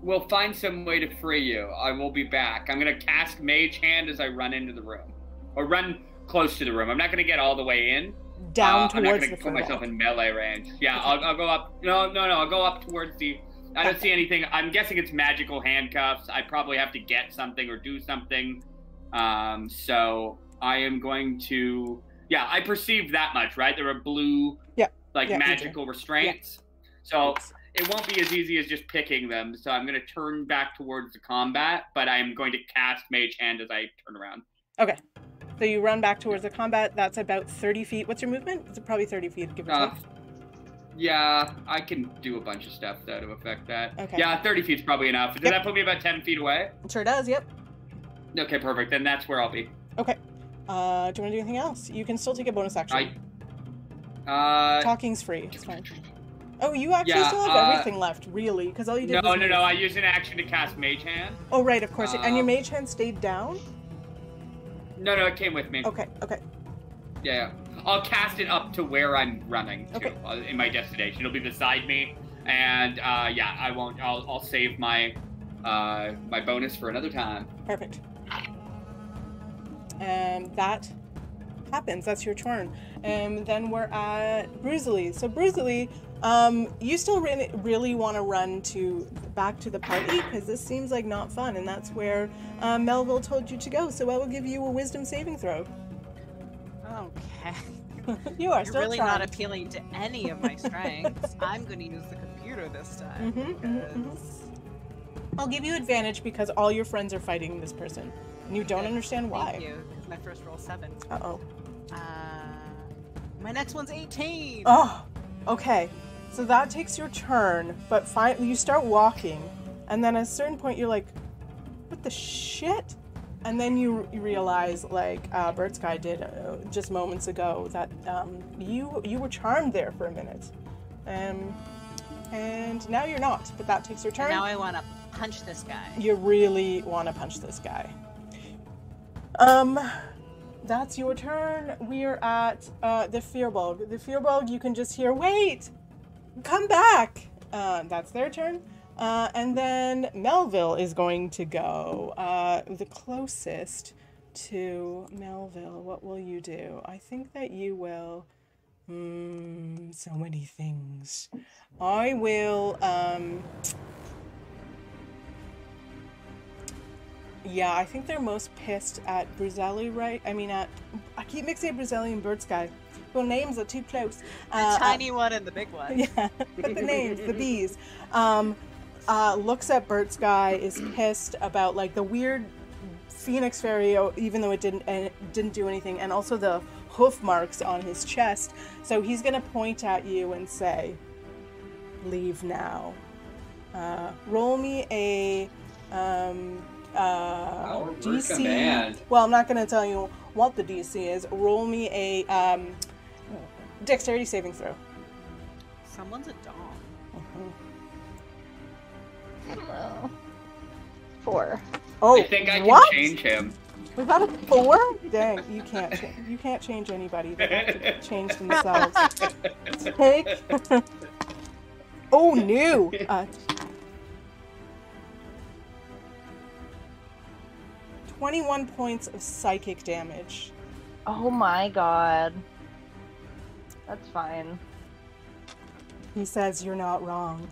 We'll find some way to free you. I will be back. I'm going to cast Mage Hand as I run into the room. Or run close to the room. I'm not going to get all the way in. Down towards the I'm not going to put myself in melee range. Yeah, I'll go up. No, I'll go up towards the... I don't see anything. I'm guessing it's magical handcuffs. I probably have to get something or do something. So I am going to... Yeah, I perceived that much, right? There are blue, magical restraints. Yeah. So it won't be as easy as just picking them. So I'm going to turn back towards the combat, but I'm going to cast Mage Hand as I turn around. Okay. So you run back towards the combat. That's about 30 feet. What's your movement? It's probably 30 feet, give or take. Yeah, I can do a bunch of stuff, though, to affect that. Okay. Yeah, 30 feet's probably enough. Does that put me about 10 feet away? It sure does, yep. Okay, perfect. Then that's where I'll be. Okay. Do you want to do anything else? You can still take a bonus action. Talking's free. It's fine. Oh, you actually still have everything left, really, because all you did was... No, I used an action to cast Mage Hand. Oh, right, of course. And your Mage Hand stayed down? No, it came with me. Okay. Yeah. I'll cast it up to where I'm running to in my destination. It'll be beside me, and yeah, I won't. I'll save my my bonus for another time. Perfect. That happens. That's your turn. Then we're at Bruisley. So Bruisley, you still really want to run back to the party because this seems like not fun, and that's where Melville told you to go. So I will give you a wisdom saving throw. Okay. You're still really not appealing to any of my strengths. I'm going to use the computer this time. I'll give you advantage because all your friends are fighting this person, and you don't understand why. Thank you. Because my first roll 7. Uh-oh. My next one's 18. Oh, okay. So that takes your turn, but you start walking, and then at a certain point you're like, what the shit? And then you realize, like Bird Sky did just moments ago, that you were charmed there for a minute. And now you're not, but that takes your turn. And now I want to punch this guy. You really want to punch this guy. That's your turn. We're at the Firbolg. The Firbolg, you can just hear, wait! Come back! That's their turn. And then Melville is going to go. The closest to Melville, what will you do? I think that you will... so many things. I will... Yeah, I think they're most pissed at Bruzelli, right? I mean, I keep mixing Bruzelli and Bird Sky. Well, names are too close. The tiny one and the big one. Yeah, but the names, the bees. Looks at Bird Sky, is pissed about like the weird phoenix fairy, even though it didn't do anything, and also the hoof marks on his chest. So he's gonna point at you and say, "Leave now." Roll me a DC. Command. Well, I'm not gonna tell you what the DC is. Roll me a dexterity saving throw. Someone's a dog. 4. Oh, I think I can what? change him. Was that a 4? Dang, you can't change anybody. They have to change themselves. Take. Oh no. 21 points of psychic damage. Oh my god. That's fine. He says you're not wrong.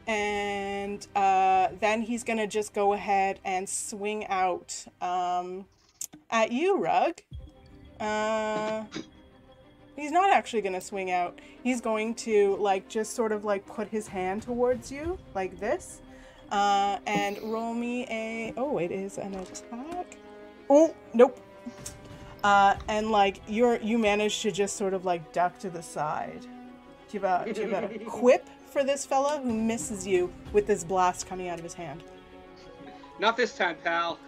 And then he's gonna just go ahead and swing out at you, Rug. He's not actually gonna swing out. He's going to like just sort of like put his hand towards you like this. And roll me a... Oh, it is an attack. Oh, nope. And like you manage to just sort of like duck to the side. Do you have a quip for this fella who misses you with this blast coming out of his hand? Not this time, pal.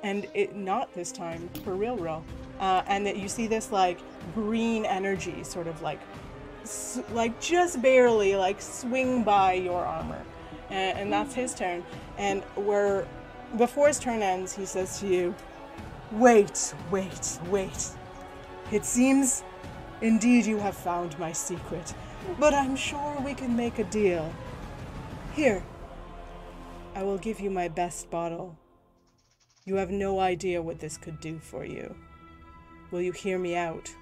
And not this time, for real. And that you see this like green energy sort of like just barely like swing by your armor. And that's his turn. And before his turn ends, he says to you, wait. It seems indeed you have found my secret, but I'm sure we can make a deal. Here, I will give you my best bottle. You have no idea what this could do for you. Will you hear me out?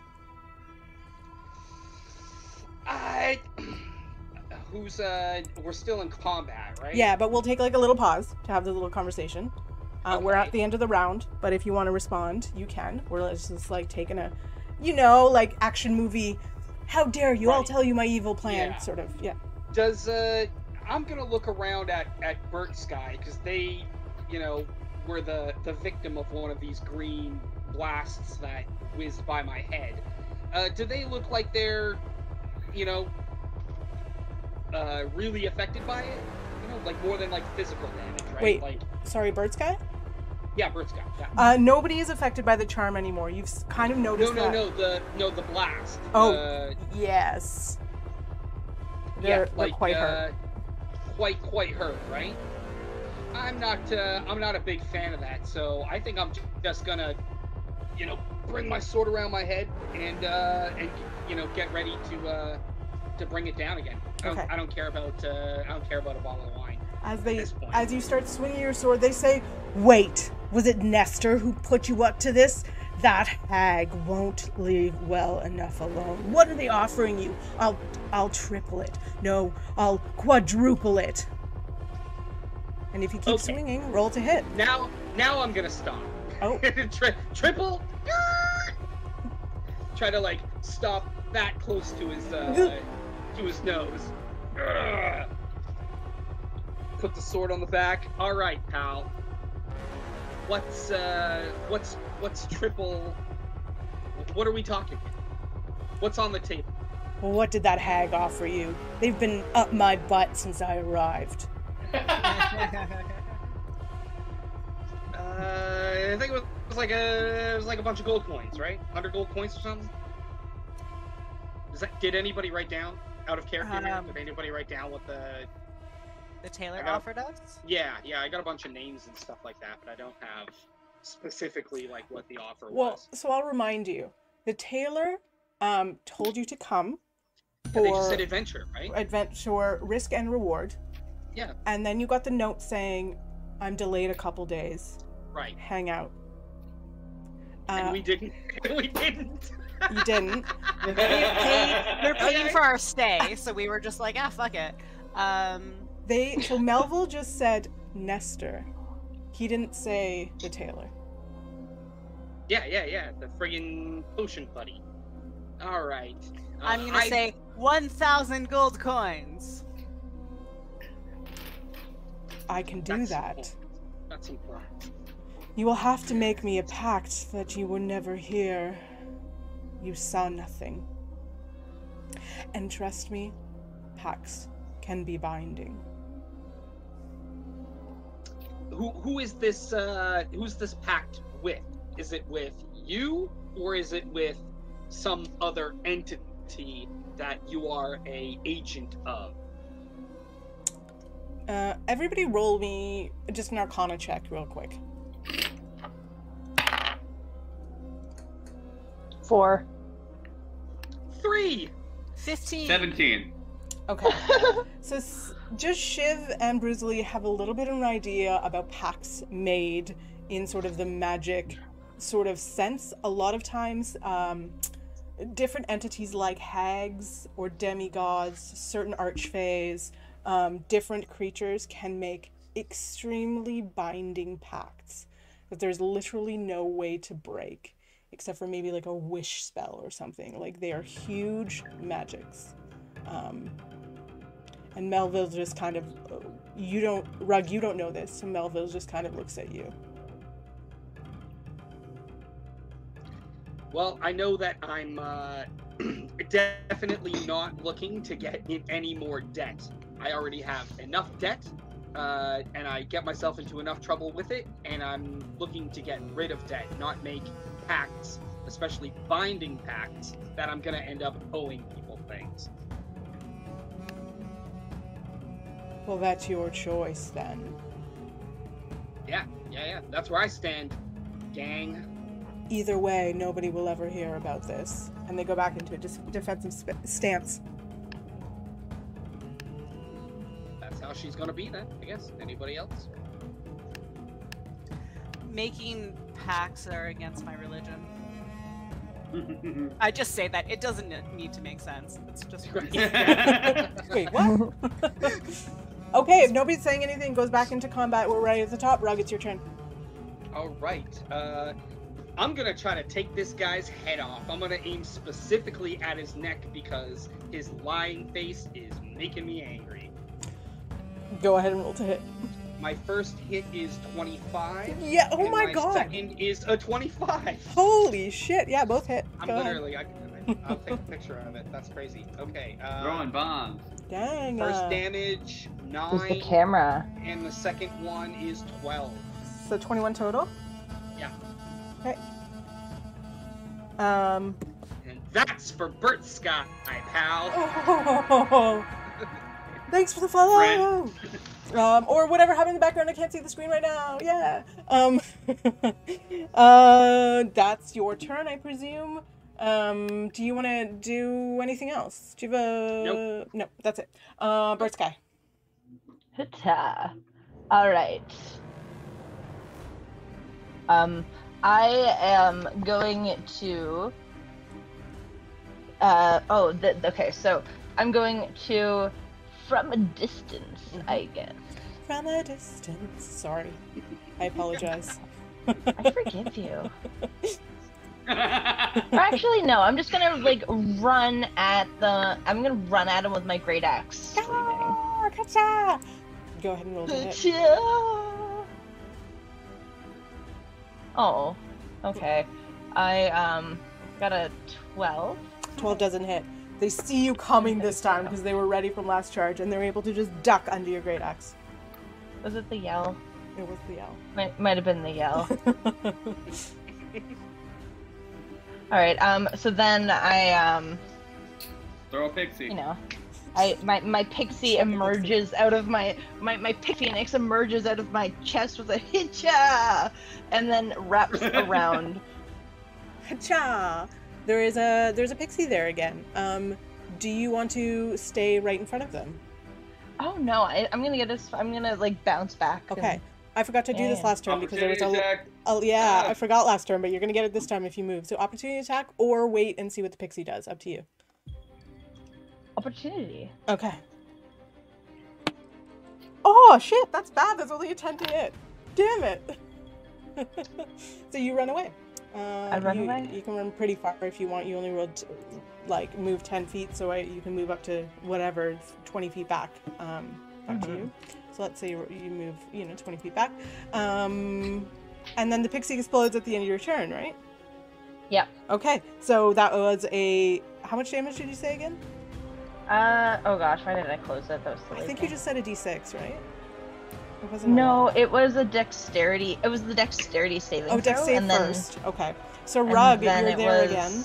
We're still in combat, right? Yeah, but we'll take like a little pause to have the little conversation. Okay. We're at the end of the round, but if you want to respond, you can. We're just like taking a, like action movie. How dare you? Right. I'll tell you my evil plan, Yeah. sort of. Yeah. Does I'm gonna look around at Burt Sky because they, were the victim of one of these green blasts that whizzed by my head. Do they look like they're, really affected by it? Like more than like physical damage, right? Wait, like sorry, Bird Sky? yeah, Burt Sky. Yeah. Nobody is affected by the charm anymore. You've kind of noticed that. The blast. Oh, yes. They're quite hurt. Quite hurt, right? I'm not a big fan of that, so I think I'm just gonna, bring my sword around my head and get ready to bring it down again. I don't care about a bottle of wine. As you start swinging your sword, they say, "Wait, was it Nestor who put you up to this? That hag won't leave well enough alone. What are they offering you? I'll triple it. No, I'll quadruple it." And if you keep swinging, roll to hit. Now I'm gonna stop. Oh. Triple. Try to stop that close to his nose. Put the sword on the back. All right, pal. What's triple? What are we talking? What's on the table? Well, what did that hag offer you? They've been up my butt since I arrived. I think it was like a bunch of gold coins, right? 100 gold coins or something. Did anybody write down out of character? Did anybody write down what the tailor offered us? Yeah, I got a bunch of names and stuff like that, but I don't have specifically what the offer was. Well, so I'll remind you, the tailor told you to come for they just said adventure, right? Adventure, risk and reward. Yeah. And then you got the note saying, "I'm delayed a couple days. Right. Hang out." And we didn't. We didn't. You didn't. They're paying for our stay, so we were just like, fuck it. So Melville just said Nestor. He didn't say the tailor. Yeah. The friggin' potion buddy. All right. I'm gonna say 1,000 gold coins. I can do that. That's important. You will have to make me a pact that you will never hear. You saw nothing. And trust me, pacts can be binding. Who is this? Who's this pact with? Is it with you, or is it with some other entity that you are a agent of? Everybody roll me just an Arcana check real quick. 4. 3. 15. 17. Okay. So just Shiv and Bruisley have a little bit of an idea about pacts made in sort of the magic sort of sense. A lot of times, different entities like hags or demigods, certain archfays, different creatures can make extremely binding pacts that there's literally no way to break, except for maybe like a wish spell or something. Like, they are huge magics. And Melville just kind of, you don't know this, so Melville just kind of looks at you. Well, I know that I'm definitely not looking to get in any more debt. I already have enough debt, and I get myself into enough trouble with it, and I'm looking to get rid of debt, not make pacts, especially binding pacts, that I'm going to end up owing people things. Well, that's your choice then. Yeah. That's where I stand, gang. Either way, nobody will ever hear about this. And they go back into a defensive stance. That's how she's gonna be then, I guess. Anybody else? Making pacts that are against my religion. I just say that. It doesn't need to make sense. It's just... Wait, what? Okay, if nobody's saying anything, goes back into combat. We're right at the top. Rug, it's your turn. All right. I'm gonna try to take this guy's head off. I'm gonna aim specifically at his neck because his lying face is making me angry. Go ahead and roll to hit. My first hit is 25. Yeah, oh my god. My second is a 25. Holy shit, yeah, both hit. I'm Go literally, I'll take a picture of it. That's crazy. Okay. Throwing bombs. Dang. First damage, 9. Who's the camera? And the second one is 12. So 21 total? Yeah. Okay. And that's for Bert Sky, pal. Oh, thanks for the follow. Or whatever happened in the background. I can't see the screen right now. Yeah. That's your turn, I presume. Do you want to do anything else? Do you have a... Nope. No, that's it. Bird Sky. Ta. All right. I am going to. Okay. So I'm going to, from a distance, I guess. From a distance. Sorry. I apologize. I forgive you. Or actually, no. I'm just gonna like run at the. I'm gonna run at him with my great axe. Gotcha! Go ahead and roll the hit. Oh, okay. I got a 12. 12 doesn't hit. They see you coming this time because they were ready from last charge, and they're able to just duck under your great axe. Was it the yell? It was the yell. Might have been the yell. All right. So then I Throw a pixie. you know, my pixie emerges out of my phoenix emerges out of my chest with a hitcha, and then wraps around. Cha! There's a pixie there again. Do you want to stay right in front of them? Oh no! I'm gonna get this. I'm gonna like bounce back. Okay. I forgot to do this last turn because there was Opportunity attack. yeah, I forgot last turn, but you're gonna get it this time if you move. So opportunity attack or wait and see what the pixie does. Up to you. Opportunity. Okay. Oh shit, that's bad. That's only a 10 to hit. Damn it. So you run away. I run away? You can run pretty far if you want. You only rolled like move 10 feet, so you can move up to whatever 20 feet back. Back to you. So let's say you move, 20 feet back. And then the pixie explodes at the end of your turn, right? Yep. Okay, so that was a... How much damage did you say again? Oh gosh, why didn't I close that? That was the I think you just said a d6, right? It wasn't No, it was a dexterity. It was the dexterity saving throw. Oh, dex save and then, first. Okay. So Rug, then you're it there was- again.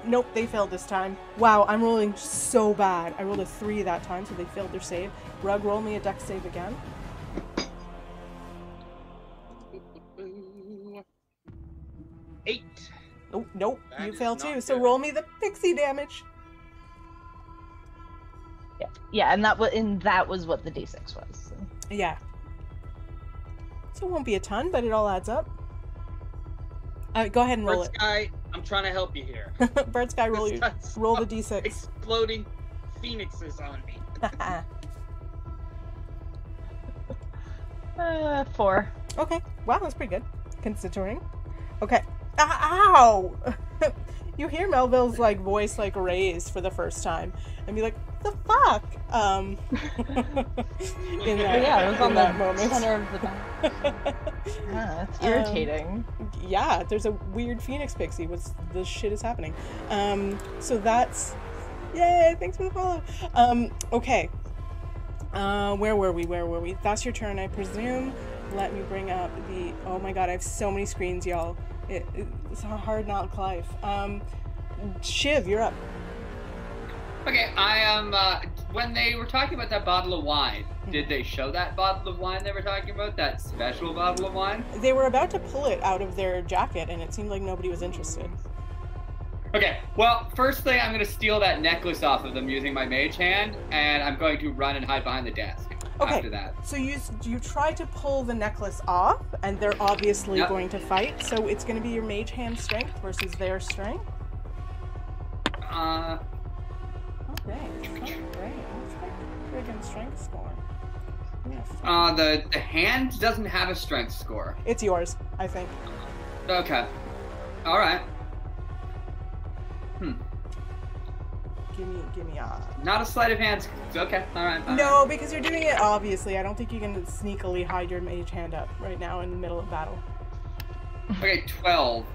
Nope, they failed this time. Wow, I'm rolling so bad. I rolled a 3 that time, so they failed their save. Rug, roll me a dex save again. 8. Oh, nope, That you is fail not too. So good. roll me the pixie damage. Yeah, and that was what the d6 was. So. Yeah. So it won't be a ton, but it all adds up. Go ahead and roll Bird Sky, I'm trying to help you here. it. Bird Sky, roll the d6. Exploding phoenixes on me. 4. Okay. Wow, that's pretty good. Considering. Okay. Ow! You hear Melville's voice raised for the first time and be like, the fuck? In that, It was on that the moment. center of the back. Yeah, it's irritating. Yeah, there's a weird phoenix pixie. What's the shit is happening? So that's... Yay, thanks for the follow. Okay. Where were we? That's your turn, I presume. Let me bring up the... Oh my god, I have so many screens, y'all. It's a hard knock life. Shiv, you're up. Okay, I am. When they were talking about that bottle of wine, did they show that bottle of wine they were talking about? That special bottle of wine? They were about to pull it out of their jacket, and it seemed like nobody was interested. Okay, well, firstly, I'm going to steal that necklace off of them using my mage hand, and I'm going to run and hide behind the desk after that. So you try to pull the necklace off, and they're obviously going to fight, so it's going to be your mage hand strength versus their strength? Okay, friggin' strength score. The hand doesn't have a strength score. It's yours, I think. Okay. Alright. Give me a... Not a sleight of hand. Okay, alright. No, because you're doing it obviously. I don't think you can sneakily hide your mage hand up right now in the middle of battle. Okay, 12.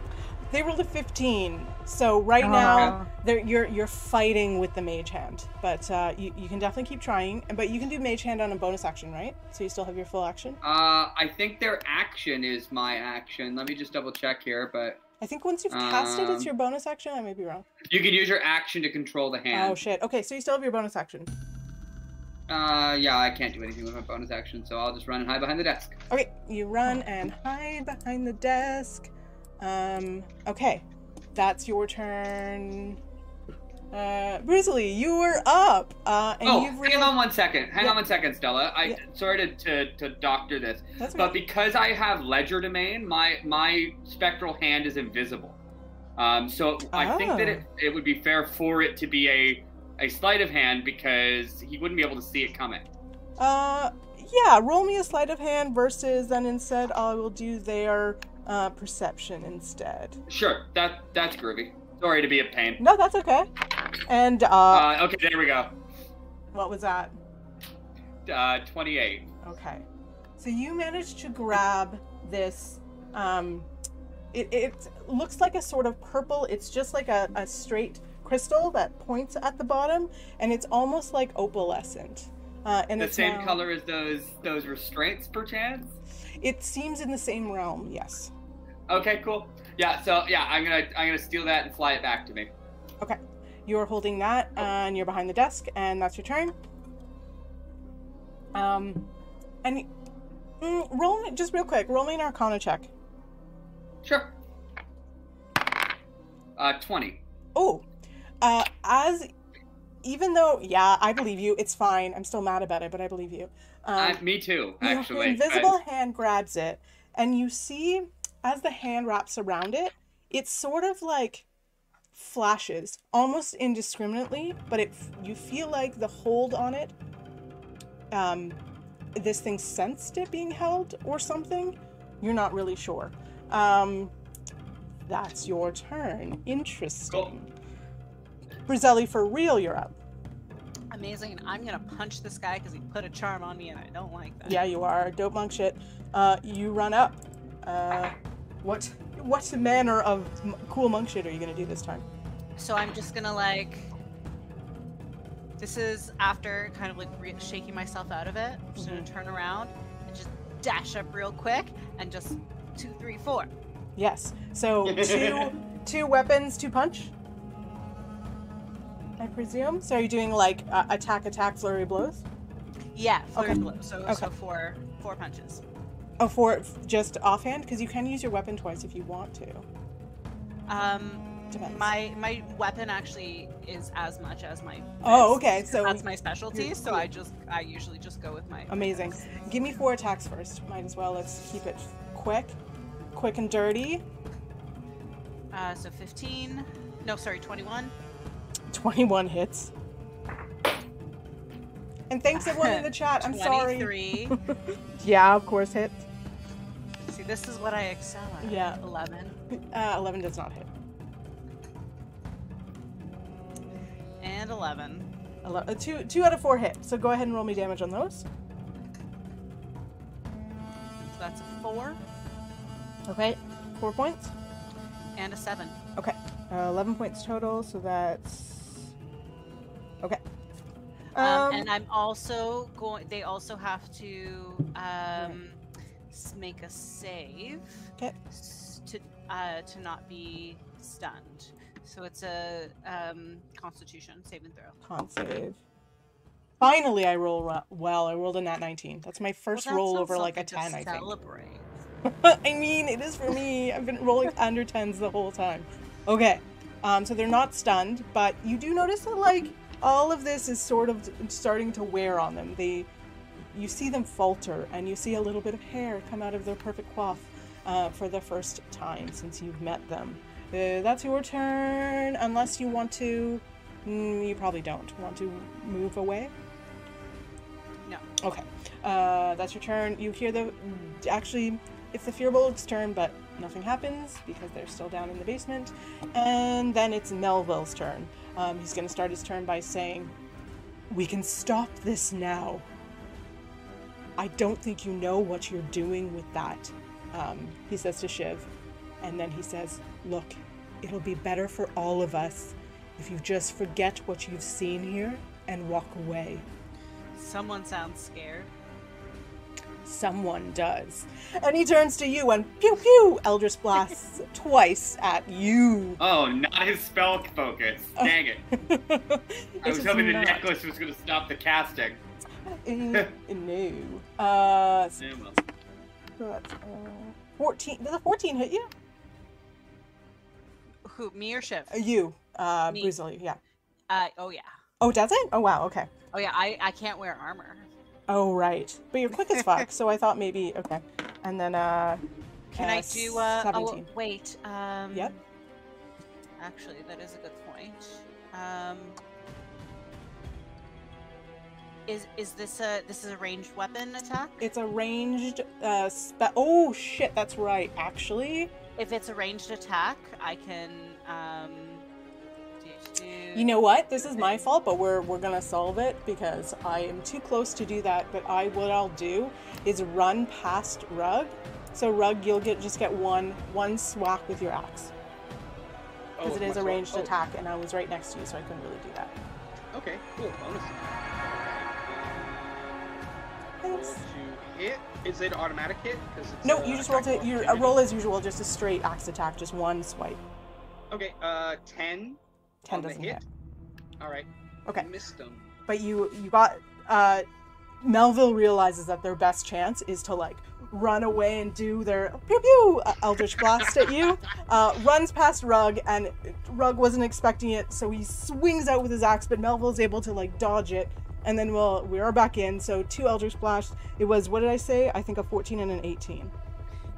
They rolled a 15, so right now you're fighting with the mage hand, but you can definitely keep trying. But you can do mage hand on a bonus action, right? So you still have your full action. I think their action is my action. Let me just double check here, but I think once you've cast it, it's your bonus action. I may be wrong. You can use your action to control the hand. Oh shit. Okay, so you still have your bonus action. Yeah, I can't do anything with my bonus action, so I'll just run and hide behind the desk. Okay, you run and hide behind the desk. Okay, that's your turn. Brizzly, you were up. And you've hang on one second. Hang on one second, Stella. Sorry to doctor this, that's okay. but because I have Ledger Domain, my spectral hand is invisible. So I think that it would be fair for it to be a sleight of hand because he wouldn't be able to see it coming. Yeah, roll me a sleight of hand versus then instead I will do their perception instead. Sure, that's groovy. Sorry to be a pain. No, that's okay. And okay, there we go. What was that? 28. Okay. So you managed to grab this it looks like a sort of purple, it's just like a straight crystal that points at the bottom, and it's almost like opalescent. And the same color as those restraints, perchance? It seems in the same realm, yes. Okay, cool. Yeah, so yeah, I'm gonna steal that and fly it back to me. Okay. You're holding that and you're behind the desk, and that's your turn. And roll me, just real quick, roll me an Arcana check. Sure. 20. Oh. Even though, yeah, I believe you. It's fine. I'm still mad about it, but I believe you. Me too, actually. Your invisible hand grabs it, and you see, as the hand wraps around it, it sort of like flashes, almost indiscriminately, but you feel like the hold on it, this thing sensed it being held or something. You're not really sure. That's your turn. Interesting. Cool. Brizelli, for real, you're up. Amazing, and I'm gonna punch this guy because he put a charm on me and I don't like that. Yeah, you are. Dope monk shit. You run up. What manner of cool monk shit are you gonna do this time? So I'm just gonna this is after kind of shaking myself out of it. I'm just gonna turn around and just dash up real quick and just 2, 3, 4. Yes. So two weapons to punch, I presume. So are you doing like attack, flurry blows? Yeah, flurry Okay. blows. So 4 punches. Oh, for just offhand? Because you can use your weapon twice if you want to. Depends. My weapon actually is as much as my fist. Oh, okay. So that's my specialty. So I usually just go with my. Amazing. Give me 4 attacks first. Might as well. Let's keep it quick and dirty. So 15. No, sorry, 21. 21 hits. And thanks everyone in the chat. I'm sorry. 23. Yeah, of course hits. See, this is what I excel at. Yeah. 11. 11 does not hit. And 11. 2 out of 4 hit. So go ahead and roll me damage on those. So that's a 4. Okay. 4 points. And a 7. Okay. 11 points total. So that's okay. And I'm also going. They also have to make a save. Okay. To not be stunned. So it's a Constitution saving throw. Con save. Finally, I roll well. I rolled a nat 19. That's my first roll over like a 10, I think. Celebrate. I mean, it is for me. I've been rolling under 10s the whole time. Okay. So they're not stunned, but you do notice that like all of this is sort of starting to wear on them. You see them falter, and you see a little bit of hair come out of their perfect coif for the first time since you've met them. That's your turn, unless you want to. You probably don't want to move away. No. Okay. That's your turn. You hear actually, it's the Fearbolg's turn, but nothing happens because they're still down in the basement. And then it's Melville's turn. He's going to start his turn by saying, "We can stop this now. I don't think you know what you're doing with that," he says to Shiv. And then he says, "Look, it'll be better for all of us if you just forget what you've seen here and walk away." Someone sounds scared. Someone does. And he turns to you and pew pew, Eldritch blasts twice at you. Oh, not his spell focus. Dang it. I was hoping the necklace was going to stop the casting. No. Yeah, well. So that's 14. Does a 14 hit you? Who, me or Shiv? You, Me. Bruisley, yeah. Oh yeah. Oh, does it? Oh, wow, okay. Oh yeah, I can't wear armor. Oh, right. But you're quick as fuck, so I thought maybe, okay. And then, Can I do, 17. oh, wait, Yep. Actually, that is a good point. Is this a ranged weapon attack? It's a ranged, oh, shit, that's right, actually. If it's a ranged attack, I can, You know what? This is my fault, but we're gonna solve it because I am too close to do that. But what I'll do is run past Rug. So Rug, you'll just get one swack with your axe because it is a ranged attack, and I was right next to you, so I couldn't really do that. Okay, cool. Bonus. Thanks. To hit. Is it automatic hit? Because No, you just roll to your roll as usual, just a straight axe attack, just one swipe. Okay, 10. 10 doesn't hit. All right. Okay. Missed them. But you got Melville realizes that their best chance is to like run away and do their pew pew eldritch blast at you. Runs past Rug, and Rug wasn't expecting it, so he swings out with his axe, but Melville's able to like dodge it, and then we are back in. So 2 eldritch blasts. It was, what did I say? I think a 14 and an 18.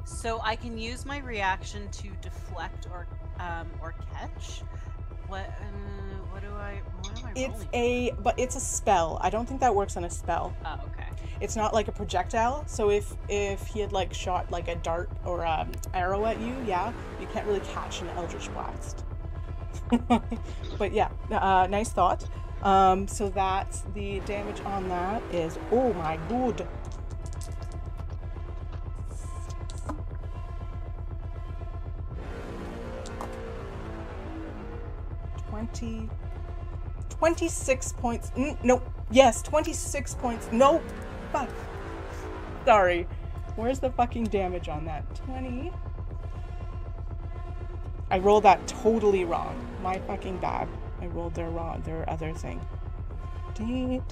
So I can use my reaction to deflect or catch. What am I rolling? It's a spell. I don't think that works on a spell. Oh, okay. It's not like a projectile. So if he had like shot like a dart or arrow at you, yeah, you can't really catch an eldritch blast. But yeah, nice thought. So that's the damage on that is, oh my god. 26 points. Nope. Yes, 26 points. Nope. Fuck. Sorry. Where's the fucking damage on that? 20. I rolled that totally wrong. My fucking bad. I rolled their other thing. Oh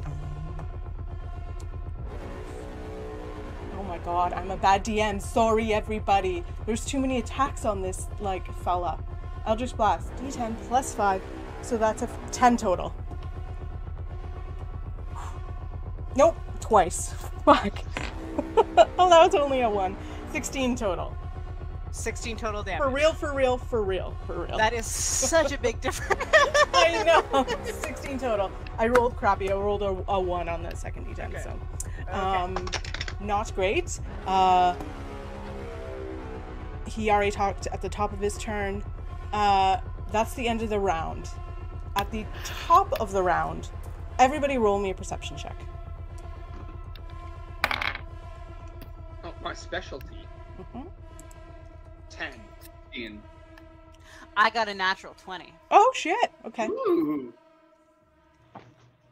my god, I'm a bad DM. Sorry, everybody. There's too many attacks on this, like, fella. Eldritch Blast, D10 plus 5. So that's a 10 total. Nope, twice. Fuck. Oh, that was only a 1. 16 total. 16 total damage. For real. That is such a big difference. I know. 16 total. I rolled crappy. I rolled a 1 on the second D10, okay. So not great. He already talked at the top of his turn. That's the end of the round. At the top of the round, everybody roll me a perception check. Oh, my specialty. 10. I got a natural 20. Oh shit. Okay. Ooh.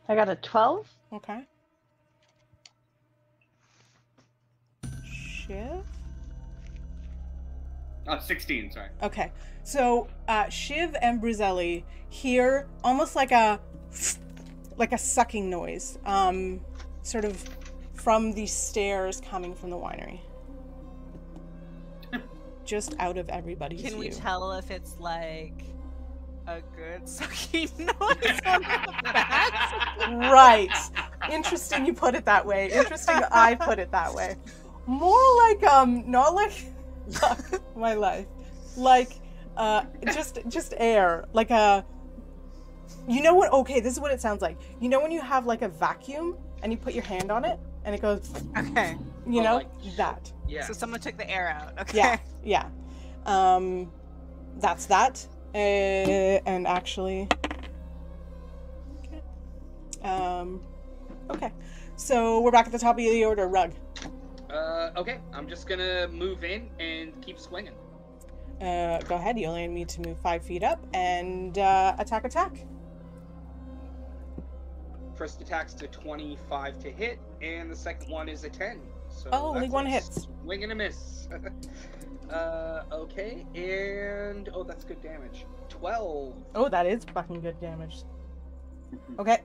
I got a 12. Okay. Shiv? 16, sorry. Okay. So Shiv and Bruzelli hear almost like a sucking noise, sort of from the stairs coming from the winery. Just out of everybody's view. Can we tell if it's like a good sucking noise on the back? Right. Interesting you put it that way. Interesting I put it that way. More like, not like, fuck my life. Like, just air. Like you know what, okay, this is what it sounds like. You know when you have like a vacuum and you put your hand on it and it goes, Okay. you know, like, that. Yeah. So someone took the air out. Okay. Yeah. That's that. And actually, okay. So we're back at the top of the order. Rug. Okay. I'm just gonna move in and keep swinging. Go ahead. You only need to move 5 feet up and attack. First attack's to 25 to hit, and the second one is a 10. So Oh, only that's one a hits. Swing and a miss. Okay, and that's good damage. 12. Oh, that is fucking good damage. Okay.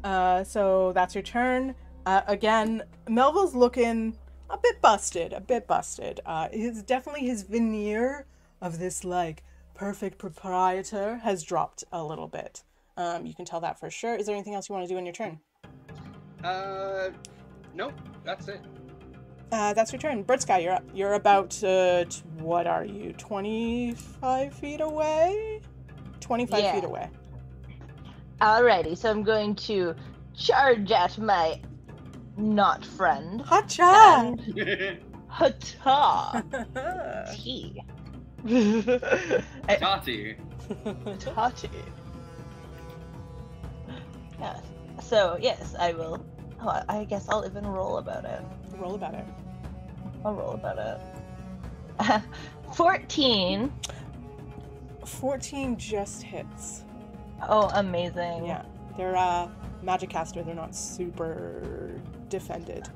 So that's your turn. Again, Melville's looking a bit busted. Definitely his veneer of this, like, perfect proprietor has dropped a little bit. You can tell that for sure. Is there anything else you want to do on your turn? Nope, that's it. That's your turn. Bird Sky, you're up. You're about, what are you, 25 feet away? 25 feet away. Alrighty, so I'm going to charge at my not friend. Hacha! And hata. T. Tati. Tati. Yes. So, yes, I will. Oh, I guess I'll even roll about it. Roll about it. I'll roll about it. 14. 14 just hits. Oh, amazing. Yeah. They're, magic caster. They're not super defended.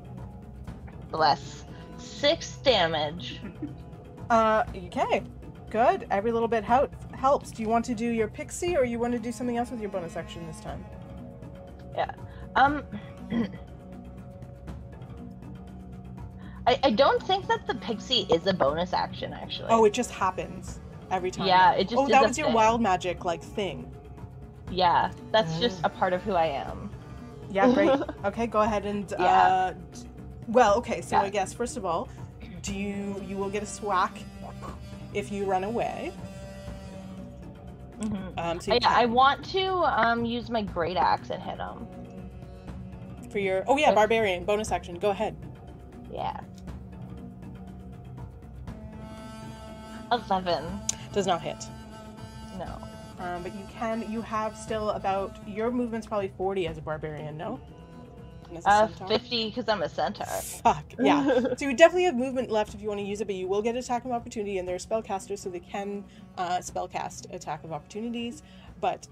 Bless. 6 damage. Okay. Good. Every little bit helps. Do you want to do your pixie or you want to do something else with your bonus action this time? Yeah. I don't think that the pixie is a bonus action, actually. Oh, it just happens every time. Yeah, it just Oh, is that a was your thing. wild magic, like, thing. Yeah, that's just a part of who I am. Yeah, great. Okay, go ahead and, Yeah. Well, okay, so Yeah. I guess, first of all, you will get a swack if you run away. Mm-hmm. So you Yeah, I can- want to use my great axe and hit him. For your... Oh, yeah, barbarian. Bonus action. Go ahead. Yeah. 11. Does not hit. No. But you have still about... Your movement's probably 40 as a barbarian, no? And as a centaur? 50 because I'm a centaur. Fuck, yeah. So you definitely have movement left if you want to use it, but you will get attack of opportunity, and they're spellcasters, so they can spellcast attack of opportunities, but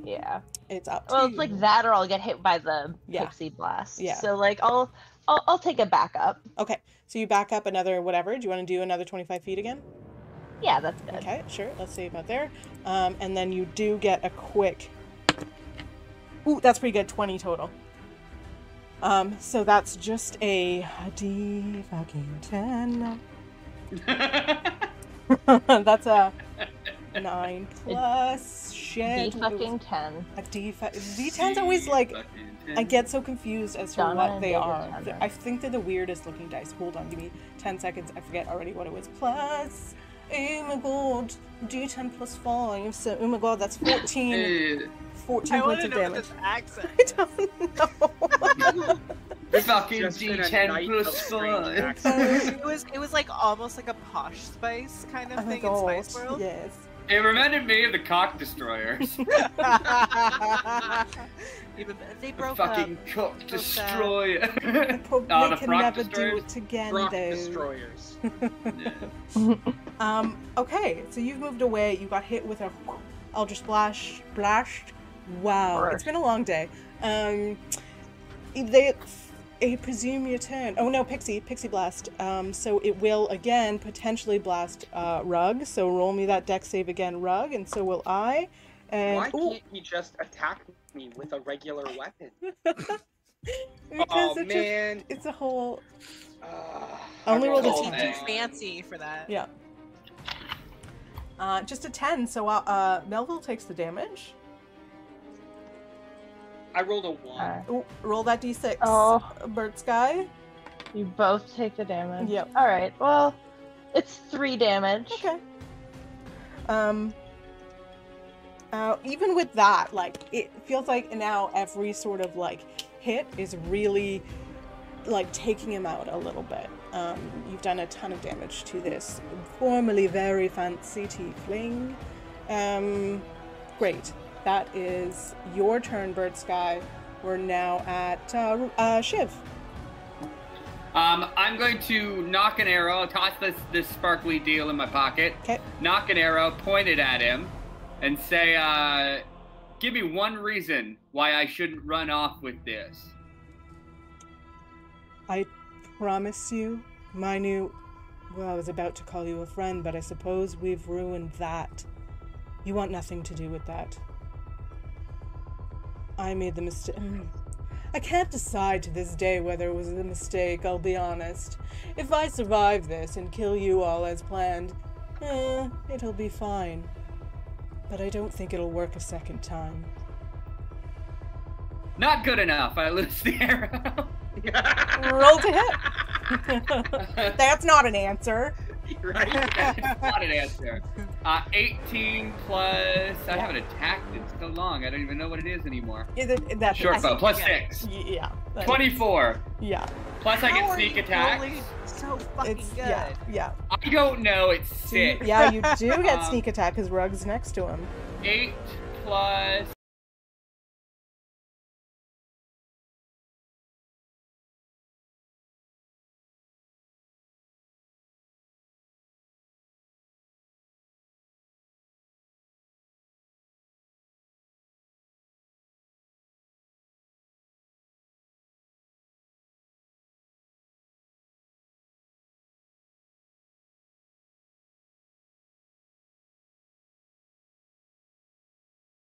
Yeah. it's up to Well, you. it's like that, or I'll get hit by the Yeah. pixie blast. Yeah. So like I'll take a backup. Okay, so you back up another whatever. Do you want to do another 25 feet again? Yeah, that's good. Okay, sure. Let's see about there. And then you do get a quick... Ooh, that's pretty good. 20 total. So that's just a D fucking 10. That's a 9 plus shit. D fucking 10. A D10's always like... I get so confused as to Donna what and they David are. Tanner. I think they're the weirdest looking dice. Hold on, give me 10 seconds. I forget already what it was. Plus... Oh my god. D10 plus 5. So, oh my god, that's 14. 14 I want points to of know damage. this accent. I don't know. The fucking Just been a D10 night plus of strange 5. accents. It was like almost like a posh spice kind of Oh my thing in god. Spice World. Yes. It reminded me of the cock destroyers. Even they broke Fucking up. cock So destroyer. They The can Frock never do Destroyers? it again, Rock though. destroyers. Yeah. Okay, so you've moved away. You got hit with a Eldritch Blast. Wow, it's been a long day. I presume your turn. Oh no, Pixie Blast. So it will again potentially blast Rug. So roll me that dex save again, Rug, and so will I. And Why ooh, can't he just attack me with a regular weapon? because Oh it's man. it's a whole. I Only rolled a rolled He's 10. too fancy for that. Yeah. Just a 10. So Melville takes the damage. I rolled a 1. Ooh, roll that d6. Oh. Bird Sky. You both take the damage. Yep. All right. Well, it's 3 damage. Okay. Even with that, like, it feels like now every sort of, like, hit is really, like, taking him out a little bit. You've done a ton of damage to this formerly very fancy tiefling. Great. That is your turn, Bird Sky. We're now at Shiv. I'm going to knock an arrow, toss this sparkly deal in my pocket, Okay. knock an arrow, point it at him, and say, give me one reason why I shouldn't run off with this. I promise you, my new... Well, I was about to call you a friend, but I suppose we've ruined that. You want nothing to do with that. I made the mistake. I can't decide to this day whether it was a mistake, I'll be honest. If I survive this and kill you all as planned, it'll be fine. But I don't think it'll work a second time. Not good enough. I lose the arrow. Roll to hit. That's not an answer. Right? It's not an answer. 18 plus... I haven't attacked in so long. I don't even know what it is anymore. That's Short bow, plus 6. Yeah. 24. Yeah. Plus I get sneak attack. So fucking good. Yeah. I don't know. It's 6. Yeah, you do get sneak attack because Rug's next to him. 8 plus